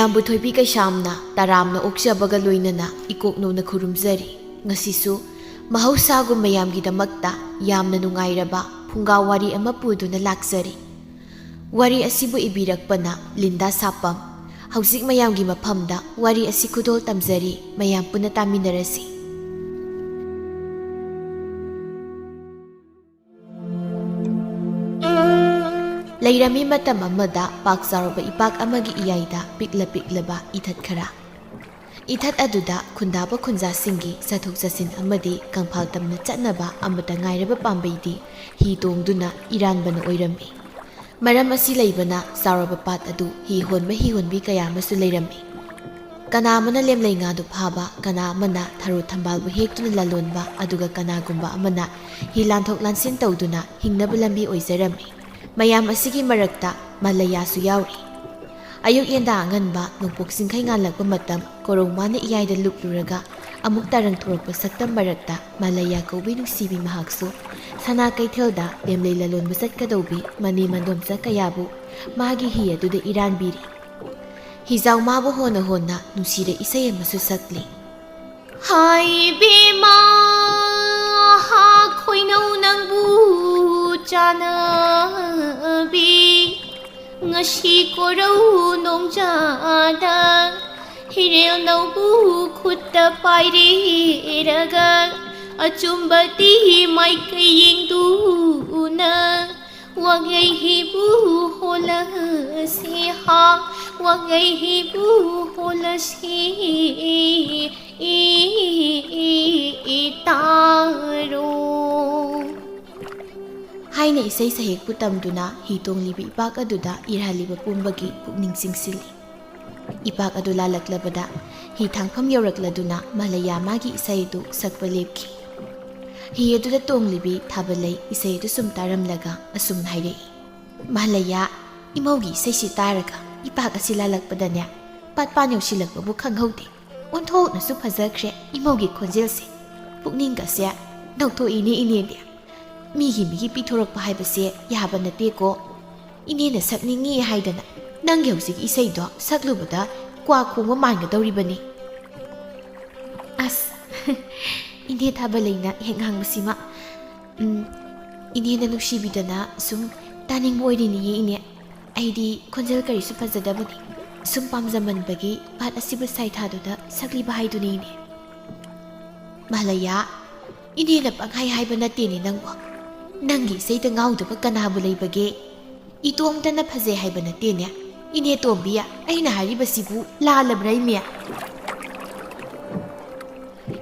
ꯃꯌꯥꯝꯕꯨ ꯊꯣꯏꯕꯤ ꯀꯩꯁꯥꯝꯅ ꯇꯔꯥꯝꯅ ꯑꯣꯛꯆꯕꯒ ꯂꯣꯏꯅꯅ ꯏꯀꯣꯛꯅꯧꯅ ꯈꯨꯔꯨꯝꯖꯔꯤ꯫ ꯉꯁꯤꯁꯨ ꯃꯍꯧꯁꯥꯒꯨꯝ ꯃꯌꯥꯝꯒꯤꯗꯃꯛꯇ ꯌꯥꯝꯅ ꯅꯨꯡꯉꯥꯏꯔꯕ ꯐꯨꯡꯒꯥ ꯋꯥꯔꯤ ꯑꯃ ꯄꯨꯗꯨꯅ ꯂꯥꯛꯆꯔꯤ꯫ ꯋꯥꯔꯤ ꯑꯁꯤꯕꯨ ꯏꯕꯤꯔꯛꯄꯅ ꯂꯤꯟꯗꯥ ꯁꯥꯄꯝ꯫ ꯍꯧꯖꯤꯛ ꯃꯌꯥꯝꯒꯤ ꯃꯐꯝꯗ ꯋꯥꯔꯤ ꯑꯁꯤ ꯈꯨꯗꯣꯜ ꯇꯝꯖꯔꯤ, ꯃꯌꯥꯝ ꯄꯨꯟꯅ ꯇꯥꯃꯤꯟꯅꯔꯁꯤ꯫ ꯂꯩꯔꯝꯃꯤ ꯃꯇꯝ ꯑꯃꯗ ꯄꯥꯛ ꯆꯥꯎꯔꯕ ꯏꯄꯥꯛ ꯑꯃꯒꯤ ꯏꯌꯥꯏꯗ ꯄꯤꯛꯂ ꯄꯤꯛꯂꯕ ꯏꯊꯠ ꯈꯔ꯫ ꯏꯊꯠ ꯑꯗꯨꯗ ꯈꯨꯟꯗꯥꯕ ꯈꯨꯟꯖꯥꯁꯤꯡꯒꯤ ꯆꯠꯊꯣꯛ ꯆꯠꯁꯤꯟ ꯑꯃꯗꯤ ꯀꯪꯐꯥꯜ ꯇꯝꯅ ꯆꯠꯅꯕ ꯑꯃꯠꯇ ꯉꯥꯏꯔꯕ ꯄꯥꯝꯕꯩꯗꯤ ꯍꯤ ꯇꯣꯡꯗꯨꯅ ꯏꯔꯥꯟꯕꯅ ꯑꯣꯏꯔꯝꯃꯤ꯫ ꯃꯔꯝ ꯑꯁꯤ ꯂꯩꯕꯅ ꯆꯥꯎꯔꯕ ꯄꯥꯠ ꯑꯗꯨ ꯍꯤ ꯍꯣꯟꯕ ꯍꯤꯍꯣꯟꯕꯤ ꯀꯌꯥ ꯑꯃꯁꯨ ꯂꯩꯔꯝꯃꯤ꯫ ꯀꯅꯥ ꯑꯃꯅ ꯂꯦꯝꯂꯩ ꯉꯥꯗꯨ ꯐꯥꯕ, ꯀꯅꯥ ꯑꯃꯅ ꯊꯔꯣ ꯊꯝꯕꯥꯜꯕꯨ ꯍꯦꯛꯇꯨꯅ ꯂꯂꯣꯟꯕ, ꯑꯗꯨꯒ ꯀꯅꯥꯒꯨꯝꯕ ꯑꯃꯅ ꯍꯤ ꯂꯥꯟꯊꯣꯛ ꯂꯥꯟꯁꯤꯟ ꯇꯧꯗꯨꯅ ꯍꯤꯡꯅꯕ ꯂꯝꯕꯤ ꯑꯣꯏꯖꯔꯝꯃꯤ꯫ ꯃꯌꯥꯝ ꯑꯁꯤꯒꯤ ꯃꯔꯛꯇ ꯃꯜꯂꯩꯌꯥꯁꯨ ꯌꯥꯎꯔꯤ꯫ ꯑꯌꯨꯛ ꯌꯦꯟꯗꯥ ꯑꯉꯟꯕ ꯅꯣꯡꯄꯣꯛ ꯆꯤꯡꯈꯩ ꯉꯥꯜꯂꯛꯄ ꯃꯇꯝ ꯀꯣꯔꯧ ꯃꯥꯅ ꯏꯌꯥꯏꯗ ꯂꯨꯞꯂꯨꯔꯒ ꯑꯃꯨꯛ ꯇꯥꯔꯪ ꯊꯣꯔꯛꯄ ꯁꯛꯇꯝ ꯃꯔꯛꯇ ꯃꯜꯂꯩꯌꯥ ꯀꯧꯕꯤ ꯅꯨꯡꯁꯤꯕꯤ ꯃꯍꯥꯛꯁꯨ ꯁꯅꯥ ꯀꯩꯊꯦꯜꯗ ꯂꯦꯝꯂꯩ ꯂꯂꯣꯟꯕ ꯆꯠꯀꯗꯧꯕꯤ ꯃꯅꯦ ꯃꯟꯗꯣꯝꯆꯥ ꯀꯌꯥꯕꯨ ꯃꯥꯒꯤ ꯍꯤ ꯑꯗꯨꯗ ꯏꯔꯥꯟꯕꯤꯔꯤ꯫ ꯍꯤꯖꯥꯎ ꯃꯥꯕꯨ ꯍꯣꯟꯅ ꯍꯣꯟꯅ ꯅꯨꯡꯁꯤꯔ ꯏꯁꯩ ꯑꯃꯁꯨ ꯁꯛꯂꯤ꯫ ꯍꯥꯏꯕꯦꯝꯃ ꯍꯥ ꯈꯣꯏꯅꯧ ꯅꯪꯕꯨ ꯆꯥꯅꯕꯤ, ꯉꯁꯤ ꯀꯣꯔꯧ ꯅꯣꯡꯖꯥꯗ ꯍꯤꯔꯦꯜ ꯅꯧꯕꯨ ꯈꯨꯠꯇ ꯄꯥꯏꯔꯦꯔꯒ ꯑꯆꯨꯝꯕꯗꯤ ꯃꯥꯏꯀꯩ ꯌꯦꯡꯗꯨꯅ ꯋꯥꯡꯉꯩ ꯍꯤꯕꯨ ꯍꯣꯜꯂꯁꯤ ꯍꯥ ꯋꯥꯡꯉꯩ ꯍꯤꯕꯨ ꯍꯣꯜꯂꯁꯤ ꯇꯥꯔꯣ ꯍꯥꯏꯅ ꯏꯁꯩ ꯁꯩꯍꯦꯛꯄꯨ ꯇꯝꯗꯨꯅ ꯍꯤ ꯇꯣꯡꯂꯤꯕ ꯏꯄꯥꯛ ꯑꯗꯨꯗ ꯏꯔꯥꯜꯂꯤꯕ ꯄꯨꯝꯕꯒꯤ ꯄꯨꯛꯅꯤꯡ ꯆꯤꯡꯁꯤꯜꯂꯤ꯫ ꯏꯄꯥꯛ ꯑꯗꯨ ꯂꯥꯜꯂꯛꯂꯕꯗ ꯍꯤ ꯊꯥꯡꯐꯝ ꯌꯧꯔꯛꯂꯗꯨꯅ ꯃꯜꯂꯩꯌꯥ ꯃꯥꯒꯤ ꯏꯁꯩꯗꯨ ꯁꯛꯄ ꯂꯦꯞꯈꯤ꯫ ꯍꯤ ꯑꯗꯨꯗ ꯇꯣꯡꯂꯤꯕꯤ ꯊꯥꯕꯜꯂꯩ ꯏꯁꯩ ꯑꯗꯨ ꯁꯨꯝ ꯇꯥꯔꯝꯂꯒ ꯑꯁꯨꯝ ꯍꯥꯏꯔꯛꯏ꯫ ꯃꯜꯂꯩꯌꯥ, ꯏꯃꯧꯒꯤ ꯏꯁꯩꯁꯤ ꯇꯥꯔꯒ ꯏꯄꯥꯛ ꯑꯁꯤ ꯂꯥꯜꯂꯛꯄꯗꯅꯦ ꯄꯥꯠꯄꯥꯟ ꯌꯧꯁꯤꯜꯂꯛꯄꯕꯨ ꯈꯪꯍꯧꯗꯦ꯫ ꯑꯣꯟꯊꯣꯛꯅꯁꯨ ꯐꯖꯈ꯭ꯔꯦ ꯏꯃꯧꯒꯤ ꯈꯣꯟꯖꯦꯜꯁꯦ, ꯄꯨꯛꯅꯤꯡꯒꯁꯦ ꯅꯧꯊꯣꯛꯏꯅꯦ ꯏꯅꯦꯗꯤ꯫ ꯃꯤꯒꯤ ꯄꯤꯊꯣꯔꯛꯄ ꯍꯥꯏꯕꯁꯦ ꯌꯥꯕ ꯅꯠꯇꯦꯀꯣ꯫ ꯏꯅꯦꯅ ꯁꯛꯅꯤꯡꯉꯤ ꯍꯥꯏꯗꯅ ꯅꯪꯒꯤ ꯍꯧꯖꯤꯛ ꯏꯁꯩꯗꯣ ꯁꯛꯂꯨꯕꯗ ꯀ꯭ꯋꯥ ꯈꯣꯡꯕ ꯃꯥꯟꯒꯗꯧꯔꯤꯕꯅꯤ꯫ ꯑꯁ ꯏꯅꯦ ꯊꯥꯕꯜꯂꯩꯅ ꯍꯦꯛ ꯉꯥꯡꯕꯁꯤꯃ ꯏꯅꯦꯅ ꯅꯨꯡꯁꯤꯕꯤꯗꯅ ꯁꯨꯝ ꯇꯥꯅꯤꯡꯕ ꯑꯣꯏꯔꯤꯅꯤꯌꯦ ꯏꯅꯦ꯫ ꯑꯩꯗꯤ ꯈꯣꯟꯖꯦꯜ ꯀꯔꯤꯁꯨ ꯐꯖꯗꯕꯅꯤ, ꯁꯨꯝ ꯄꯥꯝꯖꯃꯟꯕꯒꯤ ꯄꯥꯠ ꯑꯁꯤꯕꯨ ꯁꯥꯏꯊꯥꯗꯨꯅ ꯁꯛꯂꯤꯕ ꯍꯥꯏꯗꯨꯅꯤ ꯏꯅꯦ꯫ ꯃꯜꯂꯩꯌꯥ, ꯏꯅꯦꯅ ꯄꯪꯍꯥꯏ ꯍꯥꯏꯕ ꯅꯠꯇꯦꯅꯦ ꯅꯪꯕꯨ꯫ ꯅꯪꯒꯤ ꯏꯁꯩꯗ ꯉꯥꯎꯗꯕ ꯀꯅꯥꯕꯨ ꯂꯩꯕꯒꯦ? ꯏꯇꯣꯝꯇꯅ ꯐꯖꯩ ꯍꯥꯏꯕ ꯅꯠꯇꯦꯅꯦ ꯏꯅꯦ ꯇꯣꯝꯕꯤ, ꯑꯩꯅ ꯍꯥꯏꯔꯤꯕꯁꯤꯕꯨ ꯂꯥꯜꯂꯕ꯭ꯔꯥ ꯏꯅꯦ?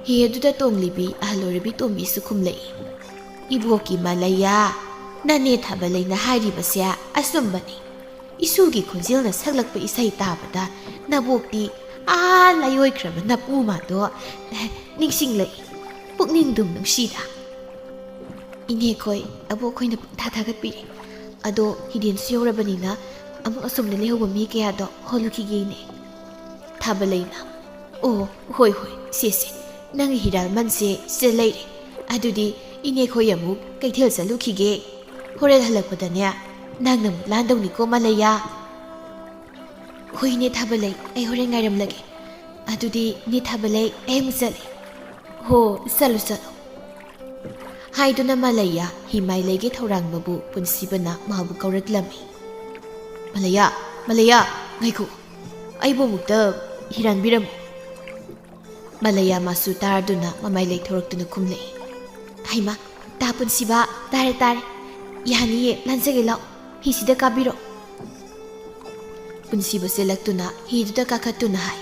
ꯍꯤ ꯑꯗꯨꯗ ꯇꯣꯡꯂꯤꯕꯤ ꯑꯍꯜ ꯑꯣꯏꯔꯕꯤ ꯇꯣꯝꯕꯤꯁꯨ ꯈꯨꯝꯂꯛꯏ꯫ ꯏꯕꯣꯛꯀꯤ ꯃꯜꯂꯩꯌꯥ, ꯅꯅꯦ ꯊꯥꯕꯜꯂꯩꯅ ꯍꯥꯏꯔꯤꯕꯁꯦ ꯑꯆꯨꯝꯕꯅꯤ꯫ ꯏꯁꯨꯒꯤ ꯈꯣꯟꯖꯦꯜꯅ ꯁꯛꯂꯛꯄ ꯏꯁꯩ ꯇꯥꯕꯗ ꯅꯕꯣꯛꯇꯤ ꯂꯥꯏꯑꯣꯏꯈ꯭ꯔꯕ ꯅꯄꯨ ꯃꯥꯗꯣ ꯅꯤꯡꯁꯤꯡꯂꯛꯏ, ꯄꯨꯛꯅꯤꯡꯗꯨꯝ ꯅꯨꯡꯁꯤꯗ꯫ ꯏꯅꯦꯈꯣꯏ ꯑꯕꯣꯛꯈꯣꯏꯅ ꯄꯪꯊꯥ ꯊꯥꯒꯠꯄꯤꯔꯤ꯫ ꯑꯗꯣ ꯍꯤꯗꯦꯟꯁꯨ ꯌꯧꯔꯕꯅꯤꯅ ꯑꯃꯨꯛ ꯑꯁꯣꯝꯗ ꯂꯩꯍꯧꯕ ꯃꯤ ꯀꯌꯥꯗꯣ ꯍꯣꯜꯂꯨꯈꯤꯒꯦꯅꯦ꯫ ꯊꯥꯕꯜꯂꯩꯅ, ꯑꯣ ꯍꯣꯏ ꯁꯦ ꯅꯪꯒꯤ ꯍꯤꯔꯥꯜꯃꯟꯁꯦ ꯁꯤꯗ ꯂꯩꯔꯦ꯫ ꯑꯗꯨꯗꯤ ꯏꯅꯦꯈꯣꯏ ꯑꯃꯨꯛ ꯀꯩꯊꯦꯜ ꯆꯠꯂꯨꯈꯤꯒꯦ꯫ ꯍꯣꯔꯦꯟ ꯍꯜꯂꯛꯄꯗꯅꯦ ꯅꯪꯅ ꯑꯃꯨꯛ ꯂꯥꯟꯗꯧꯅꯤꯀꯣ ꯃꯜꯂꯩꯌꯥ꯫ ꯍꯣꯏ ꯏꯅꯦ ꯊꯥꯕꯜꯂꯩ, ꯑꯩ ꯍꯣꯔꯦꯟ ꯉꯥꯏꯔꯝꯂꯒꯦ꯫ ꯑꯗꯨꯗꯤ ꯏꯅꯦ ꯊꯥꯕꯜꯂꯩ ꯑꯩ ꯑꯃꯨꯛ ꯆꯠꯂꯦ꯫ ꯍꯣ ꯆꯠꯂꯨ ꯍꯥꯏꯗꯨꯅ ꯃꯜꯂꯩꯌꯥ ꯍꯤꯃꯥꯏꯂꯩꯒꯤ ꯊꯧꯔꯥꯡꯕꯕꯨ ꯄꯨꯟꯁꯤꯕꯅ ꯃꯥꯕꯨ ꯀꯧꯔꯛꯂꯝꯃꯤ꯫ ꯃꯜꯂꯩꯌꯥ ꯉꯥꯏꯈꯣ, ꯑꯩꯕꯨ ꯑꯃꯨꯛꯇ ꯍꯤꯔꯥꯟꯕꯤꯔꯝꯃꯨ꯫ ꯃꯜꯂꯩꯌꯥ ꯃꯥꯁꯨ ꯇꯥꯔꯗꯨꯅ ꯃꯃꯥꯏ ꯂꯩꯊꯣꯔꯛꯇꯨꯅ ꯈꯨꯝꯂꯛꯏ꯫ ꯍꯩꯃꯥ, ꯇꯥ ꯄꯨꯟꯁꯤꯕ, ꯇꯥꯔꯦ ꯌꯥꯅꯤꯌꯦ, ꯂꯥꯟꯖꯒꯦ ꯂꯥꯛꯑꯣ, ꯍꯤꯁꯤꯗ ꯀꯥꯕꯤꯔꯣ꯫ ꯄꯨꯟꯁꯤꯕ ꯆꯦꯜꯂꯛꯇꯨꯅ ꯍꯤꯗꯨꯗ ꯀꯥꯈꯠꯇꯨꯅ ꯍꯥꯏ꯫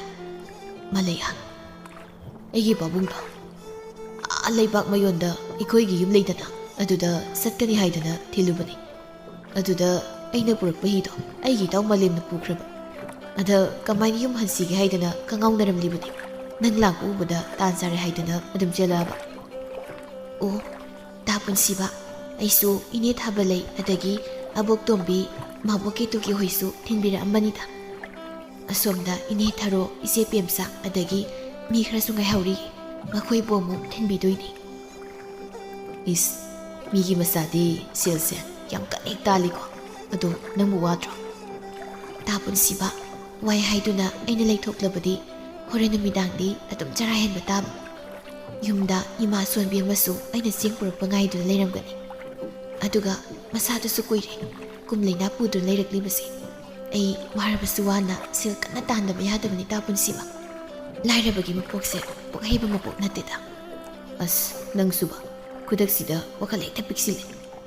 ꯃꯜꯂꯩꯌꯥ, ꯑꯩꯒꯤ ꯄꯥꯕꯨꯡꯗꯣ ꯂꯩꯕꯥꯛ ꯃꯌꯣꯟꯗ ꯑꯩꯈꯣꯏꯒꯤ ꯌꯨꯝ ꯂꯩꯗꯅ ꯑꯗꯨꯗ ꯆꯠꯀꯅꯤ ꯍꯥꯏꯗꯅ ꯊꯤꯜꯂꯨꯕꯅꯤ꯫ ꯑꯗꯨꯗ ꯑꯩꯅ ꯄꯨꯔꯛꯄ ꯍꯤꯗꯣ ꯑꯩꯒꯤ ꯏꯇꯥꯎ ꯃꯥꯂꯦꯝꯅ ꯄꯨꯈ꯭ꯔꯕ꯫ ꯑꯗ ꯀꯃꯥꯏꯅ ꯌꯨꯝ ꯍꯟꯁꯤꯒꯦ ꯍꯥꯏꯗꯅ ꯀꯪꯉꯥꯎꯅꯔꯝꯂꯤꯕꯅꯤ꯫ ꯅꯪ ꯂꯥꯛꯄ ꯎꯕꯗ ꯇꯥꯟ ꯆꯥꯔꯦ ꯍꯥꯏꯗꯅ ꯑꯗꯨꯝ ꯆꯦꯜꯂꯛꯑꯕ꯫ ꯑꯣ ꯇꯥ ꯄꯨꯟꯁꯤꯕ, ꯑꯩꯁꯨ ꯏꯅꯦ ꯊꯥꯕꯜꯂꯩ ꯑꯗꯒꯤ ꯑꯕꯣꯛ ꯇꯣꯝꯕꯤ ꯃꯥꯕꯣꯛ ꯀꯦꯇꯨꯀꯤ ꯍꯣꯏꯁꯨ ꯊꯤꯟꯕꯤꯔꯛꯑꯝꯕꯅꯤꯗ꯫ ꯑꯁꯣꯝꯗ ꯏꯅꯦ ꯊꯔꯣ, ꯏꯆꯦ ꯄꯦꯝꯆꯥ ꯑꯗꯒꯤ ꯃꯤ ꯈꯔꯁꯨ ꯉꯥꯏꯍꯧꯔꯤ, ꯃꯈꯣꯏꯕꯨ ꯑꯃꯨꯛ ꯊꯤꯟꯕꯤꯗꯣꯏꯅꯤ꯫ ꯏꯁ, ꯃꯤꯒꯤ ꯃꯆꯥꯗꯤ ꯁꯦꯜꯁꯦ ꯌꯥꯝ ꯀꯟꯅ ꯇꯥꯜꯂꯤꯀꯣ꯫ ꯑꯗꯣ ꯅꯪꯕꯨ ꯋꯥꯗ꯭ꯔꯣ? ꯇꯥ ꯄꯨꯟꯁꯤꯕ, ꯋꯥꯏ ꯍꯥꯏꯗꯨꯅ ꯑꯩꯅ ꯂꯩꯊꯣꯛꯂꯕꯗꯤ ꯍꯣꯔꯦꯟ ꯅꯨꯃꯤꯗꯥꯡꯗꯤ ꯑꯗꯨꯝ ꯆꯔꯥ ꯍꯦꯟꯕ ꯇꯥꯕ꯫ ꯌꯨꯝꯗ ꯏꯃꯥ ꯁꯣꯟꯕꯤ ꯑꯃꯁꯨ ꯑꯩꯅ ꯆꯦꯡ ꯄꯨꯔꯛꯄ ꯉꯥꯏꯗꯨꯅ ꯂꯩꯔꯝꯒꯅꯤ꯫ ꯑꯗꯨꯒ ꯃꯁꯥꯗꯨꯁꯨ ꯀꯨꯏꯔꯦ ꯀꯨꯝ ꯂꯩꯅꯥ ꯄꯨꯗꯨꯅ ꯂꯩꯔꯛꯂꯤꯕꯁꯦ꯫ ꯑꯩ ꯋꯥꯔꯕꯁꯨ ꯋꯥꯅ ꯁꯦꯜ ꯀꯟꯅ ꯇꯥꯟꯗꯕ ꯌꯥꯗꯕꯅꯤ ꯄꯨꯟꯁꯤꯕ꯫ ꯂꯥꯏꯔꯕꯒꯤ ꯃꯄꯣꯛꯁꯦ ꯄꯣꯛꯍꯩꯕ ꯃꯄꯣꯛ ꯅꯠꯇꯦꯗ꯫ ꯑꯁ ꯅꯪꯁꯨꯕ ꯈꯨꯗꯛꯁꯤꯗ ꯋꯥꯈꯜ ꯍꯦꯛꯇ ꯄꯤꯛꯁꯤꯜꯂꯦ꯫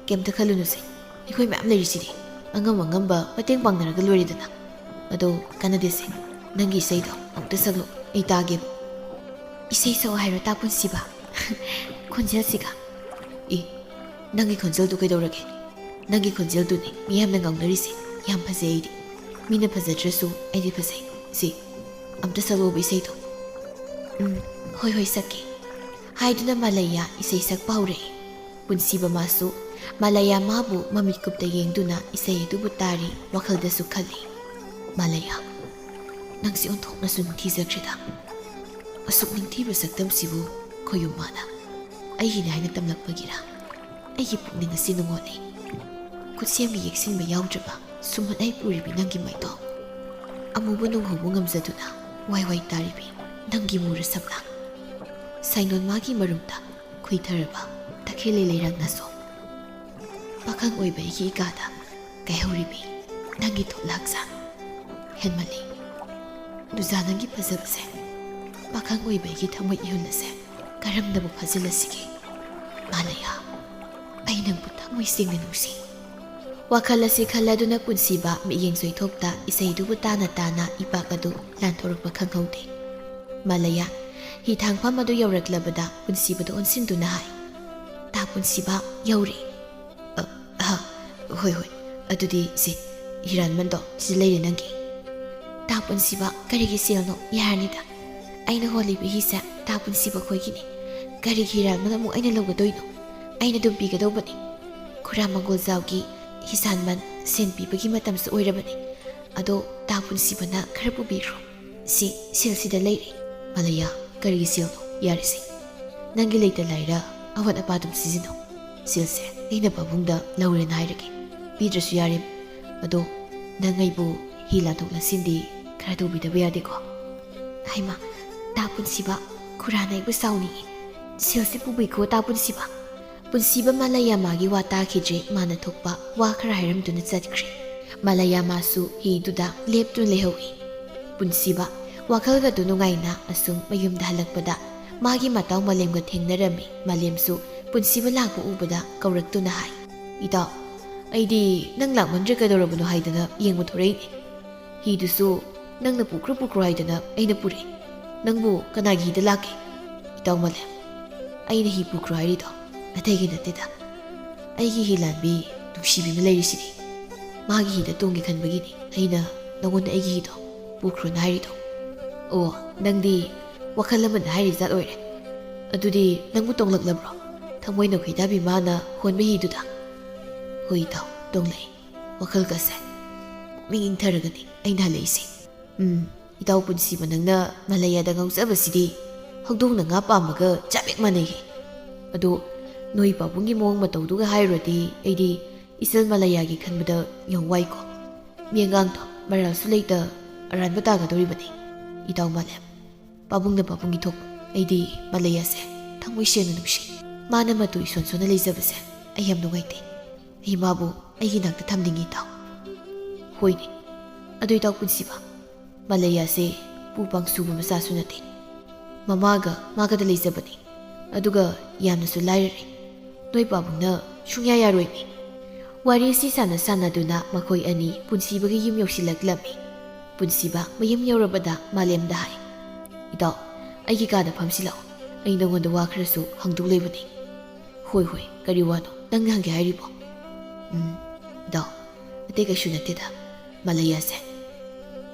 ꯀꯩꯝꯇ ꯈꯜꯂꯨꯅꯨꯁꯦ, ꯑꯩꯈꯣꯏ ꯃꯌꯥꯝ ꯂꯩꯔꯤꯁꯤꯗꯤ ꯑꯉꯝ ꯑꯉꯝꯕ ꯃꯇꯦꯡ ꯄꯥꯡꯅꯔꯒ ꯂꯣꯏꯔꯦꯗꯅ꯫ ꯑꯗꯣ ꯀꯥꯟꯅꯗꯦꯁꯦ, ꯅꯪꯒꯤ ꯏꯁꯩꯗꯣ ꯑꯃꯨꯛꯇ ꯁꯛꯂꯛꯑꯣ, ꯑꯩ ꯇꯥꯒꯦꯕ꯫ ꯏꯁꯩ ꯁꯛꯑꯣ ꯍꯥꯏꯔꯣ ꯄꯨꯟꯁꯤꯕ? ꯈꯣꯟꯖꯦꯜꯁꯤꯒ? ꯅꯪꯒꯤ ꯈꯣꯟꯖꯦꯜꯗꯨ ꯀꯩꯗꯧꯔꯒꯦ? ꯅꯪꯒꯤ ꯈꯣꯟꯖꯦꯜꯗꯨꯅꯤ ꯃꯤꯌꯥꯝꯅ ꯉꯥꯎꯅꯔꯤꯁꯦ꯫ ꯌꯥꯝ ꯐꯖꯩ ꯑꯩꯗꯤ꯫ ꯃꯤꯅ ꯐꯖꯗ꯭ꯔꯁꯨ ꯑꯩꯗꯤ ꯐꯖꯩ꯫ ꯁꯤ ꯑꯝꯇ ꯁꯛꯂꯛꯑꯣꯕ ꯏꯁꯩꯗꯣ꯫ ꯍꯣꯏ ꯍꯣꯏ ꯁꯛꯀꯦ ꯍꯥꯏꯗꯨꯅ ꯃꯥꯂꯩꯌꯥ ꯏꯁꯩ ꯁꯛꯄ ꯍꯧꯔꯛꯏ꯫ ꯄꯨꯟꯁꯤꯕ ꯃꯥꯁꯨ ꯃꯥꯂꯩꯌꯥ ꯃꯥꯕꯨ ꯃꯃꯤꯠ ꯀꯨꯞꯇ ꯌꯦꯡꯗꯨꯅ ꯏꯁꯩ ꯑꯗꯨꯕꯨ ꯇꯥꯔꯤ, ꯋꯥꯈꯜꯗꯁꯨ ꯈꯜꯂꯤ꯫ ꯃꯥꯂꯩꯌꯥ, ꯅꯪꯁꯤ ꯑꯣꯟꯊꯣꯛꯅꯁꯨ ꯅꯤꯡꯊꯤꯖꯈ꯭ꯔꯦꯗ꯫ ꯑꯁꯨꯛ ꯅꯤꯡꯊꯤꯕ ꯁꯛꯇꯝꯁꯤꯕꯨ ꯈꯣꯏꯌꯨꯝ ꯃꯥꯅ ꯑꯩꯒꯤꯅꯤ ꯍꯥꯏꯅ ꯇꯝꯂꯛꯄꯒꯤꯔꯥ? ꯑꯩꯒꯤ ꯄꯨꯛꯅꯤꯡ ꯑꯁꯤ ꯅꯨꯡꯉꯣꯠꯂꯤ꯫ ꯈꯨꯠꯁꯦꯝꯒꯤ ꯌꯦꯛꯁꯤꯟꯕ ꯌꯥꯎꯗ꯭ꯔꯕ ꯁꯨꯝꯍꯠ ꯍꯩ ꯄꯨꯔꯤꯕꯤ ꯅꯪꯒꯤ ꯃꯥꯏꯗꯣ ꯑꯃꯨꯕ ꯅꯨꯡꯍꯧꯕ ꯉꯝꯖꯗꯨꯅ ꯋꯥꯏ ꯋꯥꯏ ꯇꯥꯔꯤꯕꯤ ꯅꯪꯒꯤ ꯃꯨꯔ ꯁꯝꯂꯥꯡ ꯁꯥꯏꯅꯣꯟ ꯃꯥꯒꯤ ꯃꯔꯨꯝꯗ ꯈꯨꯏꯊꯔꯕ ꯇꯈꯦꯜꯂꯩ ꯂꯩꯔꯥꯡ ꯅꯥꯁꯣꯝ ꯄꯥꯈꯪ ꯑꯣꯏꯕ ꯑꯩꯒꯤ ꯏꯀꯥꯗ ꯀꯥꯏꯍꯧꯔꯤꯕꯤ ꯅꯪꯒꯤ ꯊꯣꯠꯂ ꯍꯛꯆꯥꯡ ꯍꯦꯟꯃꯜꯂꯤ꯫ ꯗꯨꯖꯥ ꯅꯪꯒꯤ ꯐꯖꯕꯁꯦ ꯄꯥꯈꯪ ꯑꯣꯏꯕ ꯑꯩꯒꯤ ꯊꯃꯣꯏ ꯏꯍꯨꯜ ꯑꯁꯦ ꯀꯔꯝꯅꯕꯨ ꯐꯥꯖꯤꯜꯂꯁꯤꯒꯦ? ꯃꯥꯂꯩꯌꯥ, ꯑꯩ ꯅꯪꯕꯨ ꯊꯃꯣꯏ ꯁꯦꯡꯅ ꯅꯨꯡꯁꯤ꯫ ꯋꯥꯈꯜ ꯑꯁꯤ ꯈꯜꯂꯗꯨꯅ ꯄꯨꯟꯁꯤꯕ ꯃꯤꯠꯌꯦꯡ ꯁꯣꯏꯊꯣꯛꯇ ꯏꯁꯩꯗꯨꯕꯨ ꯇꯥꯅ ꯇꯥꯅ ꯏꯄꯥꯛ ꯑꯗꯨ ꯂꯥꯟꯊꯣꯔꯛꯄ ꯈꯪꯍꯧꯗꯦ꯫ ꯃꯥꯂꯩꯌꯥ ꯍꯤ ꯊꯥꯡꯐꯝ ꯑꯗꯨ ꯌꯧꯔꯛꯂꯕꯗ ꯄꯨꯟꯁꯤꯕꯗ ꯑꯣꯟꯁꯤꯟꯗꯨꯅ ꯍꯥꯏ, ꯄꯨꯟꯁꯤꯕ ꯌꯧꯔꯦ꯫ ꯍꯣꯏ ꯍꯣꯏ, ꯑꯗꯨꯗꯤ ꯁꯤ ꯍꯤꯔꯥꯟꯃꯟꯗꯣ ꯁꯤꯗ ꯂꯩꯔꯦ ꯅꯪꯒꯤ꯫ ꯄꯨꯟꯁꯤꯕ ꯀꯔꯤꯒꯤ ꯁꯦꯜꯅꯣ? ꯌꯥꯔꯅꯤꯗ, ꯑꯩꯅ ꯍꯣꯜꯂꯤꯕ ꯍꯤꯁꯦ ꯄꯨꯟꯁꯤꯕ ꯈꯣꯏꯒꯤꯅꯤ꯫ ꯀꯔꯤꯒꯤ ꯍꯤꯔꯥꯟꯃꯟ ꯑꯃꯨꯛ ꯑꯩꯅ ꯂꯧꯒꯗꯣꯏꯅꯣ? ꯑꯩꯅ ꯑꯗꯨꯝ ꯄꯤꯒꯗꯧꯕꯅꯤ꯫ ꯈꯨꯔꯥ ꯃꯪꯒꯣꯜꯖꯥꯎꯒꯤ ꯍꯤꯁꯥꯟꯃꯟ ꯁꯦꯟ ꯄꯤꯕꯒꯤ ꯃꯇꯝꯁꯨ ꯑꯣꯏꯔꯕꯅꯤ꯫ ꯑꯗꯣ ꯄꯨꯟꯁꯤꯕꯅ ꯈꯔ ꯄꯨꯕꯤꯈ꯭ꯔꯣ꯫ ꯁꯤ ꯁꯦꯜꯁꯤꯗ ꯂꯩꯔꯦ꯫ ꯃꯥꯂꯩꯌꯥ, ꯀꯔꯤꯒꯤ ꯁꯦꯜꯅꯣ? ꯌꯥꯔꯤꯁꯤ, ꯅꯪꯒꯤ ꯂꯩꯇ ꯂꯥꯏꯔ ꯑꯋꯥꯠ ꯑꯄꯥ ꯑꯗꯨꯝ ꯁꯤꯖꯤꯟꯅꯧ꯫ ꯁꯦꯜꯁꯦ ꯑꯩꯅ ꯄꯥꯕꯨꯡꯗ ꯂꯧꯔꯦꯅ ꯍꯥꯏꯔꯒꯦ, ꯄꯤꯗ꯭ꯔꯁꯨ ꯌꯥꯔꯦ꯫ ꯑꯗꯣ ꯅꯪ ꯑꯩꯕꯨ ꯍꯤ ꯂꯥꯟꯊꯣꯛ ꯂꯥꯟꯁꯤꯟꯗꯤ ꯈꯔ ꯇꯧꯕꯤꯗꯕ ꯌꯥꯗꯦꯀꯣ? ꯍꯩꯃꯥ, ꯄꯨꯟꯁꯤꯕ, ꯈꯨꯔꯥꯅ ꯑꯩꯕꯨ ꯁꯥꯎꯅꯤꯡꯉꯤ꯫ ꯁꯦꯜꯁꯤ ꯄꯨꯕꯤꯈꯣ ꯄꯨꯟꯁꯤꯕ꯫ ꯄꯨꯟꯁꯤꯕ ꯃꯥꯂꯩꯌꯥ ꯃꯥꯒꯤ ꯋꯥ ꯇꯥꯈꯤꯗ꯭ꯔꯦ꯫ ꯃꯥꯅ ꯊꯣꯛꯄ ꯋꯥ ꯈꯔ ꯍꯥꯏꯔꯝꯗꯨꯅ ꯆꯠꯈ꯭ꯔꯦ꯫ ꯃꯥꯂꯩꯌꯥ ꯃꯥꯁꯨ ꯍꯤꯗꯨꯗ ꯂꯦꯞꯇꯨꯅ ꯂꯩꯍꯧꯏ꯫ ꯄꯨꯟꯁꯤꯕ ꯋꯥꯈꯜꯒꯗꯨ ꯅꯨꯡꯉꯥꯏꯅ ꯑꯁꯨꯝ ꯃꯌꯨꯝꯗ ꯍꯜꯂꯛꯄꯗ ꯃꯥꯒꯤ ꯃꯇꯥꯎ ꯃꯥꯂꯦꯝꯒ ꯊꯦꯡꯅꯔꯝꯃꯤ꯫ ꯃꯥꯂꯦꯝꯁꯨ ꯄꯨꯟꯁꯤꯕ ꯂꯥꯛꯄ ꯎꯕꯗ ꯀꯧꯔꯛꯇꯨꯅ ꯍꯥꯏ, ꯏꯇꯥꯎ, ꯑꯩꯗꯤ ꯅꯪ ꯂꯥꯛꯃꯟꯗ꯭ꯔꯦ ꯀꯩꯗꯧꯔꯕꯅꯣ ꯍꯥꯏꯗꯅ ꯌꯦꯡꯕ ꯊꯣꯔꯛꯏꯅꯦ꯫ ꯍꯤꯗꯨꯁꯨ ꯅꯪꯅ ꯄꯨꯈ꯭ꯔꯣ ꯍꯥꯏꯗꯅ ꯑꯩꯅ ꯄꯨꯔꯛꯏ꯫ ꯅꯪꯕꯨ ꯀꯅꯥꯒꯤ ꯍꯤꯗ ꯂꯥꯛꯀꯦ? ꯏꯇꯥꯎ ꯃꯥꯂꯦꯝ, ꯑꯩꯅ ꯍꯤ ꯄꯨꯈ꯭ꯔꯣ ꯍꯥꯏꯔꯤꯗꯣ ꯑꯇꯩꯒꯤ ꯅꯠꯇꯦꯗ, ꯑꯩꯒꯤ ꯍꯤ ꯂꯥꯟꯕꯤ ꯅꯨꯡꯁꯤꯕꯤ ꯑꯃ ꯂꯩꯔꯤꯁꯤꯗꯤ ꯃꯥꯒꯤ ꯍꯤꯗ ꯇꯣꯡꯒꯦ ꯈꯟꯕꯒꯤꯅꯤ ꯑꯩꯅ ꯅꯪꯉꯣꯟꯗ ꯑꯩꯒꯤ ꯍꯤꯗꯣ ꯄꯨꯈ꯭ꯔꯣꯅ ꯍꯥꯏꯔꯤꯗꯣ꯫ ꯑꯣ, ꯅꯪꯗꯤ ꯋꯥꯈꯜ ꯑꯃꯗ ꯍꯥꯏꯔꯤ ꯖꯥꯠ ꯑꯣꯏꯔꯦ꯫ ꯑꯗꯨꯗꯤ ꯅꯪꯕꯨ ꯇꯣꯡꯂꯛꯂꯕ꯭ꯔꯣ? ꯊꯃꯣꯏꯅ ꯈꯣꯏꯗꯥꯕꯤ ꯃꯥꯅ ꯍꯣꯟꯕ ꯍꯤꯗꯨꯗ? ꯍꯣꯏ ꯏꯇꯥꯎ, ꯇꯣꯡꯂꯛꯏ꯫ ꯋꯥꯈꯜꯒꯁꯦ ꯄꯨꯛꯅꯤꯡ ꯏꯪꯊꯔꯒꯅꯤ ꯑꯩꯅ ꯍꯜꯂꯛꯏꯁꯦ꯫ ꯏꯇꯥꯎ ꯄꯨꯟꯁꯤꯕ, ꯅꯪꯅ ꯃꯥꯂꯩꯌꯥꯗ ꯉꯥꯎꯖꯕꯁꯤꯗꯤ ꯍꯧꯗꯣꯡꯅ ꯉꯥ ꯄꯥꯝꯕꯒ ꯆꯞ ꯍꯦꯛ ꯃꯥꯟꯅꯩꯌꯦ꯫ ꯑꯗꯣ ꯅꯣꯏ ꯄꯥꯕꯨꯡꯒꯤ ꯃꯑꯣꯡ ꯃꯇꯧꯗꯨꯒ ꯍꯥꯏꯔꯨꯔꯗꯤ ꯑꯩꯗꯤ ꯏꯆꯜ ꯃꯥꯂꯩꯌꯥꯒꯤ ꯈꯟꯕꯗ ꯌꯥꯝ ꯋꯥꯏꯀꯣ꯫ ꯃꯤꯑꯉꯥꯡꯗꯣ ꯃꯔꯥꯜꯁꯨ ꯂꯩꯇ ꯑꯔꯥꯟꯕ ꯇꯥꯒꯗꯧꯔꯤꯕꯅꯤ꯫ ꯏꯇꯥꯎ ꯃꯥꯂꯦꯝ, ꯄꯥꯕꯨꯡꯅ ꯄꯥꯕꯨꯡꯒꯤ ꯊꯣꯛꯄ, ꯑꯩꯗꯤ ꯃꯥꯂꯩꯌꯥꯁꯦ ꯊꯃꯣꯏ ꯁꯦꯡꯅ ꯅꯨꯡꯁꯤ꯫ ꯃꯥꯅ ꯃꯇꯨ ꯏꯁꯣꯟ ꯁꯣꯟꯅ ꯂꯩꯖꯕꯁꯦ ꯑꯩ ꯌꯥꯝ ꯅꯨꯡꯉꯥꯏꯇꯦ꯫ ꯑꯩ ꯃꯥꯕꯨ ꯑꯩꯒꯤ ꯅꯥꯛꯇ ꯊꯝꯅꯤꯡꯉꯤ ꯏꯇꯥꯎ꯫ ꯍꯣꯏꯅꯦ, ꯑꯗꯨ ꯏꯇꯥꯎ ꯄꯨꯟꯁꯤꯕ, ꯃꯥꯂꯩꯌꯥꯁꯦ ꯄꯨ ꯄꯥꯡ ꯁꯨꯕ ꯃꯆꯥꯁꯨ ꯅꯠꯇꯦ꯫ ꯃꯥꯒꯗ ꯂꯩꯖꯕꯅꯤ꯫ ꯑꯗꯨꯒ ꯌꯥꯝꯅꯁꯨ ꯂꯥꯏꯔꯔꯦ꯫ ꯅꯣꯏ ꯄꯥꯕꯨꯡꯅ ꯁꯨꯡꯌꯥ ꯌꯥꯔꯣꯏꯅꯤ꯫ ꯋꯥꯔꯤꯁꯤ ꯁꯥꯟꯅꯗꯨꯅ ꯃꯈꯣꯏ ꯑꯅꯤ ꯄꯨꯟꯁꯤꯕꯒꯤ ꯌꯨꯝ ꯌꯧꯁꯤꯜꯂꯛꯂꯝꯃꯤ꯫ ꯄꯨꯟꯁꯤꯕ ꯃꯌꯨꯝ ꯌꯧꯔꯕꯗ ꯃꯥꯂꯦꯝꯗ ꯍꯥꯏ, ꯏꯇꯥꯎ, ꯑꯩꯒꯤ ꯀꯥꯗ ꯐꯝꯁꯤꯜꯂꯛꯑꯣ, ꯑꯩ ꯅꯉꯣꯟꯗ ꯋꯥ ꯈꯔꯁꯨ ꯍꯪꯗꯧ ꯂꯩꯕꯅꯤ꯫ ꯍꯣꯏ ꯍꯣꯏ, ꯀꯔꯤ ꯋꯥꯅꯣ ꯅꯪꯅ ꯍꯪꯒꯦ ꯍꯥꯏꯔꯤꯕꯣ? ꯏꯇꯥꯎ, ꯑꯇꯩ ꯀꯩꯁꯨ ꯅꯠꯇꯦꯗ, ꯃꯥꯂꯩꯌꯥꯁꯦ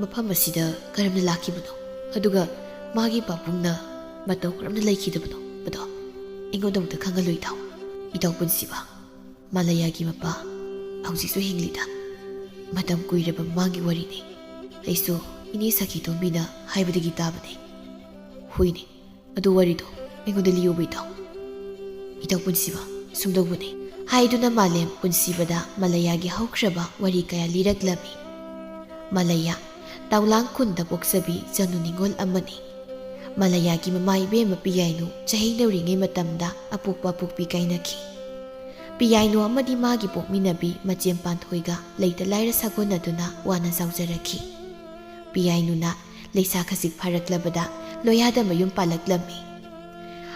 ꯃꯐꯝ ꯑꯁꯤꯗ ꯀꯔꯝꯅ ꯂꯥꯛꯈꯤꯕꯅꯣ, ꯑꯗꯨꯒ ꯃꯥꯒꯤ ꯄꯥꯕꯨꯡꯅ ꯃꯇꯧ ꯀꯔꯝꯅ ꯂꯩꯈꯤꯗꯕꯅꯣ, ꯑꯗꯣ ꯑꯩꯉꯣꯟꯗ ꯑꯃꯨꯛꯇ ꯈꯪꯍꯜꯂꯨ ꯏꯇꯥꯎ꯫ ꯏꯇꯥꯎ ꯄꯨꯟꯁꯤꯕ, ꯃꯥꯂꯩꯌꯥꯒꯤ ꯃꯄꯥ ꯍꯧꯖꯤꯛꯁꯨ ꯍꯤꯡꯂꯤꯗ꯫ ꯃꯇꯝ ꯀꯨꯏꯔꯕ ꯃꯃꯥꯡꯒꯤ ꯋꯥꯔꯤꯅꯤ꯫ ꯑꯩꯁꯨ ꯏꯅꯦ ꯁꯈꯤꯇꯣꯝꯕꯤꯅ ꯍꯥꯏꯕꯗꯒꯤ ꯇꯥꯕꯅꯤ꯫ ꯍꯣꯏꯅꯦ, ꯑꯗꯨ ꯋꯥꯔꯤꯗꯣ ꯑꯩꯉꯣꯟꯗ ꯂꯤꯌꯣꯕ ꯏꯇꯥꯎ꯫ ꯏꯇꯥꯎ ꯄꯨꯟꯁꯤꯕ, ꯁꯨꯝꯗꯧꯕꯅꯤ ꯍꯥꯏꯗꯨꯅ ꯃꯥꯂꯦꯝ ꯄꯨꯟꯁꯤꯕꯗ ꯃꯥꯂꯩꯌꯥꯒꯤ ꯍꯧꯈ꯭ꯔꯕ ꯋꯥꯔꯤ ꯀꯌꯥ ꯂꯤꯔꯛꯂꯝꯃꯤ꯫ ꯃꯥꯂꯩꯌꯥ ꯇꯥꯎꯂꯥꯡ ꯈꯨꯟꯗ ꯄꯣꯛꯆꯕꯤ ꯖꯅꯨ ꯅꯤꯡꯉꯣꯜ ꯑꯃꯅꯤ꯫ ꯃꯂꯥꯌꯥꯒꯤ ꯃꯃꯥ ꯏꯕꯦꯝꯃ ꯄꯤꯌꯥꯏꯅꯨ ꯆꯍꯤ ꯅꯧꯔꯤꯉꯩ ꯃꯇꯝꯗ ꯑꯄꯣꯛꯄ ꯄꯣꯛꯄꯤ ꯀꯥꯏꯅꯈꯤ꯫ ꯄꯤꯌꯥꯏꯅꯨ ꯑꯃꯗꯤ ꯃꯥꯒꯤ ꯄꯣꯛꯃꯤꯟꯅꯕꯤ ꯃꯆꯦꯝ ꯄꯥꯟꯊꯣꯏꯒ ꯂꯩꯇ ꯂꯥꯏꯔ ꯁꯥꯒꯣꯟꯅꯗꯨꯅ ꯋꯥꯅ ꯆꯥꯎꯖꯔꯛꯈꯤ꯫ ꯄꯤꯌꯥꯏꯅꯨꯅ ꯂꯩꯁꯥ ꯈꯖꯤꯛ ꯐꯥꯔꯛꯂꯕꯗ ꯂꯣꯌꯥꯗ ꯃꯌꯨꯝ ꯄꯥꯜꯂꯛꯂꯝꯃꯤ꯫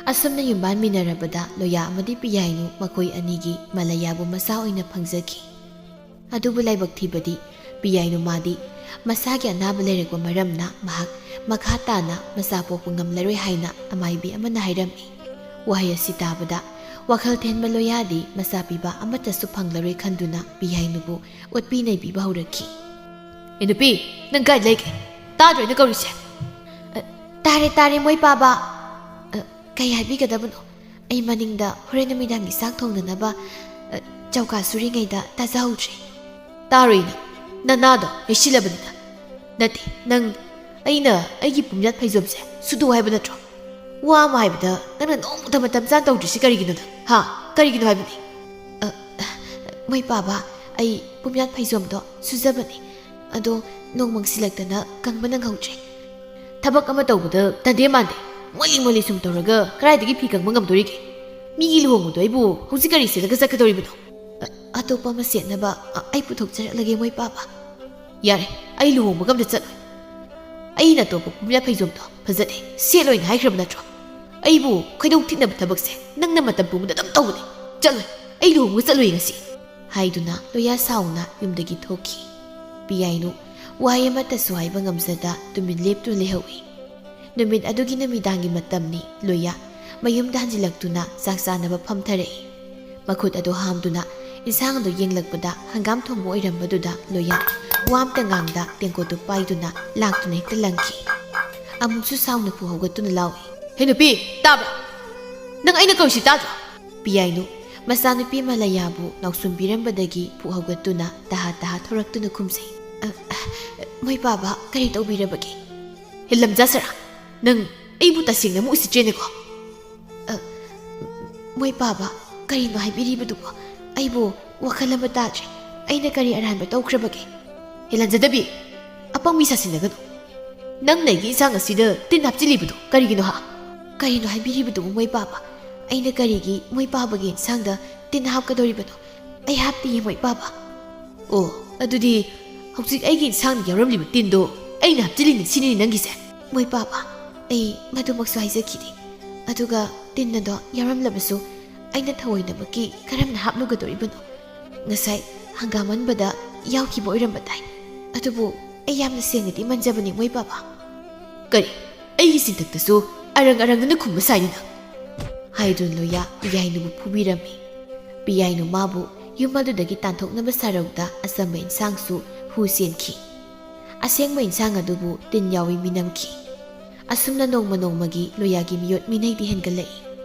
ꯑꯁꯨꯝꯅ ꯌꯨꯝꯕꯥꯟꯃꯤꯟꯅꯔꯕꯗ ꯂꯣꯌꯥ ꯑꯃꯗꯤ ꯄꯤꯌꯥꯏꯅꯨ ꯃꯈꯣꯏ ꯑꯅꯤꯒꯤ ꯃꯂꯥꯌꯥꯕꯨ ꯃꯆꯥ ꯑꯣꯏꯅ ꯐꯪꯖꯈꯤ꯫ ꯑꯗꯨꯕꯨ ꯂꯥꯏꯕꯛ ꯊꯤꯕꯗꯤ ꯄꯤꯌꯥꯏꯅꯨ ꯃꯥꯗꯤ ꯃꯁꯥꯒꯤ ꯑꯅꯥꯕ ꯂꯩꯔꯛꯄ ꯃꯔꯝꯅ ꯃꯍꯥꯛ ꯃꯈꯥ ꯇꯥꯅ ꯃꯆꯥ ꯄꯣꯛꯄ ꯉꯝꯂꯔꯣꯏ ꯍꯥꯏꯅ ꯑꯃꯥꯏꯕꯤ ꯑꯃꯅ ꯍꯥꯏꯔꯝꯃꯤ꯫ ꯋꯥꯍꯩ ꯑꯁꯤ ꯇꯥꯕꯗ ꯋꯥꯈꯜ ꯊꯦꯟꯕ ꯂꯣꯌꯥꯗꯤ ꯃꯆꯥ ꯄꯤꯕ ꯑꯃꯠꯇꯁꯨ ꯐꯪꯂꯔꯣꯏ ꯈꯟꯗꯨꯅ ꯄꯤꯌꯥꯏꯅꯨꯕꯨ ꯑꯣꯠꯄꯤ ꯅꯩꯕꯤꯕ ꯍꯧꯔꯛꯈꯤ꯫ "ꯑꯦ ꯅꯨꯄꯤ, ꯅꯪ ꯀꯥꯏ ꯂꯩꯒꯦ? ꯇꯥꯗ꯭ꯔꯣ ꯑꯩꯅ ꯀꯧꯔꯤꯁꯦ?" "ꯇꯥꯔꯦ ꯃꯣꯏ ꯄꯥꯕ꯫ ꯀꯩ ꯍꯥꯏꯕꯤꯒꯗꯕꯅꯣ? ꯑꯩ ꯃꯅꯤꯡꯗ ꯍꯣꯔꯦꯟ ꯅꯨꯃꯤꯗꯥꯡꯒꯤ ꯆꯥꯛ ꯊꯣꯡꯅꯅꯕ ꯆꯧꯀꯥ ꯁꯨꯔꯤꯉꯩꯗ ꯇꯥꯖꯍꯧꯗ꯭ꯔꯦ." "ꯇꯥꯔꯣꯏ ꯅꯅꯥꯗꯣ ꯌꯩꯁꯤꯜꯂꯕꯅꯤꯅ꯫ ꯅꯠꯇꯦ, ꯅꯪ ꯑꯩꯅ ꯑꯩꯒꯤ ꯄꯨꯝꯌꯥꯠ ꯐꯩꯖꯣꯝꯁꯦ ꯁꯨꯗꯣꯛ ꯍꯥꯏꯕ ꯅꯠꯇ꯭ꯔꯣ? ꯋꯥ ꯑꯃ ꯍꯥꯏꯕꯗ ꯅꯪꯅ ꯅꯣꯡꯃꯇ ꯃꯇꯝ ꯆꯥꯅ ꯇꯧꯗ꯭ꯔꯤꯁꯤ ꯀꯔꯤꯒꯤꯅꯣ ꯅꯪ? ꯍꯥ? ꯀꯔꯤꯒꯤꯅꯣ ꯍꯥꯏꯕꯅꯤ?" "ꯃꯣꯏ ꯄꯥꯕ, ꯑꯩ ꯄꯨꯝꯌꯥꯠ ꯐꯩꯖꯣꯝꯗꯣ ꯁꯨꯖꯕꯅꯤ, ꯑꯗꯣ ꯅꯣꯡ ꯃꯪꯁꯤꯜꯂꯛꯇꯅ ꯀꯪꯕ ꯅꯪꯍꯧꯗ꯭ꯔꯦ." "ꯊꯕꯛ ꯑꯃ ꯇꯧꯕꯗ ꯇꯟꯗꯦ ꯃꯥꯟꯗꯦ, ꯃꯣꯜꯂꯤ ꯁꯨꯝ ꯇꯧꯔꯒ ꯀꯗꯥꯏꯗꯒꯤ ꯐꯤ ꯀꯪꯕ ꯉꯝꯗꯣꯔꯤꯒꯦ? ꯃꯤꯒꯤ ꯂꯨꯍꯣꯡꯕꯗꯣ ꯑꯩꯕꯨ ꯍꯧꯖꯤꯛ ꯀꯔꯤ ꯁꯦꯠꯂꯒ ꯆꯠꯀꯗꯧꯔꯤꯕꯅꯣ?" "ꯑꯇꯣꯞꯄ ꯑꯃ ꯁꯦꯠꯅꯕ ꯑꯩ ꯄꯨꯊꯣꯛꯆꯔꯛꯂꯒꯦ ꯃꯣꯏ ꯄꯥꯕ." "ꯌꯥꯔꯦ, ꯑꯩ ꯂꯨꯍꯣꯡꯕꯒ ꯑꯝꯇ ꯆꯠꯂꯣꯏ. ꯑꯩꯅ ꯑꯇꯣꯞꯄ ꯄꯨꯝꯌꯥꯠ ꯐꯩꯖꯣꯝꯗꯣ ꯐꯖꯗꯦ, ꯁꯦꯠꯂꯣꯏꯅ ꯍꯥꯏꯈ꯭ꯔꯕ ꯅꯠꯇ꯭ꯔꯣ? ꯑꯩꯕꯨ ꯈꯣꯏꯗꯧ ꯊꯤꯠꯅꯕ ꯊꯕꯛꯁꯦ ꯅꯪꯅ ꯃꯇꯝ ꯄꯨꯕꯗ ꯑꯗꯨꯝ ꯇꯧꯕꯅꯦ. ꯆꯠꯂꯣꯏ, ꯑꯩ ꯂꯨꯍꯣꯡꯕ ꯆꯠꯂꯣꯏ ꯉꯁꯤ." ꯍꯥꯏꯗꯨꯅ ꯂꯣꯌꯥ ꯁꯥꯎꯅ ꯌꯨꯝꯗꯒꯤ ꯊꯣꯛꯈꯤ꯫ ꯄꯤꯌꯥꯏꯅꯨ ꯋꯥꯍꯩ ꯑꯃꯠꯇꯁꯨ ꯍꯥꯏꯕ ꯉꯝꯖꯗ ꯇꯨꯃꯤꯟ ꯂꯦꯞꯇꯨꯅ ꯂꯩꯍꯧꯏ꯫ ꯅꯨꯃꯤꯠ ꯑꯗꯨꯒꯤ ꯅꯨꯃꯤꯗꯥꯡꯒꯤ ꯃꯇꯝꯅꯤ. ꯂꯣꯌꯥ ꯃꯌꯨꯝꯗ ꯍꯟꯖꯤꯜꯂꯛꯇꯨꯅ ꯆꯥꯛ ꯆꯥꯅꯕ ꯐꯝꯊꯔꯛꯏ꯫ ꯃꯈꯨꯠ ꯑꯗꯨ ꯍꯥꯝꯗꯨꯅ ꯏꯟꯁꯥꯡ ꯑꯗꯨ ꯌꯦꯡꯂꯛꯄꯗ ꯍꯪꯒꯥꯝ ꯊꯣꯡꯕ ꯑꯣꯏꯔꯝꯕꯗꯨꯗ ꯂꯣꯌꯥ ꯋꯥꯝꯇ ꯉꯥꯡꯗ ꯇꯦꯡꯀꯣꯠꯇꯨ ꯄꯥꯏꯗꯨꯅ ꯂꯥꯛꯇꯨꯅ ꯍꯦꯛꯇ ꯂꯪꯈꯤ꯫ ꯑꯃꯨꯛꯁꯨ ꯁꯥꯎꯅ ꯐꯨ ꯍꯧꯒꯠꯇꯨꯅ ꯂꯥꯎꯏ꯫ "ꯍꯦ ꯅꯨꯄꯤ, ꯇꯥꯕ꯭ꯔꯥ? ꯅꯪ ꯑꯩꯅ ꯀꯧꯔꯤꯁꯤ ꯇꯥꯗ꯭ꯔꯣ?" ꯄꯤꯌꯥꯏꯅꯨ ꯃꯆꯥꯅꯨꯄꯤ ꯃꯂꯥꯌꯥꯕꯨ ꯅꯥꯎꯁꯨꯝꯕꯤꯔꯝꯕꯗꯒꯤ ꯐꯨ ꯍꯧꯒꯠꯇꯨꯅ ꯇꯍꯥ ꯊꯣꯔꯛꯇꯨꯅ ꯈꯨꯝꯖꯩ꯫ "ꯃꯣꯏ ꯄꯥꯕ, ꯀꯔꯤ ꯇꯧꯕꯤꯔꯕꯒꯦ?" "ꯍꯦ ꯂꯝꯖꯥꯁꯔꯥ, ꯅꯪ ꯑꯩꯕꯨ ꯇꯁꯦꯡꯅ ꯑꯃꯨꯛ ꯎꯁꯤꯠꯇ꯭ꯔꯦꯅꯦꯀꯣ?" "ꯃꯣꯏ ꯄꯥꯕ, ꯀꯔꯤꯅꯣ ꯍꯥꯏꯕꯤꯔꯤꯕꯗꯨꯕꯣ? ꯑꯩꯕꯨ ꯋꯥꯈꯜ ꯑꯃ ꯇꯥꯗ꯭ꯔꯦ. ꯑꯩꯅ ꯀꯔꯤ ꯑꯔꯥꯟꯕ ꯇꯧꯈ꯭ꯔꯕꯒꯦ?" "ꯍꯦ ꯂꯟꯖꯗꯕꯤ, ꯑꯄꯪꯕꯤ ꯁꯥꯁꯤꯟꯅꯒꯅꯨ. ꯅꯪꯅ ꯑꯩꯒꯤ ꯏꯟꯁꯥꯡ ꯑꯁꯤꯗ ꯇꯤꯟ ꯍꯥꯞꯆꯤꯜꯂꯤꯕꯗꯨ ꯀꯔꯤꯒꯤꯅꯣ ꯍꯥ?" "ꯀꯔꯤꯅꯣ ꯍꯥꯏꯕꯤꯔꯤꯕꯗꯨꯕꯨ ꯃꯣꯏ ꯄꯥꯕ? ꯑꯩꯅ ꯀꯔꯤꯒꯤ ꯃꯣꯏ ꯄꯥꯕꯒꯤ ꯏꯟꯁꯥꯡꯗ ꯇꯤꯟ ꯍꯥꯞꯀꯗꯧꯔꯤꯕꯅꯣ? ꯑꯩ ꯍꯥꯞꯇꯤꯌꯦ ꯃꯣꯏ ꯄꯥꯕ." "ꯑꯣ, ꯑꯗꯨꯗꯤ ꯍꯧꯖꯤꯛ ꯑꯩꯒꯤ ꯏꯟꯁꯥꯡꯗ ꯌꯥꯎꯔꯝꯂꯤꯕ ꯇꯤꯟꯗꯣ ꯑꯩꯅ ꯍꯥꯞꯆꯤꯜꯂꯤꯅꯤ ꯁꯤꯅꯤꯅꯦ ꯅꯪꯒꯤꯁꯦ?" "ꯃꯣꯏ ꯄꯥꯕ, ꯑꯩ ꯃꯗꯨꯃꯛꯁꯨ ꯍꯥꯏꯖꯈꯤꯗꯦ. ꯑꯗꯨꯒ ꯇꯤꯟ ꯑꯗꯣ ꯌꯥꯎꯔꯝꯂꯕꯁꯨ ꯑꯩꯅ ꯊꯑꯣꯏꯅꯃꯛꯀꯤ ꯀꯔꯝꯅ ꯍꯥꯞꯂꯨꯒꯗꯧꯔꯤꯕꯅꯣ? ꯉꯁꯥꯏ ꯍꯪꯒꯥꯝ ꯑꯟꯕꯗ ꯌꯥꯎꯈꯤꯕ ꯑꯣꯏꯔꯝꯕ ꯇꯥꯏ. ꯑꯗꯨꯕꯨ ꯑꯩ ꯌꯥꯝꯅ ꯁꯦꯡꯅꯗꯤ ꯃꯟꯖꯕꯅꯤ ꯃꯣꯏ ꯄꯥꯕ." "ꯀꯔꯤ? ꯑꯩꯒꯤ ꯆꯤꯟꯊꯛꯇꯁꯨ ꯑꯔꯪꯗꯅ ꯈꯨꯝꯕ ꯁꯥꯏꯅꯤꯅ?" ꯍꯥꯏꯗꯨꯅ ꯂꯣꯌꯥ ꯄꯤꯌꯥꯏꯅꯨꯕꯨ ꯐꯨꯕꯤꯔꯝꯃꯤ꯫ ꯄꯤꯌꯥꯏꯅꯨ ꯃꯥꯕꯨ ꯌꯨꯝ ꯑꯗꯨꯗꯒꯤ ꯇꯥꯟꯊꯣꯛꯅꯕ ꯁꯔꯧꯗ ꯑꯆꯝꯕ ꯏꯟꯁꯥꯡꯁꯨ ꯍꯨ ꯆꯦꯟꯈꯤ꯫ ꯑꯁꯦꯡꯕ ꯏꯟꯁꯥꯡ ꯑꯗꯨꯕꯨ ꯇꯤꯟ ꯌꯥꯎꯏ ꯃꯤꯅꯝꯈꯤ꯫ ꯑꯁꯨꯝꯅ ꯅꯣꯡꯃꯒꯤ ꯂꯣꯌꯥꯒꯤ ꯃꯤꯑꯣꯠ ꯃꯤꯅꯩꯗꯤ ꯍꯦꯟꯒꯠꯂꯛꯏ꯫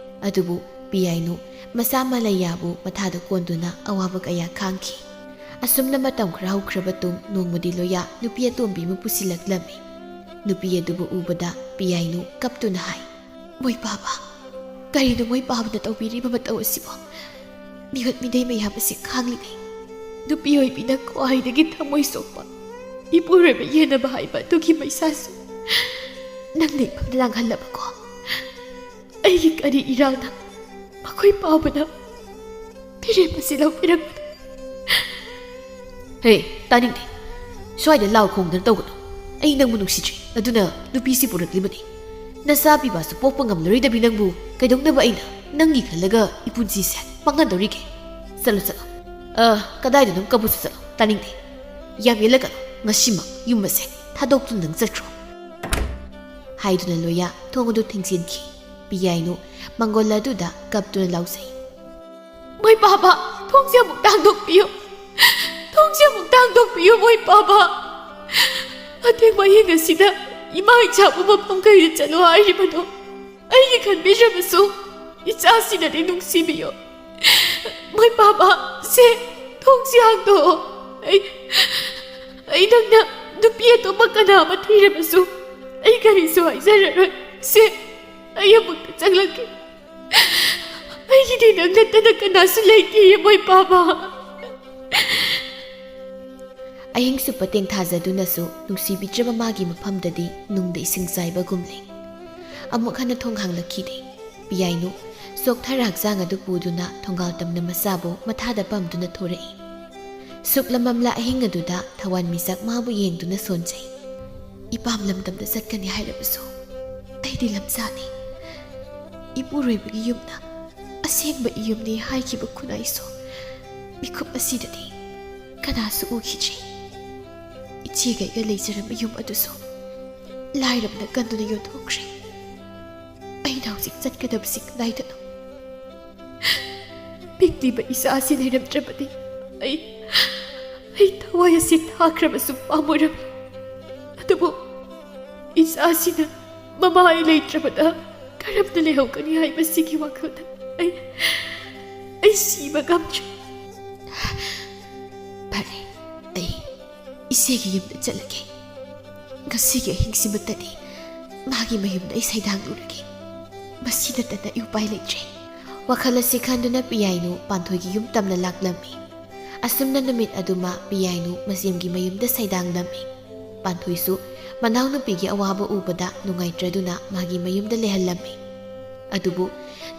ꯑꯗꯨꯕꯨ ꯄꯤꯌꯥꯏꯅꯨ ꯃꯆꯥ ꯃꯂꯥꯌꯥꯕꯨ ꯃꯊꯥꯗ ꯀꯣꯟꯗꯨꯅ ꯑꯋꯥꯕ ꯀꯌꯥ ꯈꯥꯡꯈꯤ꯫ ꯑꯁꯨꯝꯅ ꯃꯇꯝ ꯈꯔ ꯍꯧꯈ꯭ꯔꯕ ꯇꯨꯡ ꯅꯣꯡꯃꯗꯤ ꯂꯣꯌꯥ ꯅꯨꯄꯤ ꯑꯇꯣꯝꯕꯤ ꯑꯃ ꯄꯨꯁꯤꯜꯂꯛꯂꯝꯃꯤ꯫ ꯅꯨꯄꯤ ꯑꯗꯨꯕꯨ ꯎꯕꯗ ꯄꯤꯌꯥꯏꯅꯨ ꯀꯞꯇꯨꯅ ꯍꯥꯏ꯫ "ꯃꯣꯏ ꯄꯥꯕ, ꯀꯔꯤꯅꯣ ꯃꯣꯏ ꯄꯥꯕꯅ ꯇꯧꯕꯤꯔꯤꯕ ꯃꯇꯧ ꯑꯁꯤꯕꯣ? ꯃꯤꯑꯣꯠ ꯃꯤꯅꯩ ꯃꯌꯥꯝ ꯑꯁꯤ ꯈꯥꯡꯂꯤꯉꯩ ꯅꯨꯄꯤ ꯑꯣꯏꯕꯤꯅ ꯈ꯭ꯋꯥꯏꯗꯒꯤ ꯊꯃꯣꯏ ꯁꯣꯛꯄ ꯏꯄꯨꯔꯣꯏꯕ ꯌꯦꯟꯅꯕ ꯍꯥꯏꯕ ꯑꯗꯨꯒꯤ ꯃꯩꯁꯥꯁꯨ ꯅꯪꯅ ꯏꯐꯝꯗ ꯂꯥꯡꯍꯜꯂꯕꯀꯣ? ꯑꯩꯒꯤ ꯀꯔꯤ ꯏꯔꯥꯜꯅ ꯃꯈꯣꯏ ꯄꯥꯕꯅ ꯐꯤꯔꯦꯞ ꯑꯁꯤ ꯂꯧꯕꯤꯔꯛꯄꯅꯣ?" "ꯍꯦ, ꯇꯥꯅꯤꯡꯗꯦ. ꯁ꯭ꯋꯥꯏꯗ ꯂꯥꯎ ꯈꯣꯡꯗꯅ ꯇꯧꯒꯅꯨ. ꯑꯩ ꯅꯪꯕꯨ ꯅꯨꯡꯁꯤꯗ꯭ꯔꯤ, ꯑꯗꯨꯅ ꯅꯨꯄꯤꯁꯤ ꯄꯨꯔꯛꯂꯤꯕꯅꯤ. ꯅꯆꯥ ꯄꯤꯕꯁꯨ ꯄꯣꯛꯄ ꯉꯝꯂꯔꯣꯏꯗꯕꯤ ꯅꯪꯕꯨ ꯀꯩꯗꯧꯅꯕ ꯑꯩꯅ ꯅꯪꯒꯤ ꯈꯜꯂꯒ ꯏꯄꯨꯟꯁꯤꯁꯦ ꯃꯥꯡꯍꯟꯗꯧꯔꯤꯒꯦ? ꯆꯠꯂꯣ. ꯀꯗꯥꯏꯗꯅꯣ ꯀꯞꯄꯨꯁꯨ ꯆꯠꯂꯣ. ꯇꯥꯅꯤꯡꯗꯦ. ꯌꯥꯝ ꯌꯦꯜꯂꯛꯀꯅꯨ. ꯉꯁꯤꯃꯛ ꯌꯨꯝ ꯑꯁꯦ ꯊꯥꯗꯣꯛꯇꯨꯅ ꯅꯪ ꯆꯠꯈ꯭ꯔꯣ." ꯍꯥꯏꯗꯨꯅ ꯂꯣꯌꯥ ꯊꯣꯡ ꯑꯗꯨ ꯊꯤꯡꯖꯤꯟꯈꯤ꯫ ꯄꯤꯌꯥꯏꯅꯨ ꯃꯪꯒꯣꯜ ꯑꯗꯨꯗ ꯀꯞꯇꯨꯅ ꯂꯥꯎꯖꯩ꯫ "ꯃꯣꯏ ꯄꯥꯕ, ꯊꯣꯡꯁꯦ ꯑꯃꯨꯛꯇ ꯍꯥꯡꯗꯣꯛꯄꯤꯌꯨ. ꯊꯣꯡꯁꯦ ꯑꯃꯨꯛꯇ ꯍꯥꯡꯗꯣꯛꯄꯤꯌꯨ ꯃꯣꯏ ꯄꯥꯕ. ꯑꯇꯦꯡꯕ ꯑꯍꯤꯡ ꯑꯁꯤꯗ ꯏꯃꯥ ꯏꯆꯥꯕꯨ ꯃꯐꯝ ꯀꯩꯗ ꯆꯠꯂꯣ ꯍꯥꯏꯔꯤꯕꯅꯣ? ꯑꯩꯒꯤ ꯈꯟꯕꯤꯗ꯭ꯔꯕꯁꯨ ꯏꯆꯥꯁꯤꯡꯅꯗꯤ ꯅꯨꯡꯁꯤꯕꯤꯌꯨ. ꯃꯣꯏ ꯄꯥꯕ, ꯁꯦ ꯊꯣꯡꯁꯦ ꯍꯥꯡꯗꯣꯛꯑꯣ. ꯑꯩ ꯅꯪꯅ ꯅꯨꯄꯤ ꯑꯇꯣꯞꯄ ꯀꯅꯥ ꯑꯃ ꯊꯤꯔꯕꯁꯨ ꯑꯩ ꯀꯔꯤꯁꯨ ꯍꯥꯏꯖꯔꯔꯣꯏ. ꯁꯦ, ꯑꯩ ꯑꯃꯨꯛꯇ ꯆꯪꯂꯛꯀꯦ. ꯑꯩꯒꯤꯗꯤ ꯅꯪ ꯅꯠꯇꯅ ꯀꯅꯥꯁꯨ ꯂꯩꯇꯦ ꯃꯣꯏ ꯄꯥꯕ." ꯑꯍꯤꯡ ꯆꯨꯞꯄ ꯇꯦꯡꯊꯥꯖꯗꯨꯅꯁꯨ ꯅꯨꯡꯁꯤꯕꯤꯗ꯭ꯔꯕ ꯃꯥꯒꯤ ꯃꯐꯝꯗꯗꯤ ꯅꯨꯡꯗ ꯏꯁꯤꯡ ꯆꯥꯏꯕꯒꯨꯝꯂꯦ꯫ ꯑꯃꯨꯛ ꯍꯟꯅ ꯊꯣꯡ ꯍꯥꯡꯂꯛꯈꯤꯗꯦ꯫ ꯄꯤꯌꯥꯏꯅꯨ ꯆꯣꯛꯊꯔ ꯍꯛꯆꯥꯡ ꯑꯗꯨ ꯄꯨꯗꯨꯅ ꯊꯣꯡꯒꯥꯜ ꯇꯝꯅ ꯃꯆꯥꯕꯨ ꯃꯊꯥꯗ ꯄꯝꯗꯨꯅ ꯊꯣꯔꯛꯏ꯫ ꯁꯨꯛꯂꯃꯝꯂꯥ ꯑꯍꯤꯡ ꯑꯗꯨꯗ ꯊꯋꯥꯟꯃꯤꯆꯥꯛ ꯃꯥꯕꯨ ꯌꯦꯡꯗꯨꯅ ꯁꯣꯟꯖꯩ꯫ ꯏꯄꯥꯝ ꯂꯝꯗꯝꯗ ꯆꯠꯀꯅꯤ ꯍꯥꯏꯔꯕꯁꯨ ꯑꯩꯗꯤ ꯂꯝꯖꯥꯅꯤ꯫ ꯏꯄꯨꯔꯣꯏꯕꯒꯤ ꯌꯨꯝꯅ ꯑꯁꯦꯡꯕ ꯌꯨꯝꯅꯤ ꯍꯥꯏꯈꯤꯕ ꯈꯨꯟꯅꯥꯏꯁꯨ ꯃꯤꯀꯨꯞ ꯑꯁꯤꯗꯗꯤ ꯀꯅꯥꯁꯨ ꯎꯈꯤꯗ꯭ꯔꯤ꯫ ꯏꯆꯦꯒ ꯑꯩꯒ ꯂꯩꯖꯔꯝꯕ ꯌꯨꯝ ꯑꯗꯨꯁꯨ ꯂꯥꯏꯔꯕꯅ ꯀꯟꯗꯨꯅ ꯌꯣꯟꯊꯣꯛꯈ꯭ꯔꯦ꯫ ꯑꯩꯅ ꯍꯧꯖꯤꯛ ꯆꯠꯀꯗꯕꯁꯤ ꯀꯗꯥꯏꯗꯅꯣ? ꯄꯤꯛꯂꯤꯕ ꯏꯆꯥ ꯑꯁꯤ ꯂꯩꯔꯝꯗ꯭ꯔꯕꯗꯤ ꯑꯩ ꯊꯋꯥꯏ ꯑꯁꯤ ꯊꯥꯈ꯭ꯔꯕꯁꯨ ꯄꯥꯝꯃꯨꯔꯝꯃꯤ꯫ ꯑꯗꯨꯕꯨ ꯏꯆꯥ ꯑꯁꯤꯅ ꯃꯃꯥ ꯑꯩ ꯂꯩꯇ꯭ꯔꯕꯗ ꯀꯔꯝꯅ ꯂꯩꯍꯧꯒꯅꯤ ꯍꯥꯏꯕꯁꯤꯒꯤ ꯋꯥꯈꯜꯗ ꯑꯩ ꯁꯤꯕ ꯉꯝꯗ꯭ꯔꯦ꯫ ꯐꯔꯦ, ꯑꯩ ꯏꯆꯦꯒꯤ ꯌꯨꯝꯗ ꯆꯠꯂꯒꯦ꯫ ꯉꯁꯤꯒꯤ ꯑꯍꯤꯡꯁꯤꯃꯇꯗꯤ ꯃꯥꯒꯤ ꯃꯌꯨꯝꯗ ꯑꯩ ꯁꯩꯗꯥꯡꯂꯨꯔꯒꯦ꯫ ꯃꯁꯤ ꯅꯠꯇꯅ ꯑꯩ ꯎꯄꯥꯏ ꯂꯩꯇ꯭ꯔꯦ꯫ ꯋꯥꯈꯜ ꯑꯁꯤ ꯈꯟꯗꯨꯅ ꯄꯤꯌꯥꯏꯅꯨ ꯄꯥꯟꯊꯣꯏꯒꯤ ꯌꯨꯝ ꯇꯝꯅ ꯂꯥꯛꯂꯝꯃꯤ꯫ ꯑꯁꯨꯝꯅ ꯅꯨꯃꯤꯠ ꯑꯗꯨꯃ ꯄꯤꯌꯥꯏꯅꯨ ꯃꯆꯦꯝꯒꯤ ꯃꯌꯨꯝꯗ ꯁꯩꯗꯥꯡꯂꯝꯃꯤ꯫ ꯄꯥꯟꯊꯣꯏꯁꯨ ꯃꯅꯥꯎꯅꯨꯄꯤꯒꯤ ꯑꯋꯥꯕ ꯎꯕꯗ ꯅꯨꯡꯉꯥꯏꯇ꯭ꯔꯗꯨꯅ ꯃꯥꯒꯤ ꯃꯌꯨꯝꯗ ꯂꯩꯍꯜꯂꯝꯃꯤ꯫ ꯑꯗꯨꯕꯨ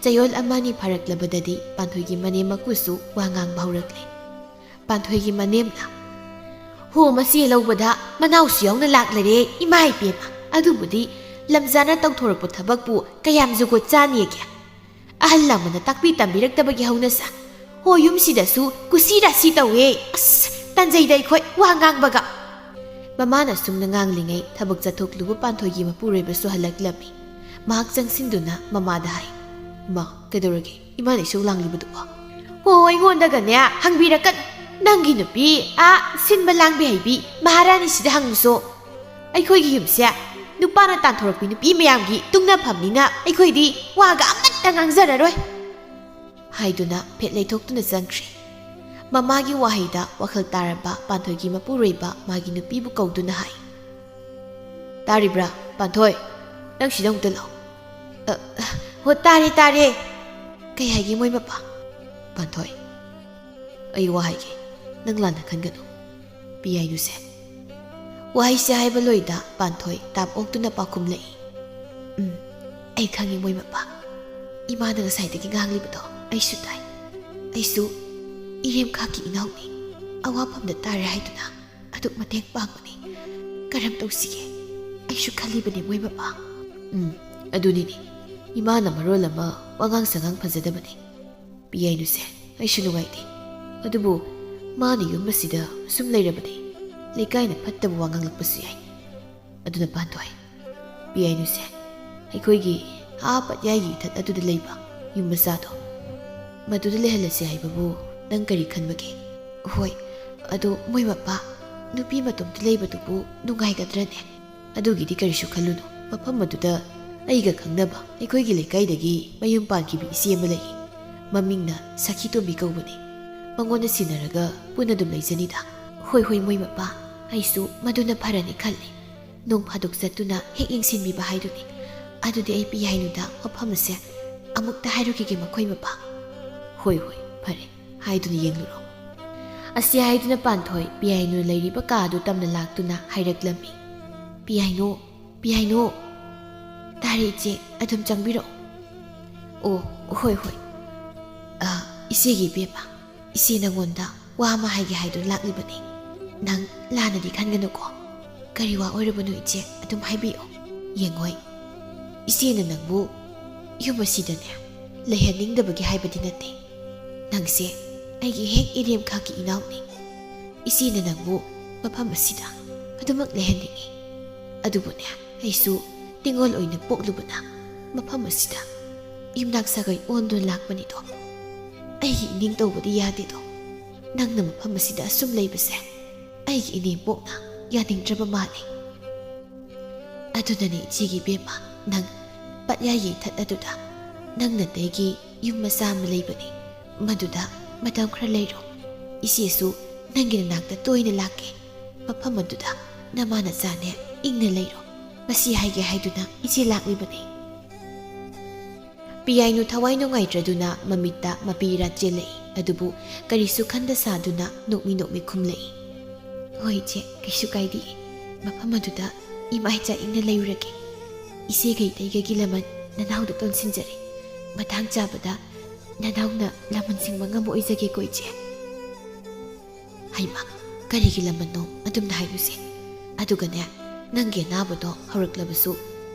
ꯆꯌꯣꯜ ꯑꯃꯅꯤ ꯐꯥꯔꯛꯂꯕꯗꯗꯤ ꯄꯥꯟꯊꯣꯏꯒꯤ ꯃꯅꯦꯝ ꯃꯀꯨꯁꯨ ꯋꯥ ꯉꯥꯡꯕ ꯍꯧꯔꯛꯂꯦ꯫ ꯄꯥꯟꯊꯣꯏꯒꯤ ꯃꯅꯦꯝꯅ "ꯍꯣ, ꯃꯆꯦ ꯂꯧꯕꯗ ꯃꯅꯥꯎꯁꯨ ꯌꯥꯎꯅ ꯂꯥꯛꯂꯔꯦ ꯏꯃꯥ ꯏꯕꯦꯝꯃ꯫ ꯑꯗꯨꯕꯨꯗꯤ ꯂꯝꯖꯥꯅ ꯇꯧꯊꯣꯔꯛꯄ ꯊꯕꯛꯄꯨ ꯀꯌꯥꯝ ꯖꯨꯒꯣꯠ ꯆꯥꯅꯤꯒꯦ? ꯑꯍꯜ ꯂꯃꯟꯅ ꯇꯥꯛꯄꯤ ꯇꯝꯕꯤꯔꯛꯇꯕꯒꯤ ꯍꯧꯅꯁꯥ ꯍꯣ ꯌꯨꯝꯁꯤꯗꯁꯨ ꯀꯨꯁꯤ ꯔꯥꯁꯤ ꯇꯧꯋꯦ꯫ ꯑꯁ ꯇꯟꯖꯩꯗ ꯑꯩꯈꯣꯏ ꯋꯥ ꯉꯥꯡꯕꯒ"꯫ ꯃꯃꯥꯅ ꯁꯨꯝꯅ ꯉꯥꯡꯂꯤꯉꯩ ꯊꯕꯛ ꯆꯠꯊꯣꯛꯂꯨꯕ ꯄꯥꯟꯊꯣꯏꯒꯤ ꯃꯄꯨꯔꯣꯏꯕꯁꯨ ꯍꯜꯂꯛꯂꯝꯃꯤ꯫ ꯃꯍꯥꯛ ꯆꯪꯁꯤꯟꯗꯨꯅ ꯃꯃꯥꯗ ꯍꯥꯏ, "ꯏꯃꯥ, ꯀꯩꯗꯧꯔꯒꯦ? ꯏꯃꯥꯅ ꯏꯁꯧ ꯂꯥꯡꯂꯤꯕꯗꯨꯕꯣ?" "ꯍꯣ, ꯑꯩꯉꯣꯟꯗꯒꯅꯦ ꯍꯪꯕꯤꯔꯛꯀꯅꯨ꯫ ꯅꯪꯒꯤ ꯅꯨꯄꯤ ꯁꯤꯟꯕ ꯂꯥꯡꯕꯤ ꯍꯩꯕꯤ ꯃꯍꯥꯔꯥꯅꯤꯁꯤꯗ ꯍꯪꯉꯨꯁꯣ꯫ ꯑꯩꯈꯣꯏꯒꯤ ꯌꯨꯝꯁꯦ ꯅꯨꯄꯥꯅ ꯇꯥꯟꯊꯣꯔꯛꯄꯤ ꯅꯨꯄꯤ ꯃꯌꯥꯝꯒꯤ ꯇꯨꯡꯅꯐꯝꯅꯤꯅ ꯑꯩꯈꯣꯏꯗꯤ ꯋꯥꯒ ꯑꯃꯠꯇ ꯉꯥꯡꯖꯔꯔꯣꯏ" ꯍꯥꯏꯗꯨꯅ ꯐꯦꯠ ꯂꯩꯊꯣꯛꯇꯨꯅ ꯆꯪꯈ꯭ꯔꯦ꯫ ꯃꯃꯥꯒꯤ ꯋꯥꯍꯩꯗ ꯋꯥꯈꯜ ꯇꯥꯔꯕ ꯄꯥꯟꯊꯣꯏꯒꯤ ꯃꯄꯨꯔꯣꯏꯕ ꯃꯥꯒꯤ ꯅꯨꯄꯤꯕꯨ ꯀꯧꯗꯨꯅ ꯍꯥꯏ, "ꯇꯥꯔꯤꯕ꯭ꯔꯥ ꯄꯥꯟꯊꯣꯏ? ꯅꯪ ꯁꯤꯗ ꯑꯃꯨꯛꯇ ꯂꯥꯛꯑꯣ." "ꯍꯣ, ꯇꯥꯔꯦ꯫ ꯀꯩ ꯍꯥꯏꯒꯦ ꯃꯣꯏ ꯃꯄꯥ?" "ꯄꯥꯟꯊꯣꯏ, ꯑꯩ ꯋꯥ ꯍꯥꯏꯒꯦ, ꯅꯪ ꯂꯥꯟꯅ ꯈꯟꯒꯅꯨ꯫ ꯄꯤꯌꯥꯏꯅꯨꯁꯦ." ꯋꯥꯍꯩꯁꯦ ꯍꯥꯏꯕ ꯂꯣꯏꯗ ꯄꯥꯟꯊꯣꯏ ꯇꯥꯞ ꯑꯣꯛꯇꯨꯅ ꯄꯥꯎꯈꯨꯝꯂꯛꯏ, "ꯑꯩ ꯈꯪꯉꯤ ꯃꯣꯏ ꯃꯄꯥ꯫ ꯏꯃꯥꯅ ꯉꯁꯥꯏꯗꯒꯤ ꯉꯥꯡꯂꯤꯕꯗꯣ ꯑꯩꯁꯨ ꯇꯥꯏ꯫ ꯑꯩꯁꯨ ꯏꯔꯦꯝꯈꯥꯛꯀꯤ ꯏꯅꯥꯎꯅꯤ꯫ ꯑꯋꯥꯐꯝꯗ ꯇꯥꯔꯦ ꯍꯥꯏꯗꯨꯅ ꯑꯗꯨꯛ ꯃꯇꯦꯡ ꯄꯥꯡꯕꯅꯤ꯫ ꯀꯔꯝ ꯇꯧꯁꯤꯒꯦ? ꯑꯩꯁꯨ ꯈꯜꯂꯤꯕꯅꯤ ꯃꯣꯏ ꯃꯄꯥ." "ꯑꯗꯨꯅꯤꯅꯦ, ꯏꯃꯥꯅ ꯃꯔꯣꯜ ꯑꯃ ꯋꯥꯉꯥꯡ ꯁꯉꯥꯡ ꯐꯖꯗꯕꯅꯤ꯫ ꯄꯤꯌꯥꯏꯅꯨꯁꯦ, ꯑꯩꯁꯨ ꯅꯨꯡꯉꯥꯏꯇꯦ꯫ ꯑꯗꯨꯕꯨ ꯃꯥꯅ ꯌꯨꯝ ꯑꯁꯤꯗ ꯁꯨꯝ ꯂꯩꯔꯕꯗꯤ ꯂꯩꯀꯥꯏꯅ ꯐꯠꯇꯕ ꯋꯥ ꯉꯥꯡꯂꯛꯄꯁꯨ ꯌꯥꯏ꯫ ꯑꯗꯨꯅ ꯄꯥꯟꯊꯣꯏ, ꯄꯤꯌꯥꯏꯅꯨꯁꯦ, ꯑꯩꯈꯣꯏꯒꯤ ꯄꯠꯌꯥꯏꯒꯤ ꯏꯊꯠ ꯑꯗꯨꯗ ꯂꯩꯕ ꯌꯨꯝ ꯃꯆꯥꯗꯣ ꯃꯗꯨꯗ ꯂꯩꯍꯜꯂꯁꯤ ꯍꯥꯏꯕꯕꯨ ꯅꯪ ꯀꯔꯤ ꯈꯟꯕꯒꯦ?" "ꯍꯣꯏ, ꯑꯗꯣ ꯃꯣꯏ ꯃꯄꯥ, ꯅꯨꯄꯤ ꯃꯇꯣꯝꯇ ꯂꯩꯕꯗꯨꯕꯨ ꯅꯨꯡꯉꯥꯏꯒꯗ꯭ꯔꯅꯦ?" "ꯑꯗꯨꯒꯤꯗꯤ ꯀꯔꯤꯁꯨ ꯈꯜꯂꯨꯅꯨ꯫ ꯃꯐꯝ ꯑꯗꯨꯗ ꯑꯩꯒ ꯈꯪꯅꯕ ꯑꯩꯈꯣꯏꯒꯤ ꯂꯩꯀꯥꯏꯗꯒꯤ ꯃꯌꯨꯝ ꯄꯥꯟꯈꯤꯕ ꯏꯆꯦ ꯑꯃ ꯂꯩ꯫ ꯃꯃꯤꯡꯅ ꯁꯈꯤꯇꯣꯝꯕꯤ ꯀꯧꯕꯅꯤ꯫ ꯃꯉꯣꯟꯗ ꯁꯤꯟꯅꯔꯒ ꯄꯨꯟꯅ ꯑꯗꯨꯝ ꯂꯩꯖꯅꯤꯗ." "ꯍꯣꯏ ꯃꯣꯏ ꯃꯄꯥ, ꯑꯩꯁꯨ ꯃꯗꯨꯅ ꯐꯔꯅꯤ ꯈꯜꯂꯤ꯫ ꯅꯣꯡ ꯐꯥꯗꯣꯛ ꯆꯠꯇꯨꯅ ꯍꯦꯛ ꯌꯦꯡꯁꯤꯟꯕꯤꯕ ꯍꯥꯏꯗꯨꯅꯤ꯫ ꯑꯗꯨꯗꯤ ꯑꯩ ꯄꯤꯌꯥꯏꯅꯨꯗ ꯃꯐꯝ ꯑꯁꯦ ꯑꯃꯨꯛꯇ ꯍꯥꯏꯔꯨꯈꯤꯒꯦ ꯃꯈꯣꯏ ꯃꯄꯥ." "ꯍꯣꯏ, ꯐꯔꯦ, ꯍꯥꯏꯗꯨꯅ ꯌꯦꯡꯂꯨꯔꯣ." ꯑꯁꯤ ꯍꯥꯏꯗꯨꯅ ꯄꯥꯟꯊꯣꯏ ꯄꯤꯌꯥꯏꯅꯨ ꯂꯩꯔꯤꯕ ꯀꯥꯗꯨ ꯇꯝꯅ ꯂꯥꯛꯇꯨꯅ ꯍꯥꯏꯔꯛꯂꯝꯃꯤ, "ꯄꯤꯌꯥꯏꯅꯨ, ꯇꯥꯔꯦ ꯏꯆꯦ, ꯑꯗꯨꯝ ꯆꯪꯕꯤꯔꯛꯑꯣ." "ꯑꯣ, ꯍꯣꯏ꯫ ꯏꯆꯦꯒꯤ ꯏꯕꯦꯝꯃ, ꯏꯆꯦ ꯅꯪꯉꯣꯟꯗ ꯋꯥ ꯑꯃ ꯍꯥꯏꯒꯦ ꯍꯥꯏꯗꯨꯅ ꯂꯥꯛꯂꯤꯕꯅꯤ꯫ ꯅꯪ ꯂꯥꯟꯅꯗꯤ ꯈꯟꯒꯅꯨꯀꯣ? ꯀꯔꯤ ꯋꯥ ꯑꯣꯏꯔꯕꯅꯣ ꯏꯆꯦ? ꯑꯗꯨꯝ ꯍꯥꯏꯕꯤꯌꯣ꯫ ꯌꯦꯡꯉꯣꯏ, ꯏꯆꯦꯅ ꯅꯪꯕు ꯌꯨꯝ ꯑꯁꯤꯗꯅꯦ ꯂꯩꯍꯟꯅꯤꯡꯗꯕꯒꯤ ꯍꯥꯏꯕꯗꯤ ꯅꯠꯇꯦ꯫ ꯅꯪꯁꯦ ꯑꯩꯒꯤ ꯍꯦꯛ ꯏꯔꯦꯝꯈꯥꯛꯀꯤ ꯏꯅꯥꯎꯅꯤ꯫ ꯏꯆꯦꯅ ꯅꯪꯕꯨ ꯃꯐꯝ ꯑꯁꯤꯗ ꯑꯗꯨꯃꯛ ꯂꯩꯍꯟꯅꯤꯡꯉꯤ꯫ ꯑꯗꯨꯕꯨꯅꯦ, ꯑꯩꯁꯨ ꯇꯤꯡꯒꯣꯜ ꯑꯣꯏꯅ ꯄꯣꯛꯂꯨꯕꯅ ꯃꯐꯝ ꯑꯁꯤꯗ ꯌꯨꯝꯅꯥꯛ ꯁꯥꯒꯩ ꯑꯣꯟꯗꯨꯅ ꯂꯥꯛꯄꯅꯤꯗꯣ꯫ ꯑꯩꯒꯤ ꯏꯅꯤꯡ ꯇꯧꯕꯗꯤ ꯌꯥꯗꯦꯗꯣ꯫ ꯅꯪꯅ ꯃꯐꯝ ꯑꯁꯤꯗ ꯑꯁꯨꯝ ꯂꯩꯕꯁꯦ ꯑꯩꯒꯤ ꯏꯅꯦꯝꯄꯣꯛꯅ ꯌꯥꯅꯤꯡꯗ꯭ꯔꯕ ꯃꯥꯜꯂꯤ꯫ ꯑꯗꯨꯅꯅꯦ ꯏꯆꯦꯒꯤ ꯏꯕꯦꯝꯃ, ꯅꯪ ꯄꯠꯌꯥꯏꯒꯤ ꯏꯊꯠ ꯑꯗꯨꯗ ꯅꯪ ꯅꯇꯩꯒꯤ ꯌꯨꯝ ꯃꯆꯥ ꯑꯃ ꯂꯩꯕꯅꯤ꯫ ꯃꯗꯨꯗ ꯃꯇꯝ ꯈꯔ ꯂꯩꯔꯣ꯫ ꯏꯆꯦꯁꯨ ꯅꯪꯒꯤ ꯅꯅꯥꯛꯇ ꯇꯣꯏꯅ ꯂꯥꯛꯀꯦ꯫ ꯃꯐꯝ ꯑꯗꯨꯗ ꯅꯃꯥ ꯅꯆꯥꯅꯦ ꯏꯪꯅ ꯂꯩꯔꯣ꯫ ꯃꯁꯤ ꯍꯥꯏꯒꯦ ꯍꯥꯏꯗꯨꯅ ꯏꯆꯦ ꯂꯥꯛꯂꯤꯕꯅꯤ." ꯄꯤꯌꯥꯏꯅꯨ ꯊꯋꯥꯏ ꯅꯨꯡꯉꯥꯏꯇ꯭ꯔꯗꯨꯅ ꯃꯃꯤꯠꯇ ꯃꯄꯤ ꯏꯔꯥ ꯆꯦꯜꯂꯛꯏ꯫ ꯑꯗꯨꯕꯨ ꯀꯔꯤꯁꯨ ꯈꯟꯗ ꯁꯥꯗꯨꯅ ꯅꯣꯛꯃꯤ ꯈꯨꯝꯂꯛꯏ, ꯍꯣꯏ ꯏꯆꯦ, ꯀꯩꯁꯨ ꯀꯥꯏꯗꯦ. ꯃꯐꯝ ꯑꯗꯨꯗ ꯏꯃꯥ ꯏꯆꯥ ꯏꯪꯅ ꯂꯩꯔꯨꯔꯒꯦ. ꯏꯆꯦꯒ ꯏꯇꯩꯒꯒꯤ ꯂꯃꯟ ꯅꯅꯥꯎꯗ ꯇꯣꯟꯁꯤꯟꯖꯔꯦ. ꯃꯇꯥꯡ ꯆꯥꯕꯗ ꯅꯅꯥꯎꯅ ꯂꯃꯟ ꯁꯤꯡꯕ ꯉꯝꯕ ꯑꯣꯏꯖꯒꯦꯀꯣ ꯏꯆꯦ. ꯍꯩꯃꯥ, ꯀꯔꯤꯒꯤ ꯂꯃꯟꯅꯣ ꯑꯗꯨꯝꯅ ꯍꯥꯏꯔꯨꯁꯦ. ꯑꯗꯨꯒꯅꯦ, ꯅꯪꯒꯤ ꯑꯅꯥꯕꯗꯣ ꯍꯧꯔꯛꯂꯕꯁꯨ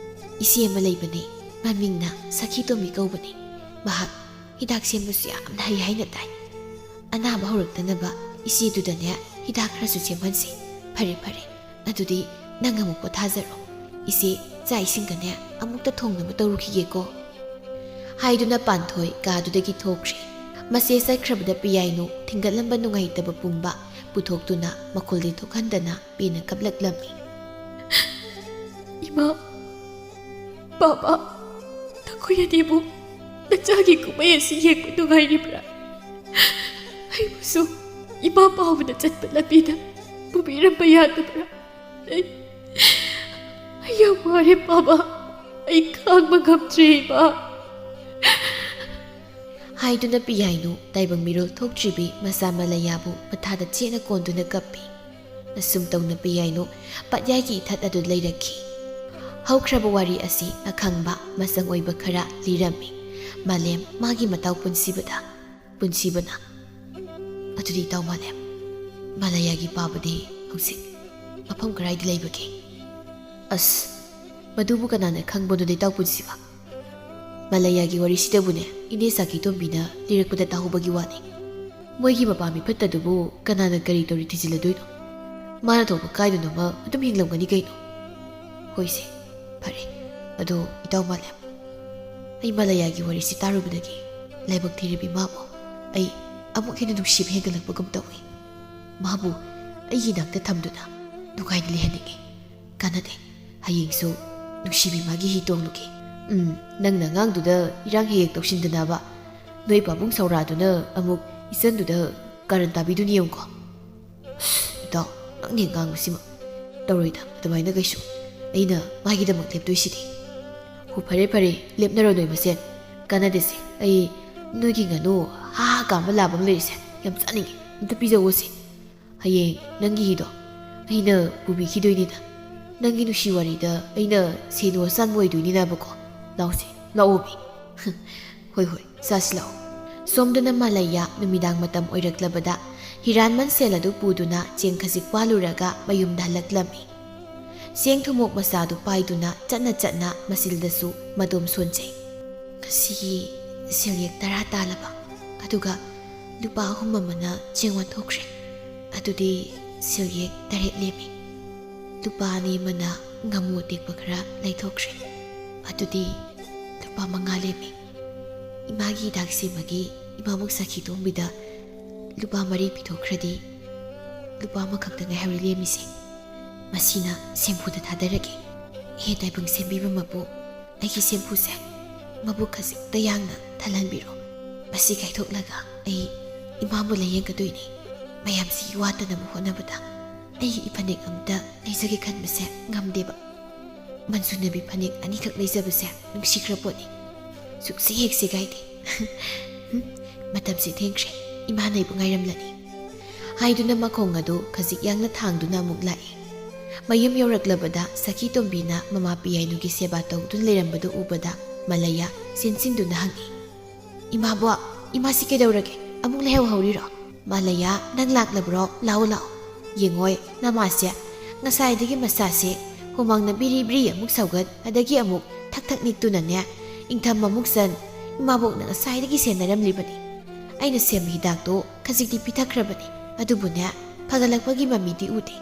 ꯏꯆꯦ ꯑꯃ ꯂꯩꯕꯅꯤ, ꯃꯃꯤꯡꯅ ꯁꯈꯤꯇꯣꯝꯕꯤ ꯀꯧꯕꯅꯤ. ꯃꯍꯥꯛ ꯍꯤꯗꯥꯛ ꯁꯦꯝꯕꯁꯨ ꯌꯥꯝꯅ ꯍꯩ ꯍꯥꯏꯅ ꯇꯥꯏ. ꯑꯅꯥꯕ ꯍꯧꯔꯛꯇꯅꯕ ꯏꯆꯦꯗꯨꯗꯅꯦ ꯍꯤꯗꯥꯛ ꯈꯔꯁꯨ ꯁꯦꯝꯍꯟꯁꯤ. ꯐꯔꯦ ꯐꯔꯦ, ꯑꯗꯨꯗꯤ ꯅꯪ ꯑꯃꯨꯛ ꯄꯣꯊꯥꯖꯔꯣ. ꯏꯆꯦ ꯆꯥꯛ ꯏꯁꯤꯡꯒꯅꯦ ꯑꯃꯨꯛꯇ ꯊꯣꯡꯅꯕ ꯇꯧꯔꯨꯈꯤꯒꯦꯀꯣ. ꯍꯥꯏꯗꯨꯅ ꯄꯥꯟꯊꯣꯏ ꯀꯥꯗꯨꯗꯒꯤ ꯊꯣꯛꯈ꯭ꯔꯦ. ꯃꯆꯦ ꯆꯠꯈ꯭ꯔꯕꯗ ꯄꯤꯌꯥꯏꯅꯨ ꯊꯤꯡꯒꯠꯂꯝꯕ ꯅꯨꯡꯉꯥꯏꯇꯕ ꯄꯨꯝꯕ ꯄꯨꯊꯣꯛꯇꯨꯅ ꯃꯈꯣꯜꯗꯤ ꯊꯣꯛꯍꯟꯗꯅ ꯄꯦꯟꯅ ꯀꯞꯂꯛꯂꯝꯃꯤ. ꯏꯃꯥ, ꯕꯥꯕꯥ, ꯅꯈꯣꯏ ꯑꯅꯤꯕꯨ ꯅꯆꯥꯒꯤ ꯀꯨꯝꯍꯩ ꯑꯁꯤ ꯌꯦꯡꯕ ꯅꯨꯡꯉꯥꯏꯔꯤꯕ꯭ꯔꯥ? ꯑꯩꯕꯨꯁꯨ ꯏꯃꯥ ꯄꯥꯎꯕꯅ ꯆꯠꯄ ꯂꯝꯕꯤꯗ ꯄꯨꯕꯤꯔꯝꯕ ꯌꯥꯗꯕ꯭ꯔꯥ? ꯑꯩ ꯌꯥꯝ ꯋꯥꯔꯦ ꯕꯥꯕꯥ. ꯑꯩ ꯈꯥꯡꯕ ꯉꯝꯗ꯭ꯔꯦ ꯏꯃꯥ. ꯍꯥꯏꯗꯨꯅ ꯄꯤꯌꯥꯏꯅꯨ ꯇꯥꯏꯕꯪ ꯃꯤꯔꯣꯜ ꯊꯣꯛꯇ꯭ꯔꯤꯕꯤ ꯃꯆꯥ ꯃꯂꯩꯌꯥꯕꯨ ꯃꯊꯥꯗ ꯆꯦꯠꯅ ꯀꯣꯟꯗꯨꯅ ꯀꯞꯄꯤ. ꯑꯁꯨꯝ ꯇꯧꯅ ꯄꯤꯌꯥꯏꯅꯨ ꯄꯥꯠꯌꯥꯏꯒꯤ ꯏꯊꯠ ꯑꯗꯨ ꯂꯩꯔꯛꯈꯤ. ꯍꯧꯈ꯭ꯔꯕ ꯋꯥꯔꯤ ꯑꯁꯤ ꯑꯈꯪꯕ ꯃꯆꯪ ꯑꯣꯏꯕ ꯈꯔ ꯂꯤꯔꯝꯃꯤ. ꯃꯥꯂꯦꯝ ꯃꯥꯒꯤ ꯃꯇꯥꯎ ꯄꯨꯟꯁꯤꯕꯅ. ꯑꯗꯨꯗꯤ ꯏꯇꯥꯎ ꯃꯥꯂꯦꯝ, ꯃꯂꯩꯌꯥꯒꯤ ꯄꯥꯕꯗꯤ ꯍꯧꯖꯤꯛ ꯃꯐꯝ ꯀꯔꯥꯏꯗ ꯂꯩꯕꯒꯦ? ꯑꯁ, ꯃꯗꯨꯕꯨ ꯀꯅꯥꯅ ꯈꯪꯕꯅꯣꯗ ꯏꯇꯥꯎ ꯄꯨꯟꯁꯤꯕ. ꯃꯂꯩꯌꯥꯒꯤ ꯋꯥꯔꯤꯁꯤꯗꯕꯨꯅꯦ ꯏꯅꯦ ꯁꯈꯤꯇꯣꯝꯕꯤꯅ ꯂꯤꯔꯛꯄꯗ ꯇꯥꯍꯧꯕꯒꯤ ꯋꯥꯅꯤ. ꯃꯣꯏꯒꯤ ꯃꯄꯥ ꯃꯤꯐꯠꯇꯗꯨꯕꯨ ꯀꯅꯥꯅ ꯀꯔꯤ ꯇꯧꯔꯤ ꯊꯤꯖꯤꯜꯂꯗꯣꯏꯅꯣ? ꯃꯥꯅ ꯊꯣꯛꯄ ꯀꯥꯏꯗꯅꯣꯃ ꯑꯗꯨꯝ ꯍꯤꯡꯂꯝꯒꯅꯤ ꯀꯩꯅꯣ. ꯍꯣꯏꯁꯦ, ꯐꯔꯦ. ꯑꯗꯣ ꯏꯇꯥꯎ ꯃꯥꯂꯦꯝ, ꯑꯩ ꯃꯂꯩꯌꯥꯒꯤ ꯋꯥꯔꯤꯁꯤ ꯇꯥꯔꯨꯕꯗꯒꯤ ꯂꯥꯏꯕꯛ ꯊꯤꯔꯤꯕꯤ ꯃꯥꯕꯨ ꯑꯩ ꯑꯃꯨꯛ ꯍꯦꯟꯅ ꯅꯨꯡꯁꯤꯕ ꯍꯦꯟꯒꯠꯂꯛꯄꯒꯨꯝ ꯇꯧꯏ. ꯃꯥꯕꯨ ꯑꯩꯒꯤ ꯅꯥꯛꯇ ꯊꯝꯗꯨꯅ ꯅꯨꯡꯉꯥꯏꯅ ꯂꯩꯍꯟꯅꯤꯡꯉꯤ. ꯀꯥꯟꯅꯗꯦ, ꯍꯌꯦꯡꯁꯨ ꯅꯨꯡꯁꯤꯕꯤ ꯃꯥꯒꯤ ꯍꯤ ꯇꯣꯡꯂꯨꯒꯦ. ꯅꯪꯅ ꯑꯉꯥꯡꯗꯨꯗ ꯏꯔꯥꯡ ꯍꯦꯛ ꯇꯧꯁꯤꯟꯗꯅꯕ ꯅꯣꯏ ꯄꯥꯕꯨꯡ ꯁꯧꯔꯥꯗꯨꯅ ꯑꯃꯨꯛ ꯏꯆꯟꯗꯨꯗ ꯀꯥꯔꯟ ꯇꯥꯕꯤꯗꯨꯅ ꯌꯦꯡꯉꯨꯀꯣ. ꯏꯇꯥꯎ, ꯅꯪꯅꯦ ꯉꯥꯡꯕꯁꯤꯃ ꯇꯧꯔꯣꯏꯗ ꯑꯗꯨꯃꯥꯏꯅ ꯀꯩꯁꯨ. ꯑꯩꯅ ꯃꯥꯒꯤꯗꯃꯛ ꯂꯦꯞꯇꯣꯏꯁꯤꯗꯤ. ꯍꯣ ꯐꯔꯦ ꯐꯔꯦ, ꯂꯦꯞꯅꯔꯣ ꯅꯣꯏ ꯃꯁꯦꯟ. ꯀꯥꯟꯅꯗꯦꯁꯦ. ꯑꯩ ꯅꯣꯏꯒꯤ ꯉꯥꯅꯨ ꯍꯥ ꯀꯥꯝꯕ ꯂꯥꯕ ꯑꯃ ꯂꯩꯔꯤꯁꯦ ꯌꯥꯝ ꯆꯥꯅꯤꯡꯉꯤ. ꯑꯝꯇ ꯄꯤꯖꯧꯁꯦ. ꯍꯌꯦꯡ ꯅꯪꯒꯤ ꯍꯤꯗꯣ ꯑꯩꯅ ꯄꯨꯕꯤꯈꯤꯗꯣꯏꯅꯤꯅ. ꯅꯪꯒꯤ ꯅꯨꯡꯁꯤ ꯋꯥꯔꯤꯗ ꯑꯩꯅ ꯁꯦꯅꯨ ꯑꯆꯥꯟꯕ ꯑꯣꯏꯗꯣꯏꯅꯤꯅꯕꯀꯣ. ꯂꯥꯎꯁꯦ, ꯂꯥꯛꯑꯣꯕꯤ. ꯍꯣꯏ ꯍꯣꯏ, ꯆꯥꯁꯤ ꯂꯥꯛꯑꯣ. ꯁꯣꯝꯗꯅ ꯃꯂꯩꯌꯥ ꯅꯨꯃꯤꯗꯥꯡ ꯃꯇꯝ ꯑꯣꯏꯔꯛꯂꯕꯗ ꯍꯤꯔꯥꯟꯃꯟ ꯁꯦꯜ ꯑꯗꯨ ꯄꯨꯗꯨꯅ ꯆꯦꯡ ꯈꯖꯤꯛ ꯋꯥꯜꯂꯨꯔꯒ ꯃꯌꯨꯝꯗ ꯍꯜꯂꯛꯂꯝꯃꯤ. ꯆꯦꯡ ꯊꯨꯃꯣꯛ ꯃꯆꯥꯗꯨ ꯄꯥꯏꯗꯨꯅ ꯆꯠꯅ ꯃꯁꯤꯜꯗꯁꯨ ꯃꯗꯣꯝ ꯁꯣꯟꯖꯩ. ꯉꯁꯤꯒꯤ ꯁꯦꯜꯌꯦꯛ 10 ꯇꯥꯜꯂꯕ, ꯑꯗꯨꯒ ꯂꯨꯄꯥ 3 ꯑꯃꯅ ꯆꯦꯡ ꯋꯥꯟꯊꯣꯛꯈ꯭ꯔꯦ. ꯑꯗꯨꯗꯤ ꯁꯦꯜꯌꯦꯛ 9 ꯂꯦꯝꯃꯤ. ꯂꯨꯄꯥ 2 ꯑꯃꯅ ꯉꯥꯃꯨ ꯑꯇꯦꯛꯄ ꯈꯔ ꯂꯩꯊꯣꯛꯈ꯭ꯔꯦ. ꯑꯗꯨꯗꯤ ꯂꯨꯄꯥ 5 ꯂꯦꯝꯃꯤ. ꯏꯃꯥꯒꯤ ꯍꯤꯗꯥꯛ ꯁꯦꯝꯕꯒꯤ ꯏꯃꯥꯃꯨꯛ ꯁꯈꯤꯇꯣꯝꯕꯤꯗ ꯂꯨꯄꯥ 4 ꯄꯤꯊꯣꯛꯈ꯭ꯔꯗꯤ ꯂꯨꯄꯥ 1 ꯈꯛꯇ ꯉꯥꯏꯍꯧꯔꯤ ꯂꯦꯝꯃꯤꯁꯦ. ꯃꯁꯤꯅ ꯁꯦꯝꯐꯨꯗ ꯊꯥꯗꯔꯒꯦ. ꯍꯦ ꯇꯥꯏꯕꯪ ꯁꯦꯝꯕꯤꯕ ꯃꯄꯨ, ꯑꯩꯒꯤ ꯁꯦꯝꯐꯨꯁꯦ ꯃꯕꯨꯛ ꯈꯖꯤꯛꯇ ꯌꯥꯡꯅ ꯊꯜꯍꯟꯕꯤꯔꯣ. ꯃꯁꯤ ꯀꯥꯏꯊꯣꯛꯂꯒ ꯑꯩ ꯏꯃꯥꯕꯨ ꯂꯥꯏꯌꯦꯡꯒꯗꯣꯏꯅꯤ. ꯃꯌꯥꯝꯁꯤꯒꯤ ꯋꯥꯠꯇꯅꯕ ꯍꯣꯠꯅꯕꯗ ꯑꯩꯒꯤ ꯏꯐꯅꯦꯛ ꯑꯝꯇ ꯂꯩꯖꯒꯦ ꯈꯟꯕꯁꯦ ꯉꯝꯗꯦꯕ. ꯃꯟꯖꯨꯅꯕꯤ ꯐꯅꯦꯛ 2 ꯈꯛ ꯂꯩꯖꯕꯁꯦ ꯅꯨꯡꯁꯤꯈ꯭ꯔ ꯄꯣꯠꯅꯤ. ꯁꯨꯛꯁꯤ ꯍꯦꯛ ꯁꯦꯒꯥꯏꯗꯦ. ꯃꯇꯝꯁꯤ ꯊꯦꯡꯈ꯭ꯔꯦ, ꯏꯃꯥꯅ ꯑꯩꯕꯨ ꯉꯥꯏꯔꯝꯂꯅꯤ. ꯍꯥꯏꯗꯨꯅ ꯃꯈꯣꯡ ꯑꯗꯨ ꯈꯖꯤꯛ ꯌꯥꯡꯅ ꯊꯥꯡꯗꯨꯅ ꯑꯃꯨꯛ ꯂꯥꯛꯏ. ꯃꯌꯨꯝ ꯌꯧꯔꯛꯂꯕꯗ ꯁꯈꯤꯇꯣꯝꯕꯤꯅ ꯃꯃꯥ ꯄꯤꯌꯥꯏꯅꯨꯒꯤ ꯁꯦꯕꯥ ꯇꯧꯗꯨꯅ ꯂꯩꯔꯝꯕꯗꯨ ꯎꯕꯗ ꯃꯂꯩꯌꯥ ꯆꯦꯟꯁꯤꯟꯗꯨꯅ ꯍꯪꯉꯤ. ꯏꯃꯥꯕꯣ, ꯏꯃꯥꯁꯤ ꯀꯩꯗꯧꯔꯒꯦ? ꯑꯃꯨꯛ ꯂꯩꯍꯧꯔꯤꯔꯣ? ꯃꯂꯩꯌꯥ, ꯅꯪ ꯂꯥꯛꯂꯕ꯭ꯔꯣ? ꯂꯥꯛꯑꯣ ꯂꯥꯛꯑꯣ. ꯌꯦꯡꯉꯣꯏ, ꯅꯃꯥꯁꯦ ꯉꯁꯥꯏꯗꯒꯤ ꯃꯁꯥꯁꯦ ꯍꯨꯃꯥꯡꯅ ꯕꯤꯔꯤ ꯕꯤꯔꯤ ꯑꯃꯨꯛ ꯁꯧꯒꯠ, ꯑꯗꯒꯤ ꯑꯃꯨꯛ ꯊꯛ ꯊꯛ ꯅꯤꯛꯇꯨꯅꯅꯦ ꯏꯪꯊꯝ ꯑꯃꯨꯛ ꯆꯟ. ꯏꯃꯥꯕꯣꯛꯅ ꯉꯁꯥꯏꯗꯒꯤ ꯁꯦꯟꯅꯔꯝꯂꯤꯕꯅꯤ. ꯑꯩꯅ ꯁꯦꯝꯕ ꯍꯤꯗꯥꯛꯇꯣ ꯈꯖꯤꯛꯇꯤ ꯄꯤꯊꯛꯈ꯭ꯔꯕꯅꯤ. ꯑꯗꯨꯕꯨꯅꯦ, ꯐꯒꯠꯂꯛꯄꯒꯤ ꯃꯃꯤꯗꯤ ꯎꯗꯦ.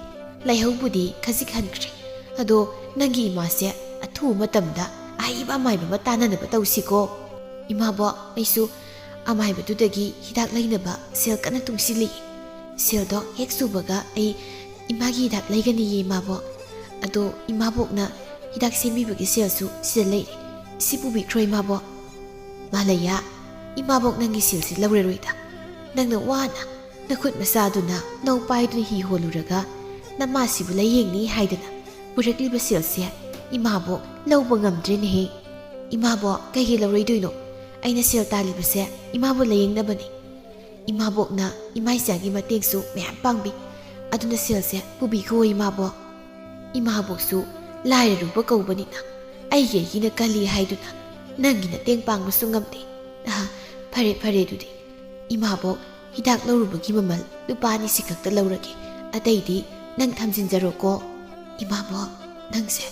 ꯂꯥꯏꯍꯧꯕꯨꯗꯤ ꯈꯖꯤꯛ ꯍꯟꯈ꯭ꯔꯦ. ꯑꯗꯣ ꯅꯪꯒꯤ ꯏꯃꯥꯁꯦ ꯑꯊꯨꯕ ꯃꯇꯝꯗ ꯑꯍꯩꯕ ꯑꯃꯥꯏꯕ ꯑꯃ ꯇꯥꯟꯅꯅꯕ ꯇꯧꯁꯤꯀꯣ. ꯏꯃꯥꯕꯣ, ꯑꯩꯁꯨ ꯑꯃꯥꯏꯕꯗꯨꯗꯒꯤ ꯍꯤꯗꯥꯛ ꯂꯩꯅꯕ ꯁꯦꯜ ꯀꯟꯅ ꯇꯨꯡꯁꯤꯜꯂꯤ. ꯁꯦꯜꯗꯣ ꯍꯦꯛ ꯁꯨꯕꯒ ꯑꯩ ꯏꯃꯥꯒꯤ ꯍꯤꯗꯥꯛ ꯂꯩꯒꯅꯤꯌꯦ ꯏꯃꯥꯕꯣ. ꯑꯗꯣ ꯏꯃꯥꯕꯣꯛꯅ ꯍꯤꯗꯥꯛ ꯁꯦꯝꯕꯤꯕꯒꯤ ꯁꯦꯜꯁꯨ ꯁꯤꯗ ꯂꯩꯔꯦ. ꯁꯤ ꯄꯨꯕꯤꯈ꯭ꯔꯣ ꯏꯃꯥꯕꯣ. ꯃꯂꯩꯌꯥ, ꯏꯃꯥꯕꯣꯛ ꯅꯪꯒꯤ ꯁꯦꯜꯁꯤ ꯂꯧꯔꯔꯣꯏꯗ. ꯅꯪꯅ ꯋꯥꯅ ꯅꯈꯨꯠ ꯃꯆꯥꯗꯨꯅ ꯅꯧ ꯄꯥꯏꯗꯨꯅ ꯍꯤ ꯍꯣꯜꯂꯨꯔꯒ ꯅꯃꯥꯁꯤꯕꯨ ꯂꯥꯏꯌꯦꯡꯅꯤ ꯍꯥꯏꯗꯅ ꯄꯨꯔꯛꯂꯤꯕ ꯁꯦꯜꯁꯦ ꯏꯃꯥꯕꯣꯛ ꯂꯧꯕ ꯉꯝꯗ꯭ꯔꯦꯅꯦꯍꯦ. ꯏꯃꯥꯕꯣꯛ ꯀꯩꯒꯤ ꯂꯧꯔꯣꯏꯗꯣꯏꯅꯣ? ꯑꯩꯅ ꯁꯦꯜ ꯇꯥꯜꯂꯤꯕꯁꯦ ꯏꯃꯥꯕꯨ ꯂꯥꯏꯌꯦꯡꯅꯕꯅꯤ. ꯏꯃꯥꯕꯣꯛꯅ ꯏꯃꯥꯏꯆꯥꯒꯤ ꯃꯇꯦꯡꯁꯨ ꯃꯌꯥꯝ ꯄꯥꯡꯕꯤ. ꯑꯗꯨꯅ ꯁꯦꯜꯁꯦ ꯄꯨꯕꯤꯈꯣ ꯏꯃꯥꯕꯣꯛꯁꯨ ꯂꯥꯏꯔꯔꯨꯕ ꯀꯧꯕꯅꯤꯅ ꯑꯩꯒꯤꯅ ꯀꯜꯂꯤ ꯍꯥꯏꯗꯨꯅ ꯅꯪꯒꯤ ꯃꯇꯦꯡ ꯄꯥꯡꯕꯁꯨ ꯉꯝꯗꯦ ꯐꯔꯦ ꯑꯗꯨꯗꯤ ꯏꯃꯥꯕꯣꯛ ꯍꯤꯗꯥꯛ ꯂꯧꯔꯨꯕꯒꯤ ꯃꯃꯜ ꯂꯨꯄꯥ 2 ꯈꯛꯇ ꯂꯧꯔꯒꯦ ꯑꯇꯩꯗꯤ ꯅꯪ ꯊꯝꯖꯤꯟꯖꯔꯣꯀꯣ ꯏꯃꯥꯕꯣꯛ ꯅꯪꯁꯦ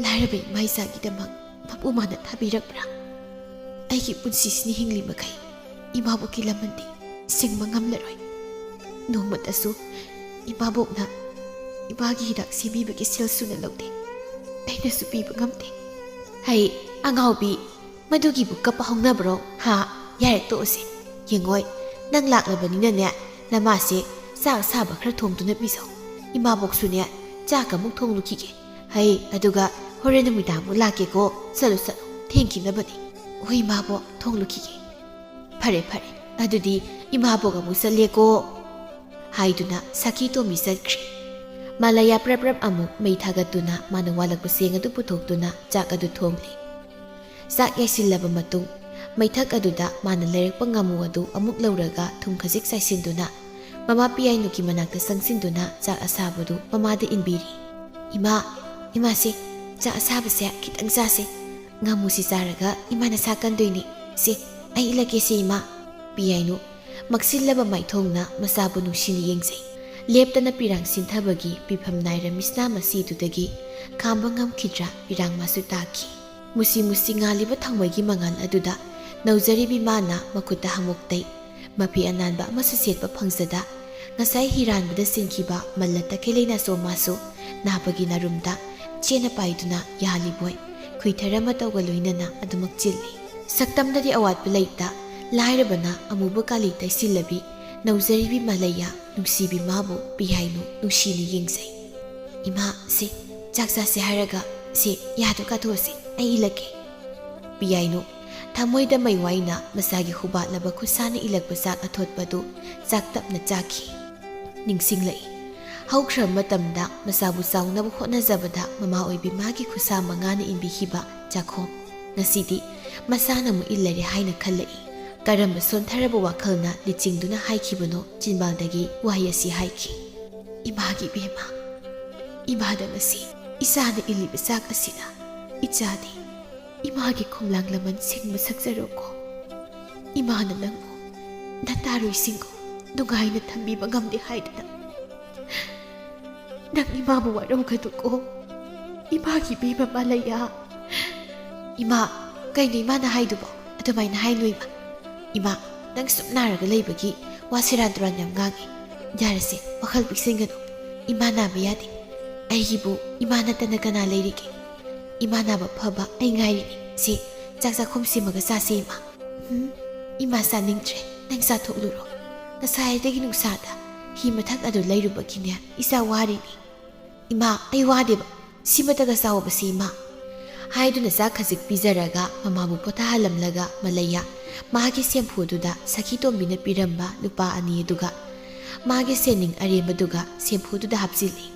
ꯂꯥꯏꯔꯕ ꯏꯃꯥ ꯏꯆꯥꯒꯤꯗꯃꯛ ꯃꯄꯨ ꯃꯥꯅ ꯊꯥꯕꯤꯔꯛꯄ꯭ꯔꯥ ꯑꯩꯒꯤ ꯄꯨꯟꯁꯤꯁꯤꯅ ꯍꯤꯡꯂꯤ ꯃꯈꯩ ꯏꯃꯥꯕꯣꯛꯀꯤ ꯂꯃꯟꯗꯤ ꯁꯤꯡꯕ ꯉꯝꯂꯔꯣꯏ ꯅꯣꯡꯃꯇꯁꯨ ꯏꯃꯥꯕꯣꯛꯅ ꯏꯃꯥꯒꯤ ꯍꯤꯗꯥꯛ ꯁꯦꯝꯕꯤꯕꯒꯤ ꯁꯦꯜ ꯁꯨꯅ ꯂꯧꯗꯦ ꯑꯩꯅꯁꯨ ꯄꯤꯕ ꯉꯝꯗꯦ ꯍꯩ ꯑꯉꯥꯎꯕꯤ ꯃꯗꯨꯒꯤꯕꯨ ꯀꯞꯄ ꯍꯧꯅꯕ꯭ꯔꯣ ꯌꯥꯔꯦ ꯇꯣꯛꯑꯁꯦ ꯌꯦꯡꯉꯣꯏ ꯅꯪ ꯂꯥꯛꯂꯕꯅꯤꯅꯅꯦ ꯅꯃꯥꯁꯦ ꯆꯥꯛ ꯑꯁꯥꯕ ꯈꯔ ꯊꯣꯡꯗꯨꯅ ꯄꯤꯖꯧ ꯏꯃꯥꯕꯣꯛꯁꯨꯅꯦ ꯆꯥꯛ ꯑꯃꯨꯛ ꯊꯣꯡꯂꯨꯈꯤꯒꯦ ꯍꯩ ꯑꯗꯨꯒ ꯍꯣꯔꯦꯟ ꯅꯨꯃꯤꯗꯥꯡꯃꯨꯛ ꯂꯥꯛꯀꯦꯀꯣ ꯆꯠꯂꯨ ꯊꯦꯡꯈꯤꯅꯕꯅꯤ ꯍꯣꯏ ꯏꯃꯥꯕꯣꯛ ꯊꯣꯡꯂꯨꯈꯤꯒꯦ ꯐꯔꯦ ꯑꯗꯨꯗꯤ ꯏꯃꯥꯕꯣꯛ ꯑꯃꯨꯛ ꯆꯠꯂꯦꯀꯣ ꯍꯥꯏꯗꯨꯅ ꯁꯈꯤ ꯇꯣꯝꯕꯤ ꯆꯠꯈ꯭ꯔꯦ ꯃꯥꯂꯩꯌꯥ ꯄ꯭ꯔꯞ ꯑꯃꯨꯛ ꯃꯩ ꯊꯥꯒꯠꯇꯨꯅ ꯃꯥꯅ ꯋꯥꯠꯂꯛꯄ ꯆꯦꯡ ꯑꯗꯨ ꯄꯨꯊꯣꯛꯇꯨꯅ ꯆꯥꯛ ꯑꯗꯨ ꯊꯣꯡꯂꯤ ꯆꯥꯛ ꯌꯥꯏꯁꯤꯜꯂꯕ ꯃꯇꯨꯡ ꯃꯩꯊꯛ ꯑꯗꯨꯗ ꯃꯥꯅ ꯂꯩꯔꯛꯄ ꯉꯥꯃꯨ ꯑꯗꯨ ꯑꯃꯨꯛ ꯂꯧꯔꯒ ꯊꯨꯝ ꯈꯖꯤꯛ ꯆꯥꯏꯁꯤꯟꯗꯨꯅ ꯃꯃꯥ ꯄꯤꯌꯥꯏꯅꯨꯒꯤ ꯃꯅꯥꯛꯇ ꯆꯪꯁꯤꯟꯗꯨꯅ ꯆꯥꯛ ꯑꯁꯥꯕꯗꯨ ꯃꯃꯥꯗ ꯏꯟꯕꯤꯔꯤ ꯏꯃꯥꯁꯤ ꯆꯥꯛ ꯑꯁꯥꯕꯁꯦ ꯈꯤꯇꯪ ꯆꯥꯁꯦ ꯉꯥꯃꯨꯁꯤ ꯆꯥꯔꯒ ꯏꯃꯥꯅ ꯁꯥ ꯀꯟꯗꯣꯏꯅꯤ ꯁꯤ ꯑꯩ ꯏꯜꯂꯛꯀꯦꯁꯤ ꯏꯃꯥ ꯄꯤꯌꯥꯏꯅꯨ ꯃꯛꯁꯤꯜꯂꯕ ꯃꯥꯏꯊꯣꯡꯅ ꯃꯆꯥꯕꯨ ꯅꯨꯡꯁꯤꯅ ꯌꯦꯡꯖꯩ ꯂꯦꯞꯇꯅ ꯄꯤꯔꯥꯡ ꯁꯤꯟꯊꯕꯒꯤ ꯄꯤꯐꯝ ꯅꯥꯏꯔ ꯃꯤꯁꯅꯥ ꯃꯁꯤꯗꯨꯗꯒꯤ ꯈꯥꯝꯕ ꯉꯝꯈꯤꯗ꯭ꯔꯥ ꯄꯤꯔꯥꯡ ꯃꯥꯁꯨ ꯇꯥꯈꯤ ꯃꯨꯁꯤ ꯉꯥꯜꯂꯤꯕ ꯊꯥꯡꯃꯩꯒꯤ ꯃꯉꯥꯜ ꯑꯗꯨꯗ ꯅꯧꯖꯔꯤꯕꯤ ꯃꯥꯅ ꯃꯈꯨꯠꯇ ꯍꯥꯃꯨꯛꯇꯩ ꯃꯐꯤ ꯑꯅꯥꯟꯕ ꯑꯃꯁꯨ ꯁꯦꯠꯄ ꯐꯪꯖꯗ ꯉꯁꯥꯏ ꯍꯤꯔꯥꯟꯕꯗ ꯁꯤꯟꯈꯤꯕ ꯃꯜꯂ ꯇꯈꯦꯜꯂꯩ ꯅꯥꯆꯣꯝ ꯅꯥꯕꯒꯤ ꯅꯔꯨꯝꯗ ꯆꯦꯅ ꯄꯥꯏꯗꯨꯅ ꯌꯥꯜꯂꯤꯕꯣꯏ ꯈꯨꯏꯊꯔ ꯃꯇꯧꯒ ꯂꯣꯏꯅꯅ ꯑꯗꯨꯃꯛ ꯆꯤꯜꯂꯤ ꯁꯛꯇꯝꯗꯗꯤ ꯑꯋꯥꯠꯄ ꯂꯩꯇ ꯂꯥꯏꯔꯕꯅ ꯑꯃꯨꯕ ꯀꯥꯂꯤ ꯇꯩꯁꯤꯜꯂꯕꯤ ꯅꯧꯖꯔꯤꯕꯤ ꯃꯂꯩꯌꯥ ꯅꯨꯡꯁꯤꯕꯤ ꯃꯥꯕꯨ ꯄꯤꯌꯥꯏꯅꯨ ꯅꯨꯡꯁꯤꯅ ꯌꯦꯡꯖꯩ ꯏꯃꯥ ꯁꯤ ꯆꯥꯛ ꯆꯥꯁꯦ ꯍꯥꯏꯔꯒ ꯁꯤ ꯌꯥꯗꯨ ꯀꯥꯊꯣꯛꯑꯁꯤ ꯑꯩ ꯏꯜꯂꯛꯀꯦ ꯄꯤꯌꯥꯏꯅꯨ ꯊꯃꯣꯏꯗ ꯃꯩ ꯋꯥꯏꯅ ꯃꯁꯥꯒꯤ ꯍꯨꯕꯥꯠꯂꯕ ꯈꯨꯠꯁꯥꯅ ꯏꯜꯂꯛꯄ ꯆꯥꯛ ꯑꯊꯣꯠꯄꯗꯨ ꯆꯥꯛ ꯇꯞꯅ ꯆꯥꯈꯤ ꯅꯤꯡꯁꯤꯡꯂꯛꯏ ꯍꯧꯈ꯭ꯔꯕ ꯃꯇꯝꯗ ꯃꯆꯥꯕꯨ ꯆꯥꯎꯅꯕ ꯍꯣꯠꯅꯖꯕꯗ ꯃꯃꯥ ꯑꯣꯏꯕꯤ ꯃꯥꯒꯤ ꯈꯨꯠꯁꯥ ꯃꯉꯥꯅ ꯏꯟꯕꯤꯈꯤꯕ ꯆꯥꯛꯈꯣꯝ ꯉꯁꯤꯗꯤ ꯃꯁꯥꯅ ꯑꯃꯨꯛ ꯏꯜꯂꯔꯦ ꯍꯥꯏꯅ ꯈꯜꯂꯛꯏ ꯀꯔꯝꯕ ꯁꯣꯟꯊꯔꯕ ꯋꯥꯈꯜꯅ ꯂꯤꯆꯤꯡꯗꯨꯅ ꯍꯥꯏꯈꯤꯕꯅꯣ ꯆꯤꯟꯕꯥꯜꯗꯒꯤ ꯋꯥꯍꯩ ꯑꯁꯤ ꯍꯥꯏꯈꯤ ꯏꯃꯥꯒꯤ ꯏꯕꯦꯝꯃ ꯏꯃꯥꯗ ꯉꯁꯤ ꯏꯆꯥꯅ ꯏꯜꯂꯤꯕ ꯆꯥꯛ ꯑꯁꯤꯅ ꯏꯆꯥꯗꯤ ꯏꯃꯥꯒꯤ ꯈꯣꯡꯂꯥꯡ ꯂꯃꯟ ꯁꯤꯡꯕ ꯁꯛꯆꯔꯣꯀꯣ ꯏꯃꯥꯅ ꯅꯪꯕꯨ ꯅꯇꯥꯔꯣꯏꯁꯤꯡꯒ ꯅꯨꯡꯉꯥꯏꯅ ꯊꯝꯕꯤꯕ ꯉꯝꯗꯦ ꯍꯥꯏꯗꯨꯅ ꯅꯪ ꯏꯃꯥꯕꯨ ꯋꯥꯔꯧꯒꯅꯨꯀꯣ ꯏꯃꯥꯒꯤ ꯏꯕꯦꯝꯃ ꯃꯥꯂꯩꯌꯥ ꯏꯃꯥ ꯀꯩꯅꯣ ꯏꯃꯥꯅ ꯍꯥꯏꯗꯨꯕꯣ ꯑꯗꯨꯃꯥꯏꯅ ꯍꯥꯏꯅꯨ ꯏꯃꯥ ꯅꯪ ꯁꯨꯝ ꯅꯥꯔꯒ ꯂꯩꯕꯒꯤ ꯋꯥ ꯁꯦꯔꯥꯟ ꯇꯨꯔꯥꯟ ꯌꯥꯝ ꯉꯥꯡꯉꯤ ꯌꯥꯔꯁꯦ ꯋꯥꯈꯜ ꯄꯤꯛꯁꯤꯟꯒꯅꯨ ꯏꯃꯥ ꯅꯥꯕ ꯌꯥꯗꯦ ꯑꯩꯒꯤꯕꯨ ꯏꯃꯥ ꯅꯠꯇꯅ ꯀꯅꯥ ꯂꯩꯔꯤꯒꯦ ꯏꯃꯥ ꯅꯥꯕ ꯐꯕ ꯑꯩ ꯉꯥꯏꯔꯤꯅꯤ ꯁꯤ ꯆꯥꯛ ꯆꯥꯛꯈꯨꯝ ꯁꯦꯝꯃꯒ ꯆꯥꯁꯤ ꯏꯃꯥ ꯆꯥꯅꯤꯡꯗ꯭ꯔꯦ ꯅꯪ ꯆꯥꯊꯣꯛꯂꯨꯔꯣ ꯉꯁꯥꯏꯗꯒꯤ ꯅꯨꯡꯁꯥꯗ ꯍꯤ ꯃꯊꯛ ꯑꯗꯨ ꯂꯩꯔꯨꯕꯒꯤꯅꯦ ꯏꯆꯥ ꯋꯥꯔꯤꯅꯤ ꯏꯃꯥ ꯑꯩ ꯋꯥꯗꯦꯕ ꯁꯤꯃꯇꯒ ꯆꯥꯎꯕꯁꯤ ꯏꯃꯥ ꯍꯥꯏꯗꯨꯅ ꯆꯥꯛ ꯈꯖꯤꯛ ꯄꯤꯖꯔꯒ ꯃꯃꯥꯕꯨ ꯄꯣꯊꯥꯍꯜꯂꯝꯂꯒ ꯃꯂꯩꯌꯥ ꯃꯥꯒꯤ ꯁꯦꯝꯐꯨꯗꯨꯗ ꯁꯈꯤ ꯇꯣꯝꯕꯤꯅ ꯄꯤꯔꯝꯕ ꯂꯨꯄꯥ 2 ꯑꯗꯨꯒ ꯃꯥꯒꯤ ꯁꯦꯟꯅꯤꯡ ꯑꯔꯦꯝꯕꯗꯨꯒ ꯁꯦꯝꯐꯨꯗꯨꯗ ꯍꯥꯞꯆꯤꯜꯂꯤ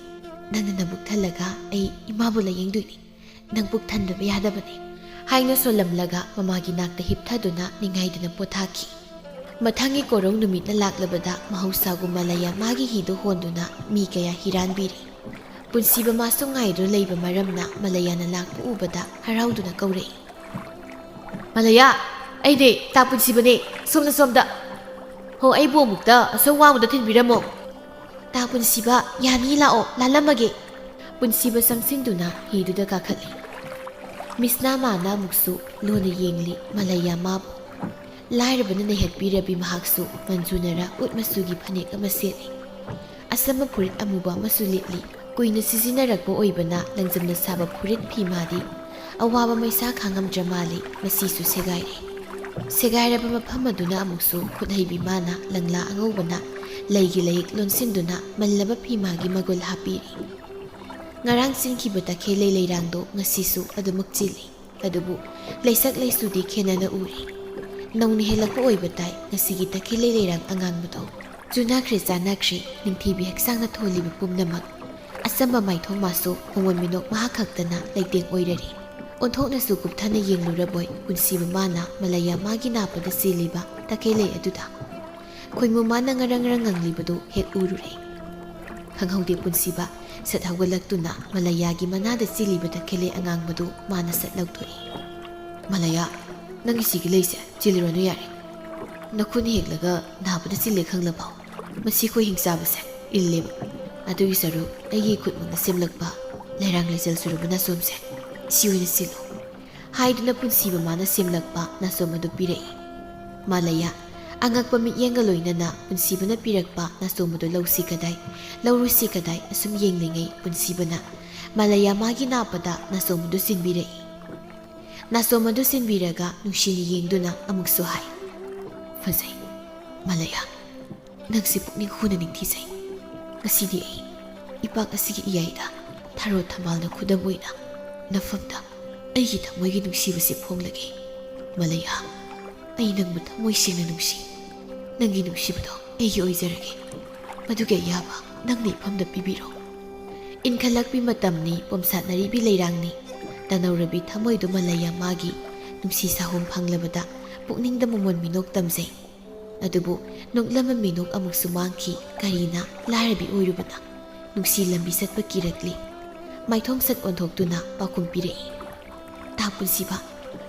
ꯅꯪꯅ ꯅꯕꯨꯛ ꯊꯜꯂꯒ ꯑꯩ ꯏꯃꯥꯕꯨ ꯂꯥꯌꯦꯡꯗꯣꯏꯅꯤ ꯅꯪ ꯄꯨꯛ ꯊꯟꯗꯕ ꯌꯥꯗꯕꯅꯤ ꯍꯥꯏꯅ ꯁꯣꯜꯂꯝꯂꯒ ꯃꯃꯥꯒꯤ ꯅꯥꯛꯇ ꯍꯤꯞꯊꯗꯨꯅ ꯅꯤꯡꯉꯥꯏꯗꯨꯅ ꯄꯣꯊꯥꯈꯤ ꯃꯊꯪꯒꯤ ꯀꯣꯔꯧ ꯅꯨꯃꯤꯠꯅ ꯂꯥꯛꯂꯕꯗ ꯃꯍꯧꯁꯥꯒꯨꯝ ꯃꯂꯩꯌꯥ ꯃꯥꯒꯤ ꯍꯤꯗꯨ ꯍꯣꯟꯗꯨꯅ ꯃꯤ ꯀꯌꯥ ꯍꯤꯔꯥꯟꯕꯤꯔꯤ ꯄꯨꯟꯁꯤꯕ ꯃꯥꯁꯨ ꯉꯥꯏꯗꯨꯅ ꯂꯩꯕ ꯃꯔꯝꯅ ꯃꯂꯩꯌꯥꯅ ꯂꯥꯛꯄ ꯎꯕꯗ ꯍꯔꯥꯎꯗꯨꯅ ꯀꯧꯔꯛꯏ ꯃꯂꯩꯌꯥ ꯑꯩꯅꯦ ꯇꯥ ꯄꯨꯟꯁꯤꯕꯅꯦ ꯁꯣꯝꯗ ꯍꯣ ꯑꯩꯕꯨ ꯑꯃꯨꯛꯇ ꯑꯁꯣꯝ ꯋꯥꯡꯃꯗ ꯊꯤꯟꯕꯤꯔꯝꯃꯣ ꯇꯥ ꯄꯨꯟꯁꯤꯕ ꯌꯥꯅꯤ ꯂꯥꯛꯑꯣ ꯂꯥꯜꯂꯝꯃꯒꯦ ꯄꯨꯟꯁꯤꯕ ꯆꯪꯁꯤꯟꯗꯨꯅ ꯍꯤꯗꯨꯗ ꯀꯥꯈꯠꯂꯤ ꯃꯤꯁꯅꯥ ꯃꯥꯅ ꯑꯃꯨꯛꯁꯨ ꯂꯣꯟꯅ ꯌꯦꯡꯂꯤ ꯃꯂꯩꯌꯥ ꯃꯥꯕꯨ ꯂꯥꯏꯔꯕꯅ ꯅꯩꯍꯠꯄꯤꯔꯕꯤ ꯃꯍꯥꯛꯁꯨ ꯃꯟꯖꯨꯅꯔ ꯎꯠ ꯃꯆꯨꯒꯤ ꯐꯅꯦꯛ ꯑꯃ ꯁꯦꯠꯂꯤ ꯑꯁꯝꯕ ꯐꯨꯔꯤꯠ ꯑꯃꯨꯕ ꯑꯃꯁꯨ ꯂꯤꯠꯂꯤ ꯀꯨꯏꯅ ꯁꯤꯖꯤꯟꯅꯔꯛꯄ ꯑꯣꯏꯕꯅ ꯂꯪꯖꯝꯅ ꯁꯥꯕ ꯐꯨꯔꯤꯠ ꯐꯤꯃꯥꯗꯤ ꯑꯋꯥꯕ ꯃꯩꯁꯥ ꯈꯥꯡꯉꯝꯗ꯭ꯔ ꯃꯥꯜꯂꯤ ꯃꯁꯤꯁꯨ ꯁꯦꯒꯥꯏꯔꯦ ꯁꯦꯒꯥꯏꯔꯕ ꯃꯐꯝ ꯑꯗꯨꯅ ꯑꯃꯨꯛꯁꯨ ꯈꯨꯠꯍꯩꯕꯤ ꯃꯥꯅ ꯂꯪꯂꯥ ꯑꯉꯧꯕꯅ ꯂꯩꯒꯤ ꯂꯩꯌꯦꯛ ꯂꯣꯟꯁꯤꯟꯗꯨꯅ ꯃꯜꯂꯕ ꯐꯤꯃꯥꯒꯤ ꯃꯒꯨꯜ ꯍꯥꯞꯄꯤꯔꯤ ꯉꯔꯥꯡ ꯆꯤꯟꯈꯤꯕ ꯇꯈꯦꯜꯂꯩ ꯂꯩꯔꯥꯡꯗꯣ ꯉꯁꯤꯁꯨ ꯑꯗꯨꯃꯛ ꯆꯤꯜꯂꯤ ꯑꯗꯨꯕꯨ ꯂꯩꯁꯛ ꯂꯩꯆꯨꯗꯤ ꯈꯦꯟꯅꯅ ꯎꯔꯤ ꯅꯧꯅ ꯍꯦꯜꯂꯛꯄ ꯑꯣꯏꯕ ꯇꯥꯏ ꯉꯁꯤꯒꯤ ꯇꯈꯦꯜꯂꯩ ꯂꯩꯔꯥꯡ ꯑꯉꯥꯡꯕꯗꯣ ꯆꯨꯅꯈ꯭ꯔꯦ ꯆꯥꯅꯈ꯭ꯔꯦ ꯅꯤꯡꯊꯤꯕꯤ ꯍꯛꯆꯥꯡꯅ ꯊꯣꯜꯂꯤꯕ ꯄꯨꯝꯅꯃꯛ ꯑꯆꯝꯕ ꯃꯥꯏꯊꯣꯡ ꯃꯥꯁꯨ ꯃꯉꯣꯟ ꯃꯤꯅꯣꯛ ꯃꯍꯥꯛ ꯈꯛꯇꯅ ꯂꯩꯇꯦꯡ ꯑꯣꯏꯔꯔꯤ ꯑꯣꯟꯊꯣꯛꯅꯁꯨ ꯀꯨꯞꯊꯅ ꯌꯦꯡꯂꯨꯔꯕꯣꯏ ꯄꯨꯟꯁꯤꯕ ꯃꯥꯅ ꯃꯂꯩꯌꯥ ꯃꯥꯒꯤ ꯅꯥꯄꯗ ꯆꯦꯜꯂꯤꯕ ꯇꯈꯦꯜꯂꯩ ꯑꯗꯨꯗ ꯈꯣꯏꯃꯨ ꯃꯥꯅ ꯉꯔꯪ ꯉꯔꯪ ꯉꯪꯂꯤꯕꯗꯨ ꯍꯦꯛ ꯎꯔꯨꯔꯦ ꯈꯪꯍꯧꯗꯦ ꯄꯨꯟꯁꯤꯕ ꯁꯠ ꯍꯧꯒꯠꯂꯛꯇꯨꯅ ꯃꯂꯩꯌꯥꯒꯤ ꯃꯅꯥꯗ ꯆꯤꯜꯂꯤꯕ ꯈꯦꯂꯩ ꯑꯉꯥꯡꯕꯗꯨ ꯃꯥꯅ ꯁꯠ ꯂꯧꯊꯣꯛꯏ꯫ ꯃꯂꯩꯌꯥ, ꯅꯪꯒꯤ ꯁꯤꯒꯤ ꯂꯩꯁꯦ ꯆꯤꯜꯂꯨꯔꯅꯨ ꯌꯥꯔꯦ꯫ ꯅꯈꯨꯠꯅ ꯍꯦꯛꯂꯒ ꯅꯥꯕꯗ ꯆꯤꯜꯂꯦ ꯈꯪꯂꯐꯥꯎ ꯃꯁꯤ ꯈꯣꯏ ꯍꯤꯡ ꯆꯥꯕꯁꯦ ꯏꯜꯂꯦꯕ꯫ ꯑꯗꯨꯒꯤ ꯁꯔꯨꯛ ꯑꯩꯒꯤ ꯈꯨꯠꯃꯛꯅ ꯁꯦꯝꯂꯛꯄ ꯂꯩꯔꯥꯡ ꯂꯩꯆꯜ ꯁꯨꯔꯕ ꯅꯥꯁꯣꯝꯁꯦ ꯁꯤ ꯑꯣꯏꯅ ꯆꯤꯜꯂꯨ ꯍꯥꯏꯗꯨꯅ ꯄꯨꯟꯁꯤꯕ ꯃꯥꯅ ꯁꯦꯝꯂꯛꯄ ꯅꯥꯁꯣꯝ ꯑꯗꯨ ꯄꯤꯔꯛꯏ꯫ ꯃꯂꯩꯌꯥ ꯑꯉꯛꯄ ꯃꯤꯠꯌꯦꯡꯒ ꯂꯣꯏꯅꯅ ꯄꯨꯟꯁꯤꯕꯅ ꯄꯤꯔꯛꯄ ꯅꯥꯁꯣꯝ ꯑꯗꯨ ꯂꯧꯁꯤ ꯀꯗꯥꯏ ꯂꯧꯔꯨꯁꯤ ꯀꯗꯥꯏ ꯑꯁꯨꯝ ꯌꯦꯡꯂꯤꯉꯩ ꯄꯨꯟꯁꯤꯕꯅ ꯃꯂꯩꯌꯥ ꯃꯥꯒꯤ ꯅꯥꯄꯗ ꯅꯥꯁꯣꯝ ꯑꯗꯨ ꯁꯤꯟꯕꯤꯔꯛꯏ꯫ ꯅꯥꯁꯣꯝ ꯑꯗꯨ ꯁꯤꯟꯕꯤꯔꯒ ꯅꯨꯡꯁꯤꯅ ꯌꯦꯡꯗꯨꯅ ꯑꯃꯨꯛꯁꯨ ꯍꯥꯏ, ꯐꯖꯩ ꯃꯂꯩꯌꯥ, ꯅꯪꯁꯤ ꯄꯨꯛꯅꯤꯡ ꯍꯨꯅ ꯅꯤꯡꯊꯤꯖꯩ꯫ ꯉꯁꯤꯗꯤ ꯑꯩ ꯏꯄꯥꯛ ꯑꯁꯤꯒꯤ ꯏꯌꯥꯏꯗ ꯊꯥꯔꯣ ꯊꯝꯕꯥꯜꯅ ꯈꯨꯗꯝ ꯑꯣꯏꯅ ꯅꯐꯝꯗ ꯑꯩꯒꯤ ꯊꯃꯣꯏꯒꯤ ꯅꯨꯡꯁꯤꯕꯁꯤ ꯐꯣꯡꯂꯒꯦ꯫ ꯃꯂꯩꯌꯥ, ꯑꯩ ꯅꯪꯕꯨ ꯊꯃꯣꯏ ꯁꯦꯡꯅ ꯅꯨꯡꯁꯤ꯫ ꯅꯪꯒꯤ ꯅꯨꯡꯁꯤꯕꯗꯣ ꯑꯩꯒꯤ ꯑꯣꯏꯖꯔꯒꯦ꯫ ꯃꯗꯨꯒꯤ ꯑꯌꯥꯕ ꯅꯪꯅ ꯏꯐꯝꯗ ꯄꯤꯕꯤꯔꯣ꯫ ꯏꯟꯈꯠꯂꯛꯄꯤ ꯃꯇꯝꯅꯤ, ꯄꯣꯝꯁꯥꯠꯅꯔꯤꯕꯤ ꯂꯩꯔꯥꯡꯅꯤ, ꯇꯅꯧꯔꯕꯤ ꯊꯃꯣꯏꯗꯨ ꯃꯂꯩꯌꯥ ꯃꯥꯒꯤ ꯅꯨꯡꯁꯤ ꯁꯥꯍꯣꯝ ꯐꯪꯂꯕꯗ ꯄꯨꯛꯅꯤꯡꯗ ꯃꯣꯃꯣꯟ ꯃꯤꯅꯣꯛ ꯇꯝꯖꯩ꯫ ꯑꯗꯨꯕꯨ ꯅꯣꯛꯂꯝꯕ ꯃꯤꯅꯣꯛ ꯑꯃꯨꯛꯁꯨ ꯃꯥꯡꯈꯤ꯫ ꯀꯔꯤꯅ ꯂꯥꯏꯔꯕꯤ ꯑꯣꯏꯔꯨꯕꯅ ꯅꯨꯡꯁꯤ ꯂꯝꯕꯤ ꯆꯠꯄ ꯀꯤꯔꯛꯂꯤ꯫ ꯃꯥꯏꯊꯣꯡ ꯁꯠ ꯑꯣꯟꯊꯣꯛꯇꯨꯅ ꯄꯥꯎꯈꯨꯝ ꯄꯤꯔꯛꯏ꯫ ꯇꯥꯄꯨꯟꯁꯤꯕ,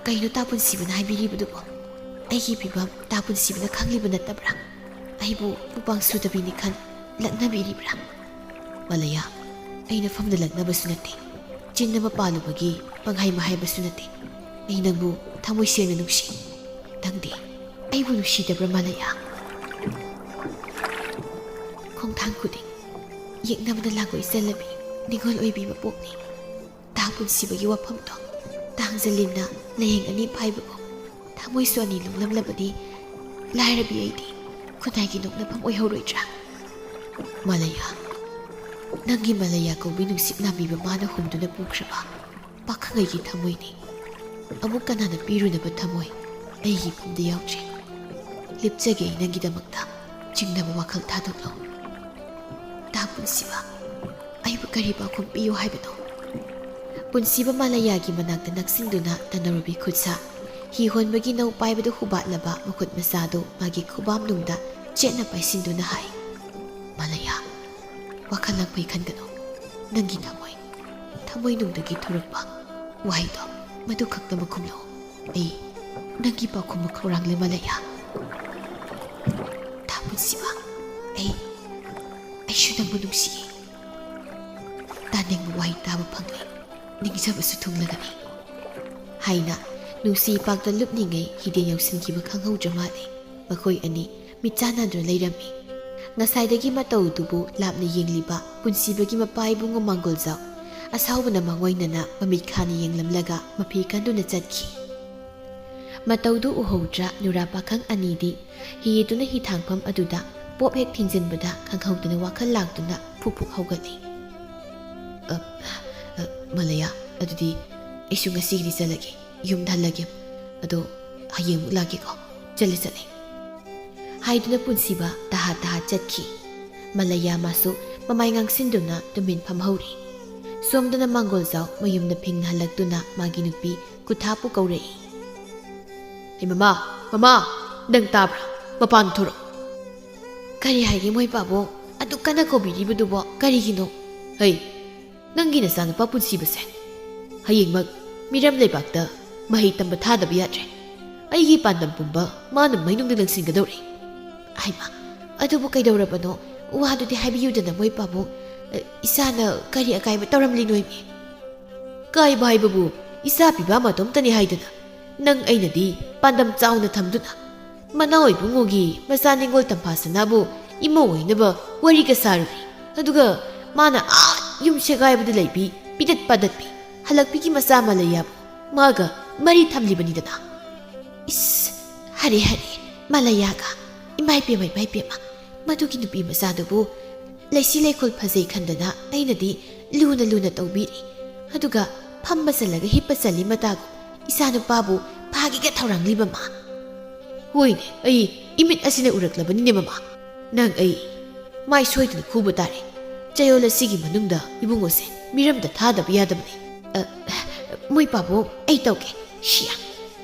ꯀꯩꯅꯣ ꯇꯥꯄꯨꯟꯁꯤꯕꯅ ꯍꯥꯏꯕꯤꯔꯤꯕꯗꯨꯕꯣ? ꯑꯩꯒꯤ ꯐꯤꯕꯝ ꯇꯥꯄꯨꯟꯁꯤꯕꯅ ꯈꯪꯂꯤꯕ ꯅꯠꯇꯕ꯭ꯔꯥ? ꯑꯩꯕꯨ ꯄꯨꯄꯥꯡ ꯁꯨꯗꯕꯤꯅꯤ ꯈꯟ ꯂꯛꯅꯕꯤꯔꯤꯕ꯭ꯔꯥ? ꯃꯂꯩꯌꯥ, ꯑꯩꯅ ꯐꯝꯗ ꯂꯛꯅꯕꯁꯨ ꯅꯠꯇꯦ, ꯆꯤꯟ ꯑꯃ ꯄꯥꯜꯂꯨꯕꯒꯤ ꯄꯪꯍꯥꯏ ꯍꯥꯏꯕꯁꯨ ꯅꯠꯇꯦ꯫ ꯑꯩ ꯅꯪꯕꯨ ꯊꯃꯣꯏ ꯁꯦꯡꯅ ꯅꯨꯡꯁꯤ꯫ ꯅꯪꯗꯤ ꯑꯩꯕꯨ ꯅꯨꯡꯁꯤꯗꯕ꯭ꯔꯥ ꯃꯂꯩꯌꯥ? ꯈꯣꯡꯊꯥꯡ ꯈꯨꯗꯤꯡ ꯌꯦꯛꯅꯕꯗ ꯂꯥꯡꯒꯣꯏ ꯆꯜꯂꯕꯤ ꯅꯤꯡꯉꯣꯜ ꯑꯣꯏꯕꯤꯕ ꯄꯣꯛꯅꯤ꯫ ꯇꯥꯄꯨꯟꯁꯤꯕꯒꯤ ꯋꯥꯐꯝꯗꯣ ꯇꯥꯡꯖꯂꯤꯟꯅ ꯂꯩꯌꯦꯡ ꯑꯅꯤ ꯐꯥꯏꯕꯕꯨ ꯊꯃꯣꯏꯁꯨ ꯑꯅꯤ ꯂꯨꯡꯂꯝꯂꯕꯗꯤ ꯂꯥꯏꯔꯕꯤ ꯑꯩꯗꯤ ꯈꯨꯟꯅꯥꯏꯒꯤ ꯅꯣꯛꯅꯐꯝ ꯑꯣꯏꯍꯧꯔꯣꯏꯗ꯭ꯔꯥ? ꯃꯂꯩꯌꯥ, ꯅꯪꯒꯤ ꯃꯂꯩꯌꯥ ꯀꯧꯕꯤ ꯅꯨꯡꯁꯤꯠ ꯅꯥꯝꯕꯤꯕ ꯃꯥꯅ ꯍꯨꯝꯗꯨꯅ ꯄꯨꯈ꯭ꯔꯕ ꯄꯥꯈꯪꯉꯩꯒꯤ ꯊꯃꯣꯏꯅꯤ꯫ ꯑꯃꯨꯛ ꯀꯅꯥꯅ ꯄꯤꯔꯨꯅꯕ ꯊꯃꯣꯏ ꯑꯩꯒꯤ ꯏꯐꯝꯗ ꯌꯥꯎꯗ꯭ꯔꯦ꯫ ꯂꯦꯞꯆꯒꯦ ꯑꯩ ꯅꯪꯒꯤꯗꯃꯛꯇ ꯆꯤꯡꯅꯕ ꯋꯥꯈꯜ ꯊꯥꯗꯣꯛꯂꯣ꯫ ꯇꯥꯄꯨꯟꯁꯤꯕ, ꯑꯩꯕꯨ ꯀꯔꯤ ꯄꯥꯎꯈꯨꯝ ꯄꯤꯌꯨ ꯍꯥꯏꯕꯅꯣ? ꯄꯨꯟꯁꯤꯕ ꯃꯂꯩꯌꯥꯒꯤ ꯃꯅꯥꯛꯇ ꯅꯛꯁꯤꯟꯗꯨꯅ ꯇꯅꯧꯔꯕꯤ ꯈꯨꯠꯁꯥ ꯍꯤ ꯍꯣꯟꯕꯒꯤ ꯅꯧ ꯄꯥꯏꯕꯗ ꯍꯨꯕꯥꯠꯂꯕ ꯃꯈꯨꯠ ꯃꯁꯥꯗꯨ ꯃꯥꯒꯤ ꯈꯨꯕꯥꯝꯅꯨꯡꯗ ꯆꯦꯠꯅ ꯄꯥꯏꯁꯤꯟꯗꯨꯅ ꯍꯥꯏ, ꯃꯂꯩꯌꯥ, ꯋꯥꯈꯜ ꯂꯥꯡꯐꯩ ꯈꯟꯒꯅꯨ꯫ ꯅꯪꯒꯤ ꯊꯃꯣꯏꯅꯨꯡꯗꯒꯤ ꯊꯣꯔꯛꯄ ꯋꯥꯍꯩꯗꯣ ꯃꯗꯨ ꯈꯛꯇꯃꯛ ꯈꯨꯝꯂꯛꯎ꯫ ꯑꯩ ꯅꯪꯒꯤ ꯄꯥꯎꯈꯨꯝꯕ ꯈꯧꯔꯥꯡꯂꯦ ꯃꯂꯩꯌꯥ꯫ ꯇꯥꯄꯨꯟꯁꯤꯕ, ꯑꯩꯁꯨ ꯅꯪꯕꯨ ꯅꯨꯡꯁꯤꯌꯦ꯫ ꯇꯥꯅꯤꯡꯕ ꯋꯥꯍꯩ ꯇꯥꯕ ꯐꯪꯂꯦ, ꯅꯤꯡꯖꯕꯁꯨ ꯊꯨꯡꯂꯒꯅꯤ ꯍꯥꯏꯅ ꯅꯨꯡꯁꯤ ꯏꯄꯥꯛꯇ ꯂꯨꯞꯅꯤꯡꯉꯩ ꯍꯤꯗꯦꯟ ꯌꯧꯁꯤꯟꯈꯤꯕ ꯈꯪꯍꯧꯗ꯭ꯔ ꯃꯥꯜꯂꯦ꯫ ꯃꯈꯣꯏ ꯑꯅꯤ ꯃꯤꯠ ꯆꯥꯟꯅꯗꯨꯅ ꯂꯩꯔꯝꯃꯤ꯫ ꯉꯁꯥꯏꯗꯒꯤ ꯃꯇꯧꯗꯨꯕꯨ ꯂꯥꯞꯅ ꯌꯦꯡꯂꯤꯕ ꯄꯨꯟꯁꯤꯕꯒꯤ ꯃꯄꯥ ꯏꯕꯨꯡꯉꯣ ꯃꯥꯡꯒꯣꯜꯖꯥꯎ ꯑꯁꯥꯎꯕꯅ ꯃꯥꯡꯑꯣꯏꯅꯅ ꯃꯃꯤꯠ ꯈꯥꯅ ꯌꯦꯡꯂꯝꯂꯒ ꯃꯐꯤ ꯀꯟꯗꯨꯅ ꯆꯠꯈꯤ꯫ ꯃꯇꯧꯗꯨ ꯎꯍꯧꯗ꯭ꯔ ꯅꯨꯔꯥ ꯄꯥꯈꯪ ꯑꯅꯤꯗꯤ ꯍꯤꯗꯨꯅ ꯍꯤꯊꯥꯡꯐꯝ ꯑꯗꯨꯗ ꯄꯣꯞ ꯍꯦꯛ ꯊꯤꯡꯖꯤꯟꯕꯗ ꯈꯪꯍꯧꯗꯅ ꯋꯥꯈꯜ ꯂꯥꯛꯇꯨꯅ ꯐꯨꯛ ꯐꯨꯛ ꯍꯧꯒꯠꯂꯤ꯫ ꯃꯂꯩꯌꯥ, ꯑꯗꯨꯗꯤ ꯑꯩꯁꯨ ꯉꯁꯤꯒꯤꯗꯤ ꯆꯠꯂꯒꯦ, ꯌꯨꯝꯗ ꯍꯜꯂꯒꯦ꯫ ꯑꯗꯣ ꯍꯌꯦꯡꯃꯨꯛ ꯂꯥꯛꯀꯦꯀꯣ꯫ ꯆꯠꯂꯦ ꯍꯥꯏꯗꯨꯅ ꯄꯨꯟꯁꯤꯕ ꯇꯍꯥ ꯆꯠꯈꯤ꯫ ꯃꯂꯩꯌꯥ ꯃꯥꯁꯨ ꯃꯃꯥꯏ ꯉꯥꯡꯁꯤꯟꯗꯨꯅ ꯇꯨꯃꯤꯟ ꯐꯝꯍꯧꯔꯤ꯫ ꯁꯣꯝꯗꯅ ꯃꯥꯡꯒꯣꯜꯖꯥꯎ ꯃꯌꯨꯝꯗ ꯐꯤꯡꯅ ꯍꯜꯂꯛꯇꯨꯅ ꯃꯥꯒꯤ ꯅꯨꯄꯤ ꯀꯨꯊꯥꯄꯨ ꯀꯧꯔꯛꯏ꯫ ꯃꯃꯥ, ꯅꯪ ꯇꯥꯕ꯭ꯔꯥ? ꯃꯄꯥꯟ ꯊꯣꯔꯛꯑꯣ꯫ ꯀꯔꯤ ꯍꯥꯏꯒꯦ ꯃꯣꯏ ꯄꯥꯕꯨꯡ? ꯑꯗꯨ ꯀꯟꯅ ꯀꯧꯕꯤꯔꯤꯕꯗꯨꯕꯣ ꯀꯔꯤꯒꯤꯅꯣ? ꯍꯩ, ꯅꯪꯒꯤ ꯅꯆꯥꯅꯨꯄꯥ ꯄꯨꯟꯁꯤꯕꯁꯦ ꯍꯌꯦꯡꯃꯛ ꯃꯤꯔꯝ ꯂꯩꯕꯥꯛꯇ ꯃꯍꯩ ꯇꯝꯕ ꯊꯥꯗꯕ ꯌꯥꯗ꯭ꯔꯦ꯫ ꯑꯩꯒꯤ ꯄꯥꯟꯗꯝ ꯄꯨꯝꯕ ꯃꯥꯅ ꯃꯩꯅꯨꯡꯗ ꯂꯪꯁꯤꯟꯒꯗꯧꯔꯦ꯫ ꯍꯩꯃꯥ, ꯑꯗꯨꯕꯨ ꯀꯩꯗꯧꯔꯕꯅꯣ? ꯋꯥꯗꯨꯗꯤ ꯍꯥꯏꯕꯤꯌꯨꯗꯅ ꯃꯣꯏ ꯄꯥꯕꯨꯡ꯫ ꯏꯆꯥꯅ ꯀꯔꯤ ꯑꯀꯥꯏꯕ ꯇꯧꯔꯝꯂꯤꯅꯣꯏꯃꯤ? ꯀꯥꯏꯕ ꯍꯥꯏꯕꯕꯨ ꯏꯆꯥ ꯄꯤꯕ ꯃꯇꯣꯝꯇꯅꯤ ꯍꯥꯏꯗꯅ ꯅꯪ ꯑꯩꯅꯗꯤ ꯄꯥꯟꯗꯝ ꯆꯥꯎꯅ ꯊꯝꯗꯨꯅ ꯃꯅꯥꯎ ꯏꯕꯨꯡꯉꯣꯒꯤ ꯃꯆꯥ ꯅꯤꯡꯒꯣꯜ ꯇꯝꯐꯥꯁꯅꯥꯕꯨ ꯏꯃꯧ ꯑꯣꯏꯅꯕ ꯋꯥꯔꯤꯒ ꯁꯥꯔꯨꯔꯤ꯫ ꯑꯗꯨꯒ ꯃꯥꯅ ꯌꯨꯝ ꯁꯦꯒꯥꯏꯕꯗ ꯂꯩꯕꯤ ꯄꯤꯗꯠ ꯄꯥꯗꯠꯄꯤ ꯍꯜꯂꯛꯄꯤꯒꯤ ꯃꯆꯥ ꯃꯂꯩꯌꯥꯕꯨ ꯃꯥꯒ ꯃꯔꯤ ꯊꯝꯂꯤꯕꯅꯤꯗꯅ꯫ ꯏꯁ, ꯍꯔꯦ ꯃꯂꯩꯌꯥꯒ ꯏꯃꯥꯏ ꯄꯦꯝꯃ, ꯃꯗꯨꯒꯤ ꯅꯨꯄꯤ ꯃꯆꯥꯗꯨꯕꯨ ꯂꯩꯁꯤ ꯂꯩꯈꯣꯜ ꯐꯖꯩ ꯈꯟꯗꯅ ꯑꯩꯅꯗꯤ ꯂꯨꯅ ꯇꯧꯕꯤꯔꯤ꯫ ꯑꯗꯨꯒ ꯐꯝꯕ ꯆꯜꯂꯒ ꯍꯤꯞꯄ ꯆꯜꯂꯤ ꯃꯇꯥꯒꯨꯝ ꯏꯆꯥꯅꯨꯄꯥꯕꯨ ꯐꯥꯒꯦꯒ ꯊꯧꯔꯥꯡꯂꯤꯕ ꯃꯥ꯫ ꯍꯣꯏꯅꯦ, ꯑꯩ ꯏꯃꯤꯠ ꯑꯁꯤꯅ ꯎꯔꯛꯂꯕꯅꯤꯅꯦ ꯃꯃꯥ꯫ ꯅꯪ ꯑꯩ ꯃꯥꯏ ꯁꯣꯏꯗꯅ ꯈꯨꯕ ꯇꯥꯔꯦ꯫ ꯆꯌꯣꯜ ꯑꯁꯤꯒꯤ ꯃꯅꯨꯡꯗ ꯏꯕꯨꯡꯉꯣꯁꯦ ꯃꯤꯔꯝꯗ ꯊꯥꯗꯕ ꯌꯥꯗꯕꯅꯤ꯫ ꯃꯣꯏ ꯄꯥꯕꯨꯡ, ꯑꯩ ꯇꯧꯒꯦ꯫ ꯁꯤꯌꯥ,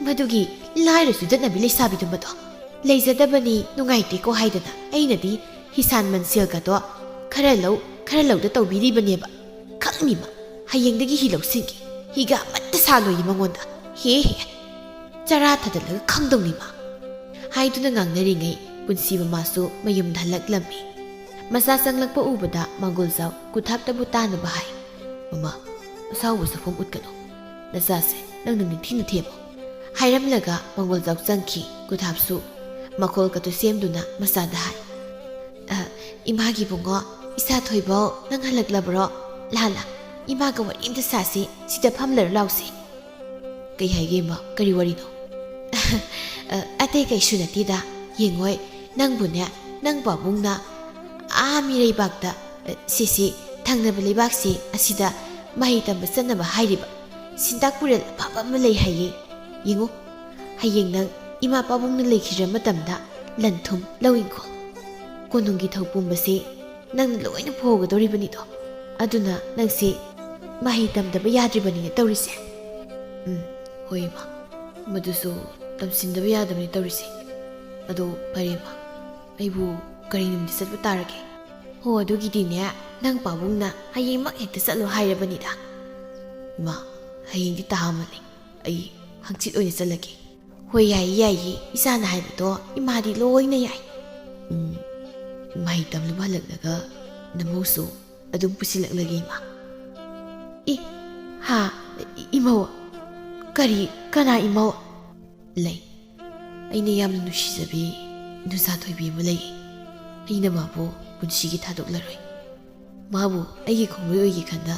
ꯃꯗꯨꯒꯤ ꯂꯥꯏꯔꯁꯨ ꯆꯠꯅꯕꯤ ꯂꯩꯁꯥꯕꯤꯗꯨꯃꯗꯣ ꯂꯩꯖꯗꯕꯅꯤ ꯅꯨꯡꯉꯥꯏꯇꯦꯀꯣ ꯍꯥꯏꯗꯅ ꯑꯩꯅꯗꯤ ꯍꯤꯁꯥꯟ ꯃꯟꯁꯦꯜꯒꯗꯣ ꯈꯔ ꯂꯧ ꯈꯔ ꯂꯧꯗ ꯇꯧꯕꯤꯔꯤꯕꯅꯦꯕ ꯈꯪꯅꯤꯃ ꯍꯌꯦꯡꯗꯒꯤ ꯍꯤ ꯂꯧꯁꯤꯟꯒꯦ ꯍꯤꯒ ꯑꯃꯠꯇ ꯁꯥꯂꯣꯏꯌꯦ ꯃꯉꯣꯟꯗ ꯍꯦ ꯆꯔꯥ ꯊꯥꯗꯠꯂꯒ ꯈꯪꯗꯧꯅꯤꯃ ꯍꯥꯏꯗꯨꯅ ꯉꯥꯡꯅꯔꯤꯉꯩ ꯄꯨꯟꯁꯤ ꯃꯃꯥꯁꯨ ꯃꯌꯨꯝꯗ ꯍꯜꯂꯛꯂꯝꯃꯤ ꯃꯆꯥ ꯆꯪꯂꯛꯄ ꯎꯕꯗ ꯃꯥꯡꯒꯣꯜꯖꯥꯎ ꯀꯨꯊꯥꯞꯇꯕꯨ ꯇꯥꯅꯕ ꯍꯥꯏ ꯃꯃꯥ ꯑꯁꯥꯎꯕ ꯁꯛꯐꯝ ꯎꯠꯀꯅꯨ ꯅꯆꯥꯁꯦ ꯅꯪꯅ ꯅꯤꯡꯊꯤꯅ ꯊꯦꯝꯃꯨ ꯍꯥꯏꯔꯝꯂꯒ ꯃꯥꯡꯒꯣꯜꯖꯥꯎ ꯆꯪꯈꯤ ꯀꯨꯊꯥꯞꯁꯨ ꯃꯈꯣꯜ ꯀꯇꯨ ꯁꯦꯝꯗꯨꯅ ꯃꯆꯥꯗ ꯍꯥꯏ ꯏꯃꯥꯒꯤ ꯕꯨꯡꯉꯣ ꯏꯆꯥ ꯊꯣꯏꯕꯧ ꯅꯪ ꯍꯜꯂꯛꯂꯕ꯭ꯔꯣ ꯂꯥ ꯏꯃꯥꯒ ꯋꯥꯔꯤ ꯑꯝꯇ ꯁꯥꯁꯤ ꯁꯤꯗ ꯐꯝꯂꯔ ꯂꯥꯎꯁꯤ ꯀꯩ ꯍꯥꯏꯒꯦ ꯏꯃꯥ ꯀꯔꯤ ꯋꯥꯔꯤꯅꯣ ꯑꯇꯩ ꯀꯩꯁꯨ ꯅꯠꯇꯦꯗ ꯌꯦꯡꯉꯣꯏ ꯅꯪꯕꯨꯅꯦ ꯅꯪ ꯄꯥꯕꯨꯡꯅ ꯃꯤꯔꯩꯕꯥꯛꯇ ꯁꯤꯁꯤ ꯊꯪꯅꯕ ꯂꯩꯕꯥꯛꯁꯤ ꯑꯁꯤꯗ ꯃꯍꯩ ꯇꯝꯕ ꯆꯠꯅꯕ ꯍꯥꯏꯔꯤꯕ ꯁꯤꯟꯇꯥꯛꯄꯨꯔꯦꯜ ꯑꯐꯕ ꯑꯃ ꯂꯩ ꯍꯥꯏꯌꯦ ꯌꯦꯡꯉꯨ ꯍꯌꯦꯡ ꯅꯪ ꯏꯃꯥ ꯄꯥꯕꯨꯡꯅ ꯂꯩꯈꯤꯗ꯭ꯔ ꯃꯇꯝꯗ ꯂꯟ ꯊꯨꯝ ꯂꯧ ꯏꯪꯈꯣꯜ ꯀꯣꯅꯨꯡꯒꯤ ꯊꯧ ꯄꯨꯝꯕꯁꯤ ꯅꯪꯅ ꯂꯣꯏꯅ ꯐꯧꯒꯗꯧꯔꯤꯕꯅꯤꯗꯣ ꯑꯗꯨꯅ ꯅꯪꯁꯤ ꯃꯍꯩ ꯇꯝꯗꯕ ꯌꯥꯗ꯭ꯔꯤꯕꯅꯤꯅ ꯇꯧꯔꯤꯁꯦ ꯍꯣꯏ ꯏꯃꯥ ꯃꯗꯨꯁꯨ ꯇꯝꯁꯤꯟꯗꯕ ꯌꯥꯗꯕꯅꯤ ꯇꯧꯔꯤꯁꯦ ꯑꯗꯣ ꯐꯔꯦ ꯏꯃꯥ ꯑꯩꯕꯨ ꯀꯔꯤ ꯅꯨꯃꯤꯠꯇ ꯆꯠꯄ ꯇꯥꯔꯒꯦ ꯍꯣ ꯑꯗꯨꯒꯤꯗꯤꯅꯦ ꯅꯪ ꯄꯥꯕꯨꯡꯅ ꯍꯌꯦꯡꯃꯛ ꯍꯦꯛꯇ ꯆꯠꯂꯣ ꯍꯥꯏꯔꯕꯅꯤꯗ ꯏꯃꯥ ꯍꯌꯦꯡꯗꯤ ꯇꯥꯃꯜꯂꯤ ꯑꯩ ꯍꯪꯆꯤꯠ ꯑꯣꯏꯅ ꯆꯠꯂꯒꯦ ꯍꯣꯏ ꯌꯥꯏꯌꯦ ꯏꯆꯥꯅ ꯍꯥꯏꯕꯗꯣ ꯏꯃꯥꯗꯤ ꯂꯣꯏꯅ ꯌꯥꯏ ꯃꯍꯩ ꯇꯝꯂꯨꯕ ꯍꯜꯂꯛꯂꯒ ꯅꯃꯧꯁꯨ ꯑꯗꯨꯝ ꯄꯨꯁꯤꯜꯂꯛꯂꯒꯦ ꯏꯃꯥ ꯏꯃꯧ ꯀꯅꯥ ꯏꯃꯧ ꯂꯩ ꯑꯩꯅ ꯌꯥꯝꯅ ꯅꯨꯡꯁꯤꯖꯕꯤ ꯅꯨꯡꯁꯥ ꯊꯣꯏꯕꯤ ꯑꯃ ꯂꯩꯌꯦ ꯑꯩꯅ ꯃꯥꯕꯨ ꯄꯨꯟꯁꯤꯒꯤ ꯊꯥꯗꯣꯛꯂꯔꯣꯏ ꯃꯥꯕꯨ ꯑꯩꯒꯤ ꯈꯣꯡꯂꯣꯏ ꯑꯣꯏꯒꯦ ꯈꯟꯅ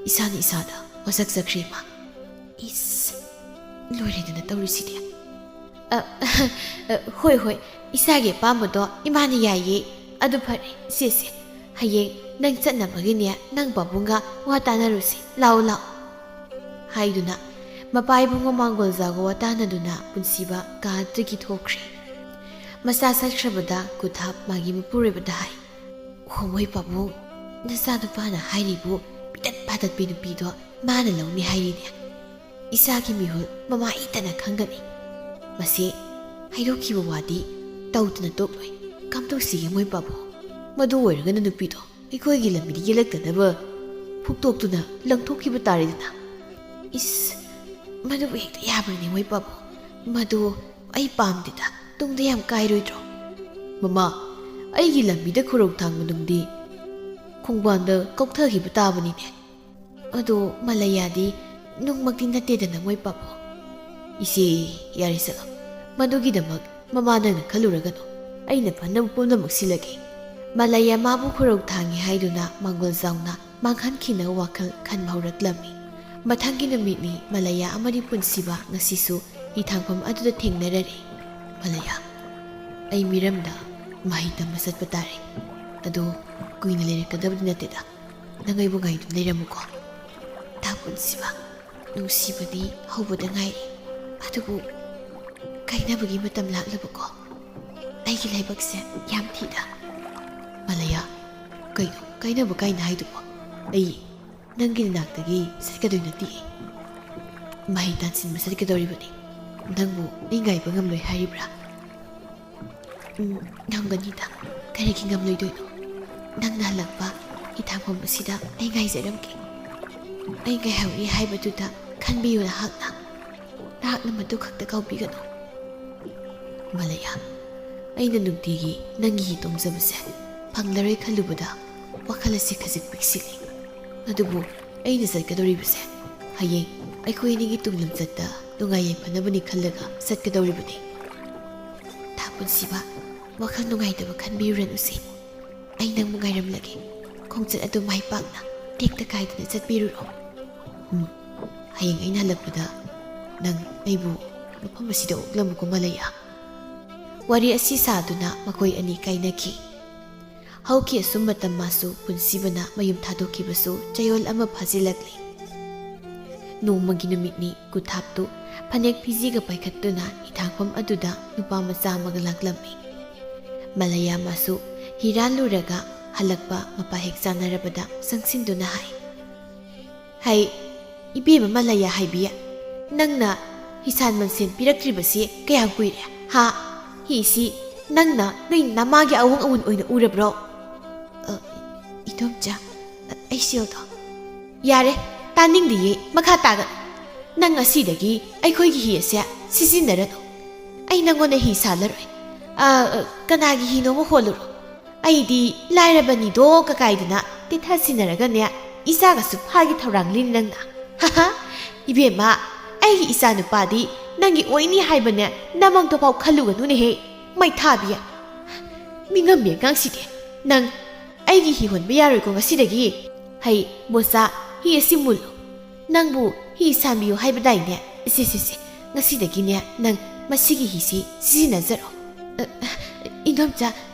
ꯏꯁꯥꯅ ꯏꯁꯥꯗ ꯋꯥꯁꯛ ꯆꯠꯈ꯭ꯔꯦ ꯏꯃꯥ ꯏꯁ ꯂꯣꯏꯔꯦꯗꯅ ꯇꯧꯔꯤꯁꯤꯗꯤ ꯍꯣꯏ ꯏꯁꯥꯒꯤ ꯑꯄꯥꯝꯕꯗꯣ ꯏꯃꯥꯅ ꯌꯥꯏꯌꯦ ꯑꯗꯨ ꯐꯔꯦ ꯁꯦ ꯍꯌꯦꯡ ꯅꯪ ꯆꯠꯅꯕꯒꯤꯅꯦ ꯅꯪ ꯄꯥꯕꯨꯡꯒ ꯋꯥ ꯇꯥꯟꯅꯔꯨꯁꯤ ꯂꯥꯛꯑꯣ ꯍꯥꯏꯗꯨꯅ ꯃꯄꯥ ꯏꯕꯨꯡꯉꯣ ꯃꯥꯡꯒꯣꯜꯖꯥꯎꯒ ꯋꯥ ꯇꯥꯟꯅꯗꯨꯅ ꯄꯨꯟꯁꯤꯕ ꯀꯥꯗꯒꯤ ꯊꯣꯛꯈ꯭ꯔꯦ ꯃꯆꯥ ꯆꯠꯈ꯭ꯔꯕꯗ ꯀꯨꯊꯥꯞ ꯃꯥꯒꯤ ꯃꯄꯨꯔꯣꯏꯕꯗ ꯍꯥꯏ ꯍꯣꯃꯣꯏ ꯄꯥꯕꯨꯡ ꯅꯆꯥꯅꯨꯄꯥꯅ ꯍꯥꯏꯔꯤꯕꯨ ꯄꯤꯇꯠ ꯄꯥꯇꯠꯄꯤ ꯅꯨꯄꯤꯗꯣ ꯃꯥꯅ ꯂꯧꯅꯤ ꯍꯥꯏꯔꯤꯅꯦ ꯏꯆꯥꯒꯤ ꯃꯤꯍꯨꯜ ꯃꯃꯥ ꯏꯇꯅ ꯈꯪꯒꯅꯤ ꯃꯁꯤ ꯍꯥꯏꯗꯣꯛꯈꯤꯕ ꯋꯥꯗꯤ ꯇꯧꯗꯅ ꯇꯣꯛꯂꯣꯏ ꯀꯝꯗꯧꯁꯤꯒꯦ ꯃꯣꯏ ꯄꯥꯕꯨꯡ ꯃꯗꯨ ꯑꯣꯏꯔꯒꯅ ꯅꯨꯄꯤꯗꯣ ꯑꯩꯈꯣꯏꯒꯤ ꯂꯝꯕꯤꯗ ꯌꯦꯜꯂꯛꯇꯅꯕ ꯐꯨꯛꯇꯣꯛꯇꯨꯅ ꯂꯪꯊꯣꯛꯈꯤꯕ ꯇꯥꯔꯦꯗꯅ ꯏꯁ ꯃꯗꯨꯕꯨ ꯍꯦꯛꯇ ꯌꯥꯕ꯭ꯔꯅꯦ ꯃꯣꯏ ꯄꯥꯕꯨꯡ ꯃꯗꯨ ꯑꯩ ꯄꯥꯝꯗꯦꯗ ꯇꯨꯡꯗ ꯌꯥꯝ ꯀꯥꯏꯔꯣꯏꯗ꯭ꯔꯣ ꯃꯃꯥ ꯑꯩꯒꯤ ꯂꯝꯕꯤꯗ ꯈꯨꯔꯧ ꯊꯥꯡꯕ ꯅꯨꯡꯗꯤ ꯈꯣꯡꯕꯥꯟꯗ ꯀꯧꯊꯈꯤꯕ ꯇꯥꯕꯅꯤꯅꯦ ꯑꯗꯣ ꯃꯂꯩꯌꯥꯗꯤ ꯅꯨꯡꯃꯛꯇꯤ ꯅꯠꯇꯦꯗꯅ ꯃꯣꯏ ꯄꯥꯕꯨꯡ ꯏꯆꯦ ꯌꯥꯔꯦ ꯆꯠꯂꯣ ꯃꯗꯨꯒꯤꯗꯃꯛ ꯃꯃꯥ ꯅꯪꯅ ꯈꯜꯂꯨꯔꯒꯅꯨ ꯑꯩꯅ ꯐꯅꯕ ꯄꯨꯝꯅꯃꯛ ꯁꯤꯜꯂꯒꯦ ꯃꯂꯩꯌꯥ ꯃꯥꯕꯨ ꯈꯨꯔꯧ ꯊꯥꯡꯉꯤ ꯍꯥꯏꯗꯨꯅ ꯃꯥꯡꯒꯣꯜꯖꯥꯎꯅ ꯃꯥꯡꯍꯟꯈꯤꯅ ꯋꯥꯈꯜ ꯈꯟꯕ ꯍꯧꯔꯛꯂꯝꯃꯤ ꯃꯊꯪꯒꯤ ꯅꯨꯃꯤꯠꯅꯤ ꯃꯂꯩꯌꯥ ꯑꯃꯗꯤ ꯄꯨꯟꯁꯤꯕ ꯉꯁꯤꯁꯨ ꯍꯤꯊꯥꯡꯐꯝ ꯑꯗꯨꯗ ꯊꯦꯡꯅꯔꯔꯤ ꯃꯂꯩꯌꯥ ꯑꯩ ꯃꯤꯔꯝꯗ ꯃꯍꯩ ꯇꯝꯕ ꯆꯠꯄ ꯇꯥꯔꯦ ꯑꯗꯣ ꯀꯨꯏꯅ ꯂꯩꯔꯛꯀꯗꯕꯗꯤ ꯅꯠꯇꯦꯗ ꯅꯪ ꯑꯩꯕꯨ ꯉꯥꯏꯗꯨꯅ ꯂꯩꯔꯝꯃꯨꯀꯣ ꯄꯨꯟꯁꯤꯕ ꯅꯨꯡꯁꯤꯕꯗꯤ ꯍꯧꯕꯗ ꯉꯥꯏꯔꯤ ꯑꯗꯨꯕꯨ ꯀꯥꯏꯅꯕꯒꯤ ꯃꯇꯝ ꯂꯥꯛꯂꯕꯀꯣ ꯑꯩꯒꯤ ꯂꯥꯏꯕꯛꯁꯦ ꯌꯥꯝ ꯊꯤꯗ ꯃꯂꯩꯌꯥ ꯀꯩꯅꯣ ꯀꯥꯏꯅꯕ ꯀꯥꯏꯅ ꯍꯥꯏꯗꯨꯕꯣ ꯑꯩ ꯅꯪꯒꯤ ꯅꯥꯛꯇꯒꯤ ꯆꯠꯀꯗꯣꯏ ꯅꯠꯇꯦ ꯃꯍꯩ ꯇꯥꯟꯁꯤꯟꯕ ꯆꯠꯀꯗꯧꯔꯤꯕꯅꯤ ꯅꯪꯕꯨ ꯑꯩ ꯉꯥꯏꯕ ꯉꯝꯂꯣꯏ ꯍꯥꯏꯔꯤꯕ꯭ꯔꯥ ꯉꯝꯒꯅꯤꯗ ꯀꯔꯤꯒꯤ ꯉꯝꯂꯣꯏꯗꯣꯏꯅꯣ ꯅꯪꯅ ꯍꯜꯂꯛꯄ ꯍꯤꯊꯥꯡꯐꯝ ꯑꯁꯤꯗ ꯑꯩ ꯉꯥꯏꯖꯔꯝꯒꯦ ꯑꯩ ꯉꯥꯏꯍꯧꯔꯤ ꯍꯥꯏꯕꯗꯨꯗ ꯈꯟꯕꯤꯌꯨ ꯅꯍꯥꯛꯅ ꯃꯗꯨ ꯈꯛꯇ ꯀꯥꯎꯕꯤꯒꯅꯨ ꯃꯂꯩꯌꯥ ꯑꯩꯅ ꯅꯨꯡꯇꯤꯒꯤ ꯅꯪꯒꯤ ꯍꯤ ꯇꯣꯡꯖꯕꯁꯦ ꯐꯪꯂꯔꯣꯏ ꯈꯜꯂꯨꯕꯗ ꯋꯥꯈꯜ ꯑꯁꯤ ꯈꯖꯤꯛ ꯄꯤꯛꯁꯤꯜꯂꯤ ꯑꯗꯨꯕꯨ ꯑꯩꯅ ꯆꯠꯀꯗꯧꯔꯤꯕꯁꯦ ꯍꯌꯦꯡ ꯑꯩꯈꯣꯏ ꯑꯅꯤꯒꯤ ꯇꯨꯡ ꯂꯝꯆꯠꯇ ꯅꯨꯡꯉꯥꯏ ꯌꯥꯏꯐꯅꯕꯅꯤ ꯈꯜꯂꯒ ꯆꯠꯀꯗꯧꯔꯤꯕꯅꯤ ꯄꯨꯟꯁꯤꯕ ꯋꯥꯈꯜ ꯅꯨꯡꯉꯥꯏꯇꯕ ꯈꯟꯕꯤꯔꯨꯔꯅꯨꯁꯤ ꯑꯩ ꯅꯪꯕꯨ ꯉꯥꯏꯔꯝꯂꯒꯦ ꯈꯣꯡꯆꯠ ꯑꯗꯨ ꯃꯥꯏ ꯄꯥꯛꯅ ꯇꯦꯛꯇ ꯀꯥꯏꯗꯅ ꯆꯠꯄꯤꯔꯨꯔꯣ ꯍꯌꯦꯡ ꯑꯩꯅ ꯍꯜꯂꯛꯄꯗ ꯅꯪ ꯑꯩꯕꯨ ꯃꯐꯝ ꯑꯁꯤꯗ ꯑꯣꯛꯂꯝꯃꯨꯀꯣ ꯃꯂꯩꯌꯥ ꯋꯥꯔꯤ ꯑꯁꯤ ꯁꯥꯗꯨꯅ ꯃꯈꯣꯏ ꯑꯅꯤ ꯀꯥꯏꯅꯈꯤ ꯍꯧꯈꯤ ꯑꯁꯨꯝ ꯃꯇꯝ ꯃꯥꯁꯨ ꯄꯨꯟꯁꯤꯕꯅ ꯃꯌꯨꯝ ꯊꯥꯗꯣꯛꯈꯤꯕꯁꯨ ꯆꯌꯣꯜ ꯑꯃ ꯐꯥꯖꯤꯜꯂꯛꯂꯤ ꯅꯣꯡꯃꯒꯤ ꯅꯨꯃꯤꯠꯅꯤ ꯀꯨꯊꯥꯞꯇꯨ ꯐꯅꯦꯛ ꯐꯤꯖꯤꯒ ꯄꯥꯏꯈꯠꯇꯨꯅ ꯍꯤꯊꯥꯡꯐꯝ ꯑꯗꯨꯗ ꯅꯨꯄꯥ ꯃꯆꯥ ꯑꯃꯒ ꯂꯥꯛꯂꯝꯃꯤ ꯃꯂꯩꯌꯥ ꯃꯥꯁꯨ ꯍꯤꯔꯥꯜꯂꯨꯔꯒ ꯍꯜꯂꯛꯄ ꯃꯄꯥ ꯍꯦꯛ ꯆꯥꯅꯔꯕꯗ ꯆꯪꯁꯤꯟꯗꯨꯅ ꯍꯥꯏ ꯏꯕꯦꯝꯃ ꯃꯂꯩꯌꯥ ꯍꯥꯏꯕꯤ ꯅꯪꯅ ꯍꯤꯁꯥꯟ ꯃꯟꯁꯦꯟ ꯄꯤꯔꯛꯇ꯭ꯔꯤꯕꯁꯤ ꯀꯌꯥꯝ ꯀꯨꯏꯔꯦ ꯍꯤꯁꯤ ꯅꯪꯅ ꯅꯣꯏ ꯅꯃꯥꯒꯤ ꯑꯋꯨꯡ ꯑꯋꯨꯟ ꯑꯣꯏꯅ ꯎꯔꯕ꯭ꯔꯣ ꯏꯗꯣꯝꯆꯥ ꯑꯩ ꯁꯦꯜꯗꯣ ꯌꯥꯔꯦ ꯇꯥꯅꯤꯡꯗꯤꯌꯦ ꯃꯈꯥ ꯇꯥꯒ ꯅꯪ ꯑꯁꯤꯗꯒꯤ ꯑꯩꯈꯣꯏꯒꯤ ꯍꯤ ꯑꯁꯦ ꯁꯤꯖꯤꯟꯅꯔꯅꯨ ꯑꯩ ꯅꯪꯉꯣꯟꯗ ꯍꯤ ꯁꯥꯜꯂꯔꯣꯏ ꯀꯅꯥꯒꯤ ꯍꯤꯅꯣꯃ ꯍꯣꯜꯂꯨꯔꯣ ꯑꯩꯗꯤ ꯂꯥꯏꯔꯕꯅꯤꯗꯣ ꯀꯀꯥꯏꯗꯨꯅ ꯇꯤꯊ ꯁꯤꯟꯅꯔꯒꯅꯦ ꯏꯆꯥꯒꯁꯨ ꯐꯥꯒꯤ ꯊꯧꯔꯥꯡꯂꯤꯅꯤ ꯅꯪꯅ ꯍꯥꯍꯥ ꯏꯕꯦꯝꯃ ꯑꯩꯒꯤ ꯏꯆꯥ ꯅꯨꯄꯥꯗꯤ ꯅꯪꯒꯤ ꯑꯣꯏꯅꯤ ꯍꯥꯏꯕꯅꯦ ꯅꯃꯪꯗꯐꯥꯎ ꯈꯜꯂꯨꯒꯅꯨꯅꯦꯍꯦ ꯃꯩꯊꯥꯕꯤ ꯃꯤꯉꯝꯃꯤ ꯑꯉꯥꯡꯁꯤꯗꯤ ꯅꯪ ꯑꯩꯒꯤ ꯍꯤ ꯍꯣꯟꯕ ꯌꯥꯔꯣꯏꯀꯣ ꯉꯁꯤꯗꯒꯤ ꯍꯩ ꯃꯣꯆꯥ ꯍꯤ ꯑꯁꯤ ꯃꯨꯜꯂꯨ ꯅꯪꯕꯨ ꯍꯤ ꯁꯥꯟꯕꯤꯌꯨ ꯍꯥꯏꯕꯗꯥꯏꯅꯦ ꯁꯤ ꯉꯁꯤꯗꯒꯤꯅꯦ ꯅꯪ ꯃꯁꯤꯒꯤ ꯍꯤꯁꯤ ꯁꯤꯖꯤꯟꯅꯖꯔꯣ ꯏꯗꯣꯝꯆꯥ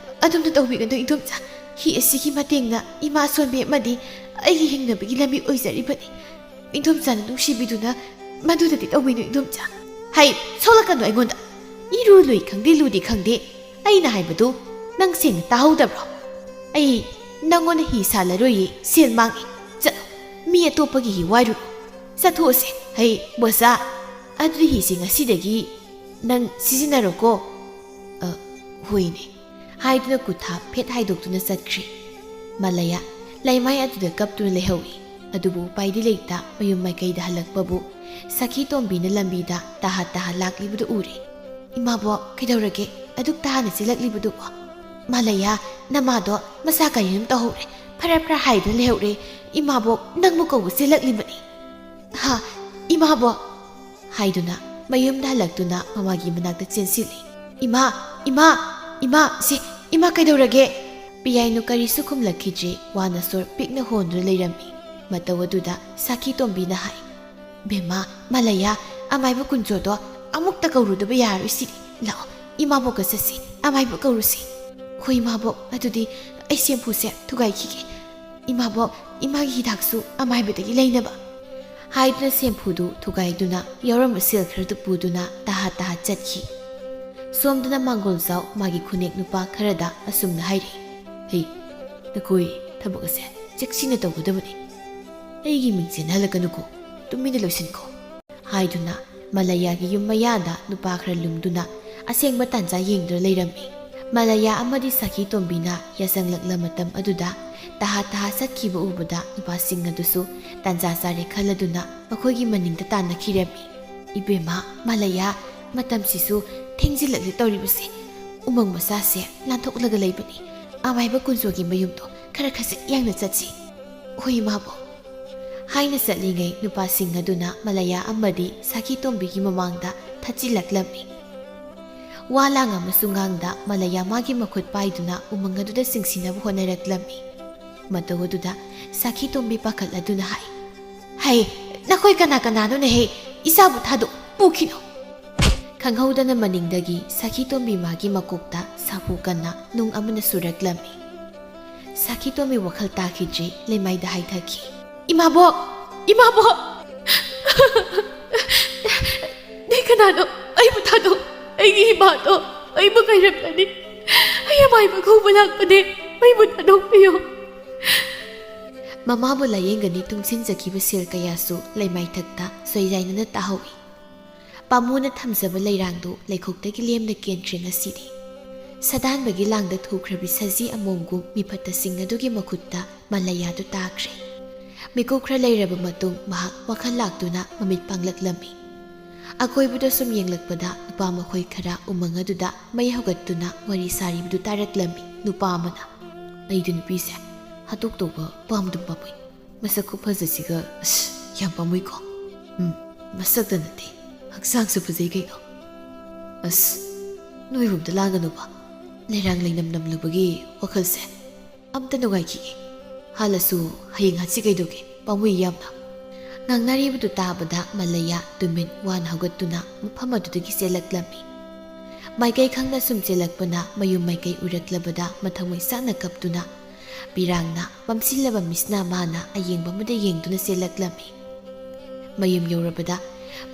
ꯑꯗꯨꯝꯅ ꯇꯧꯕꯤꯒꯅꯨ ꯏꯗꯣꯝꯆꯥ ꯍꯤ ꯑꯁꯤꯒꯤ ꯃꯇꯦꯡꯅ ꯏꯃꯥ ꯑꯁꯣꯟꯕꯤ ꯑꯃꯗꯤ ꯑꯩꯒꯤ ꯍꯤꯡꯅꯕꯒꯤ ꯂꯝꯕꯤ ꯑꯣꯏꯖꯔꯤꯕꯅꯤ ꯏꯗꯣꯝꯆꯥꯅ ꯅꯨꯡꯁꯤꯕꯤꯗꯨꯅ ꯃꯗꯨꯗꯗꯤ ꯇꯧꯕꯤꯅꯨ ꯏꯗꯣꯝꯆꯥ ꯍꯩ ꯁꯣꯛꯂꯛꯀꯅꯨ ꯑꯩꯉꯣꯟꯗ ꯏꯔꯨ ꯂꯨꯏ ꯈꯪꯗꯦ ꯂꯨꯗꯤ ꯈꯪꯗꯦ ꯑꯩꯅ ꯍꯥꯏꯕꯗꯨ ꯅꯪ ꯁꯦꯡꯅ ꯇꯥꯍꯧꯗꯕ꯭ꯔꯣ ꯑꯩ ꯅꯪꯉꯣꯟꯗ ꯍꯤ ꯁꯥꯜꯂꯔꯣꯏꯌꯦ ꯁꯦꯜ ꯃꯥꯡꯉꯦ ꯆꯠꯂꯣ ꯃꯤ ꯑꯇꯣꯞꯄꯒꯤ ꯍꯤ ꯋꯥꯏꯔꯨꯔꯣ ꯆꯠꯊꯣꯛꯑꯁꯦ ꯍꯩ ꯃꯣꯆꯥ ꯑꯗꯨꯗꯤ ꯍꯤꯁꯦ ꯉꯁꯤꯗꯒꯤ ꯅꯪ ꯁꯤꯖꯤꯟꯅꯔꯣꯀꯣ ꯍꯣꯏꯅꯦ ꯍꯥꯏꯗꯨꯅ ꯀꯨꯊꯥ ꯐꯦꯠ ꯍꯥꯏꯗꯣꯛꯇꯨꯅ ꯆꯠꯈ꯭ꯔꯤ ꯃꯂꯌꯥ ꯂꯩꯃꯥꯏ ꯑꯗꯨꯗ ꯀꯞꯇꯨꯅ ꯂꯩꯍꯧꯏ ꯑꯗꯨꯕꯨ ꯎꯄꯥꯏꯗꯤ ꯂꯩꯇ ꯃꯌꯨꯝ ꯃꯥꯏꯀꯩꯗ ꯍꯜꯂꯛꯄꯕꯨ ꯁꯈꯤ ꯇꯣꯝꯕꯤꯅ ꯂꯝꯕꯤꯗ ꯇꯥꯍꯥ ꯂꯥꯛꯂꯤꯕꯗꯨ ꯎꯔꯦ ꯏꯃꯥꯕꯣ ꯀꯩꯗꯧꯔꯒꯦ ꯑꯗꯨꯛ ꯇꯥꯍꯥꯅ ꯆꯦꯜꯂꯛꯂꯤꯕꯗꯨꯕꯣ ꯃꯂꯌꯥ ꯅꯃꯥꯗꯣ ꯃꯁꯥ ꯀꯔꯤꯅꯣꯝ ꯇꯧꯍꯧꯔꯦ ꯐꯔ ꯍꯥꯏꯗꯨꯅ ꯂꯩꯍꯧꯔꯦ ꯏꯃꯥꯕꯣ ꯅꯪꯕꯨ ꯀꯧꯕ ꯆꯦꯜꯂꯛꯂꯤꯕꯅꯤ ꯍꯥ ꯏꯃꯥꯕꯣ ꯍꯥꯏꯗꯨꯅ ꯃꯌꯨꯝꯗ ꯍꯜꯂꯛꯇꯨꯅ ꯃꯃꯥꯒꯤ ꯃꯅꯥꯛꯇ ꯆꯦꯟꯁꯤꯜꯂꯤ ꯏꯃꯥ ꯁꯤ ꯏꯃꯥ ꯀꯩꯗꯧꯔꯒꯦ ꯄꯤꯌꯥꯏꯅꯨ ꯀꯔꯤꯁꯨ ꯈꯨꯝꯂꯛꯈꯤꯗ꯭ꯔꯦ ꯋꯥꯅ ꯁꯣꯔ ꯄꯤꯛꯅ ꯍꯣꯟꯗꯨꯅ ꯂꯩꯔꯝꯃꯤ ꯃꯇꯧ ꯑꯗꯨꯗ ꯁꯈꯤ ꯇꯣꯝꯕꯤꯅ ꯍꯥꯏ ꯕꯦꯝꯃ ꯃꯂꯌꯥ ꯑꯃꯥꯏꯕ ꯀꯨꯟꯖꯣꯗꯣ ꯑꯃꯨꯛꯇ ꯀꯧꯔꯨꯗꯕ ꯌꯥꯔꯣꯏ ꯁꯤꯗꯤ ꯂꯥꯛꯑꯣ ꯏꯃꯥꯕꯣꯛꯀ ꯆꯠꯁꯤ ꯑꯃꯥꯏꯕ ꯀꯧꯔꯨꯁꯤ ꯍꯣꯏ ꯏꯃꯥꯕꯣꯛ ꯑꯗꯨꯗꯤ ꯑꯩ ꯁꯦꯝꯐꯨꯁꯦ ꯊꯨꯒꯥꯏꯈꯤꯒꯦ ꯏꯃꯥꯕꯣꯛ ꯏꯃꯥꯒꯤ ꯍꯤꯗꯥꯛꯁꯨ ꯑꯃꯥꯏꯕꯗꯒꯤ ꯂꯩꯅꯕ ꯍꯥꯏꯗꯨꯅ ꯁꯦꯝꯐꯨꯗꯨ ꯊꯨꯒꯥꯏꯗꯨꯅ ꯌꯥꯎꯔꯝꯕ ꯁꯦꯜ ꯈꯔꯗꯨ ꯄꯨꯗꯨꯅ ꯇꯥꯍꯥ ꯆꯠꯈꯤ ꯁꯣꯝꯗꯅ ꯃꯥꯡꯒꯣꯜꯖꯥꯎ ꯃꯥꯒꯤ ꯈꯨꯅꯦꯛ ꯅꯨꯄꯥ ꯈꯔꯗ ꯑꯁꯨꯝꯅ ꯍꯥꯏꯔꯤ ꯍꯩ ꯅꯈꯣꯏ ꯊꯕꯛ ꯑꯁꯦ ꯆꯦꯛꯁꯤꯟꯅ ꯇꯧꯒꯗꯕꯅꯤ ꯑꯩꯒꯤ ꯃꯤꯡ ꯆꯦꯟꯍꯜꯂꯛꯀꯅꯨꯀꯣ ꯇꯨꯃꯤꯟꯅ ꯂꯣꯏꯁꯤꯟꯈꯣ ꯍꯥꯏꯗꯨꯅ ꯃꯂꯌꯥꯒꯤ ꯌꯨꯝ ꯃꯌꯥꯗ ꯅꯨꯄꯥ ꯈꯔ ꯂꯨꯝꯗꯨꯅ ꯑꯁꯦꯡꯕ ꯇꯥꯟꯖꯥ ꯌꯦꯡꯗꯨꯅ ꯂꯩꯔꯝꯃꯤ ꯃꯂꯌꯥ ꯑꯃꯗꯤ ꯁꯈꯤ ꯇꯣꯝꯕꯤꯅ ꯌꯥꯆꯪꯂꯛꯂ ꯃꯇꯝ ꯑꯗꯨꯗ ꯇꯥꯍꯥ ꯆꯠꯈꯤꯕ ꯎꯕꯗ ꯅꯨꯄꯥꯁꯤꯡ ꯑꯗꯨꯁꯨ ꯇꯥꯟꯖꯥ ꯆꯥꯔꯦ ꯈꯜꯂꯗꯨꯅ ꯃꯈꯣꯏꯒꯤ ꯃꯅꯤꯡꯗ ꯇꯥꯟꯅꯈꯤꯔꯝꯃꯤ ꯏꯕꯦꯝꯃ ꯃꯂꯌꯥ ꯃꯇꯝꯁꯤꯁꯨ ꯊꯦꯡꯖꯤꯜꯂꯛꯂꯦ ꯇꯧꯔꯤꯕꯁꯦ ꯎꯃꯪ ꯃꯆꯥꯁꯦ ꯂꯥꯟꯊꯣꯛꯂꯒ ꯂꯩꯕꯅꯤ ꯑꯃꯥꯏꯕ ꯀꯨꯟꯖꯣꯒꯤ ꯃꯌꯨꯝꯗꯣ ꯈꯔ ꯈꯖꯤꯛ ꯌꯥꯡꯅ ꯆꯠꯁꯤ ꯍꯣꯏ ꯏꯃꯥꯕꯣ ꯍꯥꯏꯅ ꯆꯠꯂꯤꯉꯩ ꯅꯨꯄꯥꯁꯤꯡ ꯑꯗꯨꯅ ꯃꯂꯌꯥ ꯑꯃꯗꯤ ꯁꯈꯤ ꯇꯣꯝꯕꯤꯒꯤ ꯃꯃꯥꯡꯗ ꯊꯠꯆꯤꯜꯂꯛꯂꯝꯃꯤ ꯋꯥ ꯂꯥꯡ ꯑꯃꯁꯨꯡ ꯉꯥꯡꯗ ꯃꯂꯌꯥ ꯃꯥꯒꯤ ꯃꯈꯨꯠ ꯄꯥꯏꯗꯨꯅ ꯎꯃꯪ ꯑꯗꯨꯗ ꯆꯤꯡꯁꯤꯟꯅꯕ ꯍꯣꯠꯅꯔꯛꯂꯝꯃꯤ ꯃꯇꯧ ꯑꯗꯨꯗ ꯁꯈꯤ ꯇꯣꯝꯕꯤ ꯄꯥꯈꯠꯂꯗꯨꯅ ꯍꯥꯏ ꯍꯩ ꯅꯈꯣꯏ ꯀꯅꯥꯅꯣꯅꯦꯍꯦ ꯏꯆꯥꯕꯨ ꯊꯥꯗꯣꯛ ꯄꯨꯈꯤꯅꯣ ꯈꯪꯍꯧꯗꯅ ꯃꯅꯤꯡꯗꯒꯤ ꯁꯈꯤ ꯇꯣꯝꯕꯤ ꯃꯥꯒꯤ ꯃꯀꯣꯛꯇ ꯁꯥꯐꯨ ꯀꯟꯅ ꯅꯨꯡ ꯑꯃꯅ ꯁꯨꯔꯛꯂꯝꯃꯤ ꯁꯈꯤ ꯇꯣꯝꯕꯤ ꯋꯥꯈꯜ ꯇꯥꯈꯤꯗ꯭ꯔꯤ ꯂꯩꯃꯥꯏꯗ ꯍꯥꯏꯊꯈꯤ ꯏꯃꯥꯕꯣꯛ ꯅꯦ ꯀꯅꯥꯅꯣ ꯑꯩꯕꯨ ꯊꯥꯗꯣꯛ ꯑꯩꯒꯤ ꯏꯃꯥꯗꯣ ꯑꯩꯕꯨ ꯀꯩꯔꯛꯂꯅꯤ ꯑꯩ ꯑꯃꯥꯏꯕ ꯀꯧꯕ ꯂꯥꯛꯄꯅꯦ ꯑꯩꯕꯨ ꯊꯥꯗꯣꯛꯄꯤꯌꯣ ꯃꯃꯥꯕꯨ ꯂꯥꯌꯦꯡꯒꯅꯤ ꯇꯨꯡꯁꯤꯟꯖꯈꯤꯕ ꯁꯦꯜ ꯀꯌꯥꯁꯨ ꯂꯩꯃꯥꯏꯊꯛꯇ ꯁꯣꯏꯖꯥꯏꯅꯅ ꯇꯥꯍꯧꯏ ꯄꯥꯃꯨꯅ ꯊꯝꯖꯕ ꯂꯩꯔꯥꯡꯗꯨ ꯂꯩꯈꯣꯛꯇꯒꯤ ꯂꯦꯝꯅ ꯀꯦꯟꯈ꯭ꯔꯦ ꯉꯁꯤꯗꯤ ꯁꯗꯥꯟꯕꯒꯤ ꯂꯥꯡꯗ ꯊꯨꯈ꯭ꯔꯕꯤ ꯁꯖꯤ ꯑꯃꯣꯝꯒꯨꯝ ꯃꯤꯐꯠꯇꯁꯤꯡ ꯑꯗꯨꯒꯤ ꯃꯈꯨꯠꯇ ꯃꯂꯌꯥꯗꯨ ꯇꯥꯈ꯭ꯔꯦ ꯃꯤꯀꯨꯞ ꯈꯔ ꯂꯩꯔꯕ ꯃꯇꯨꯡ ꯃꯍꯥꯛ ꯋꯥꯈꯜ ꯂꯥꯛꯇꯨꯅ ꯃꯃꯤꯠ ꯄꯥꯡꯂꯛꯂꯝꯃꯤ ꯑꯀꯣꯏꯕꯗ ꯁꯨꯝ ꯌꯦꯡꯂꯛꯄꯗ ꯅꯨꯄꯥ ꯃꯈꯣꯏ ꯈꯔ ꯎꯃꯪ ꯑꯗꯨꯗ ꯃꯩ ꯍꯧꯒꯠꯇꯨꯅ ꯋꯥꯔꯤ ꯁꯥꯔꯤꯕꯗꯨ ꯇꯥꯔꯛꯂꯝꯃꯤ ꯅꯨꯄꯥ ꯑꯃꯅ ꯑꯩꯗꯤ ꯅꯨꯄꯤꯁꯦ ꯍꯥꯠꯇꯣꯛꯇꯧꯕ ꯄꯥꯝꯗꯨꯝ ꯄꯥꯝꯃꯨꯏ ꯃꯁꯛ ꯈꯨꯐꯖꯁꯤꯒ ꯌꯥꯝ ꯄꯥꯝꯃꯨꯏꯀꯣ ꯃꯁꯛꯇ ꯅꯠꯇꯦ ꯍꯛꯆꯥꯡꯁꯨ ꯐꯖꯩ ꯀꯩꯅꯣ ꯅꯣꯏꯔꯣꯝꯗ ꯂꯥꯡꯒꯅꯨꯕ ꯂꯩꯔꯥꯡ ꯂꯩꯅꯝ ꯅꯝꯂꯨꯕꯒꯤ ꯋꯥꯈꯜꯁꯦ ꯑꯝꯇ ꯅꯨꯡꯉꯥꯏꯈꯤꯒꯦ ꯍꯥꯜꯂꯁꯨ ꯍꯌꯦꯡ ꯍꯥꯠꯁꯤ ꯀꯩꯗꯧꯒꯦ ꯄꯥꯝꯃꯨꯏ ꯌꯥꯝꯅ ꯉꯥꯡꯅꯔꯤꯕꯗꯨ ꯇꯥꯕꯗ ꯃꯂꯌꯥ ꯇꯨꯃꯤꯟ ꯋꯥꯅ ꯍꯧꯒꯠꯇꯨꯅ ꯃꯐꯝ ꯑꯗꯨꯗꯒꯤ ꯆꯦꯜꯂꯛꯂꯝꯃꯤ ꯃꯥꯏꯀꯩ ꯈꯪꯅ ꯁꯨꯝ ꯆꯦꯜꯂꯛꯄꯅ ꯃꯌꯨꯝ ꯃꯥꯏꯀꯩ ꯎꯔꯛꯂꯕꯗ ꯃꯊꯃꯣꯏ ꯆꯥꯛꯅ ꯀꯞꯇꯨꯅ ꯄꯤꯔꯥꯡꯅ ꯃꯝꯁꯤꯜꯂꯕ ꯃꯤꯁꯅꯥ ꯃꯥꯅ ꯑꯌꯦꯡꯕ ꯑꯃꯗ ꯌꯦꯡꯗꯨꯅ ꯆꯦꯜꯂꯛꯂꯝꯃꯤ ꯃꯌꯨꯝ ꯌꯧꯔꯕꯗ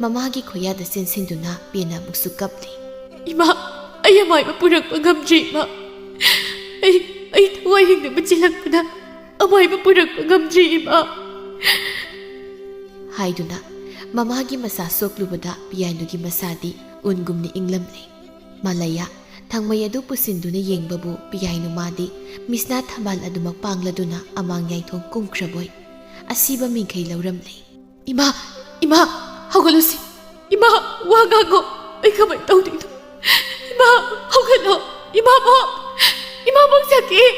ꯃꯃꯥꯒꯤ ꯈꯣꯌꯥꯗ ꯆꯦꯟꯁꯤꯟꯗꯨꯅ ꯄꯦꯟꯅ ꯑꯃꯨꯛꯁꯨ ꯀꯞꯂꯤ ꯏꯃꯥ ꯑꯩ ꯑꯃꯥꯏꯕ ꯄꯨꯔꯛꯄ ꯉꯝꯗ꯭ꯔꯤ ꯏꯃꯥ ꯑꯩ ꯊꯋꯥꯏ ꯍꯤꯡꯅꯕ ꯆꯦꯜꯂꯛꯄꯗ ꯑꯃꯥꯏꯕ ꯄꯨꯔꯛꯄ ꯉꯝꯗ꯭ꯔꯤ ꯏꯃꯥ ꯍꯥꯏꯗꯨꯅ ꯃꯃꯥꯒꯤ ꯃꯁꯥ ꯁꯣꯛꯂꯨꯕꯗ ꯄꯤꯌꯥꯏꯅꯨꯒꯤ ꯃꯁꯥꯗꯤ ꯎꯟꯒꯨꯝꯅ ꯏꯪꯂꯝꯂꯤ ꯃꯂꯌꯥ Thangmay adu pusindu na yengbabu piyay numadi misna thambal adumak pangladuna amang yaithong kumkraboy. Asiba mingkay lauramli. Ima! Ima! Hawgalusi! Ima! Wagago! Ay kamay tao dito! Ima! Hawgalo! Ima po! Ima pong sakit!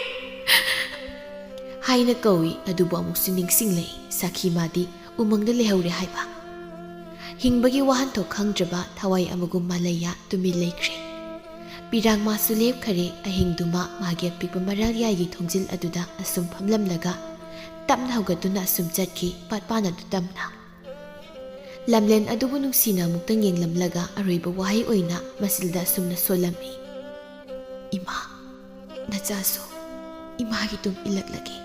Haina kawi adubo amuk siningsinglay sakhi madi umangda lehawre haiba. Hingbagi wahanto khangdraba thawai amagum malaya tumi leikre. Pirang masu lep khare ahingduma magi apikpa maral yagi thongjil aduda asum phamlamlaga tapna hawgaduna asum chatki patpana du tamna. Lamlen adubo nungsina muktang yenglamlaga aroiba wahay oina masilda asumna solami. Ima, nachaso, imagi tum ilaglagi.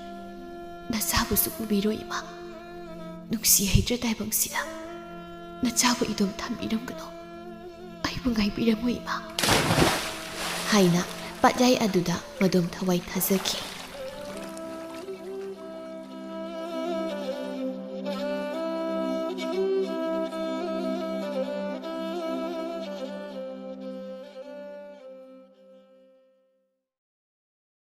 Nachabusu pubiro ima. Nungsi haidra taibang sila. Nachabu idom thambiram kano. Aibu ngaibiramo ima. Haina, patyay aduda madom thawai thazaki.